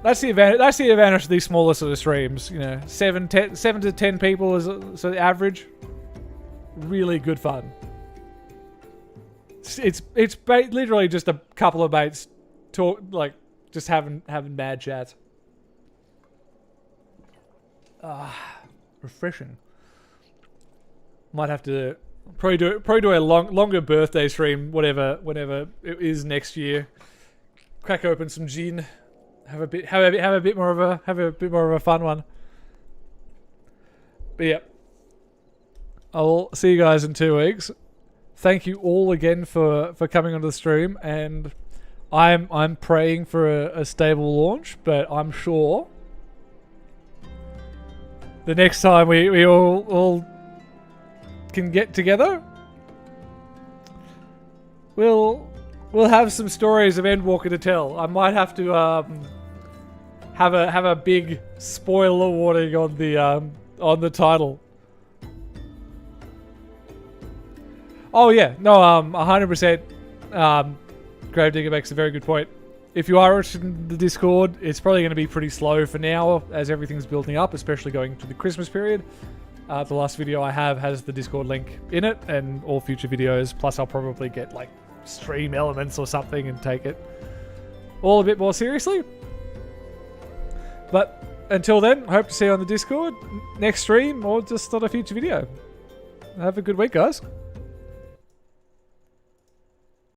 That's the advantage of these smaller sort of streams. You know, 7 to 10 people is so the average. Really good fun. It's literally just a couple of mates talk, like, just having mad chats. Refreshing. Might have to probably do a longer birthday stream, whenever it is next year. Crack open some gin, have a bit more of a fun one. But yeah, I'll see you guys in 2 weeks. Thank you all again for coming onto the stream, and I'm praying for a stable launch, but I'm sure the next time we all can get together, we'll have some stories of Endwalker to tell. I might have to have a big spoiler warning on the title. Oh yeah, no, 100%. Gravedigger makes a very good point. If you are interested in the Discord, it's probably going to be pretty slow for now as everything's building up, especially going to the Christmas period. The last video I have has the Discord link in it, and all future videos. Plus, I'll probably get like stream elements or something and take it all a bit more seriously. But until then, I hope to see you on the Discord next stream or just on a future video. Have a good week, guys.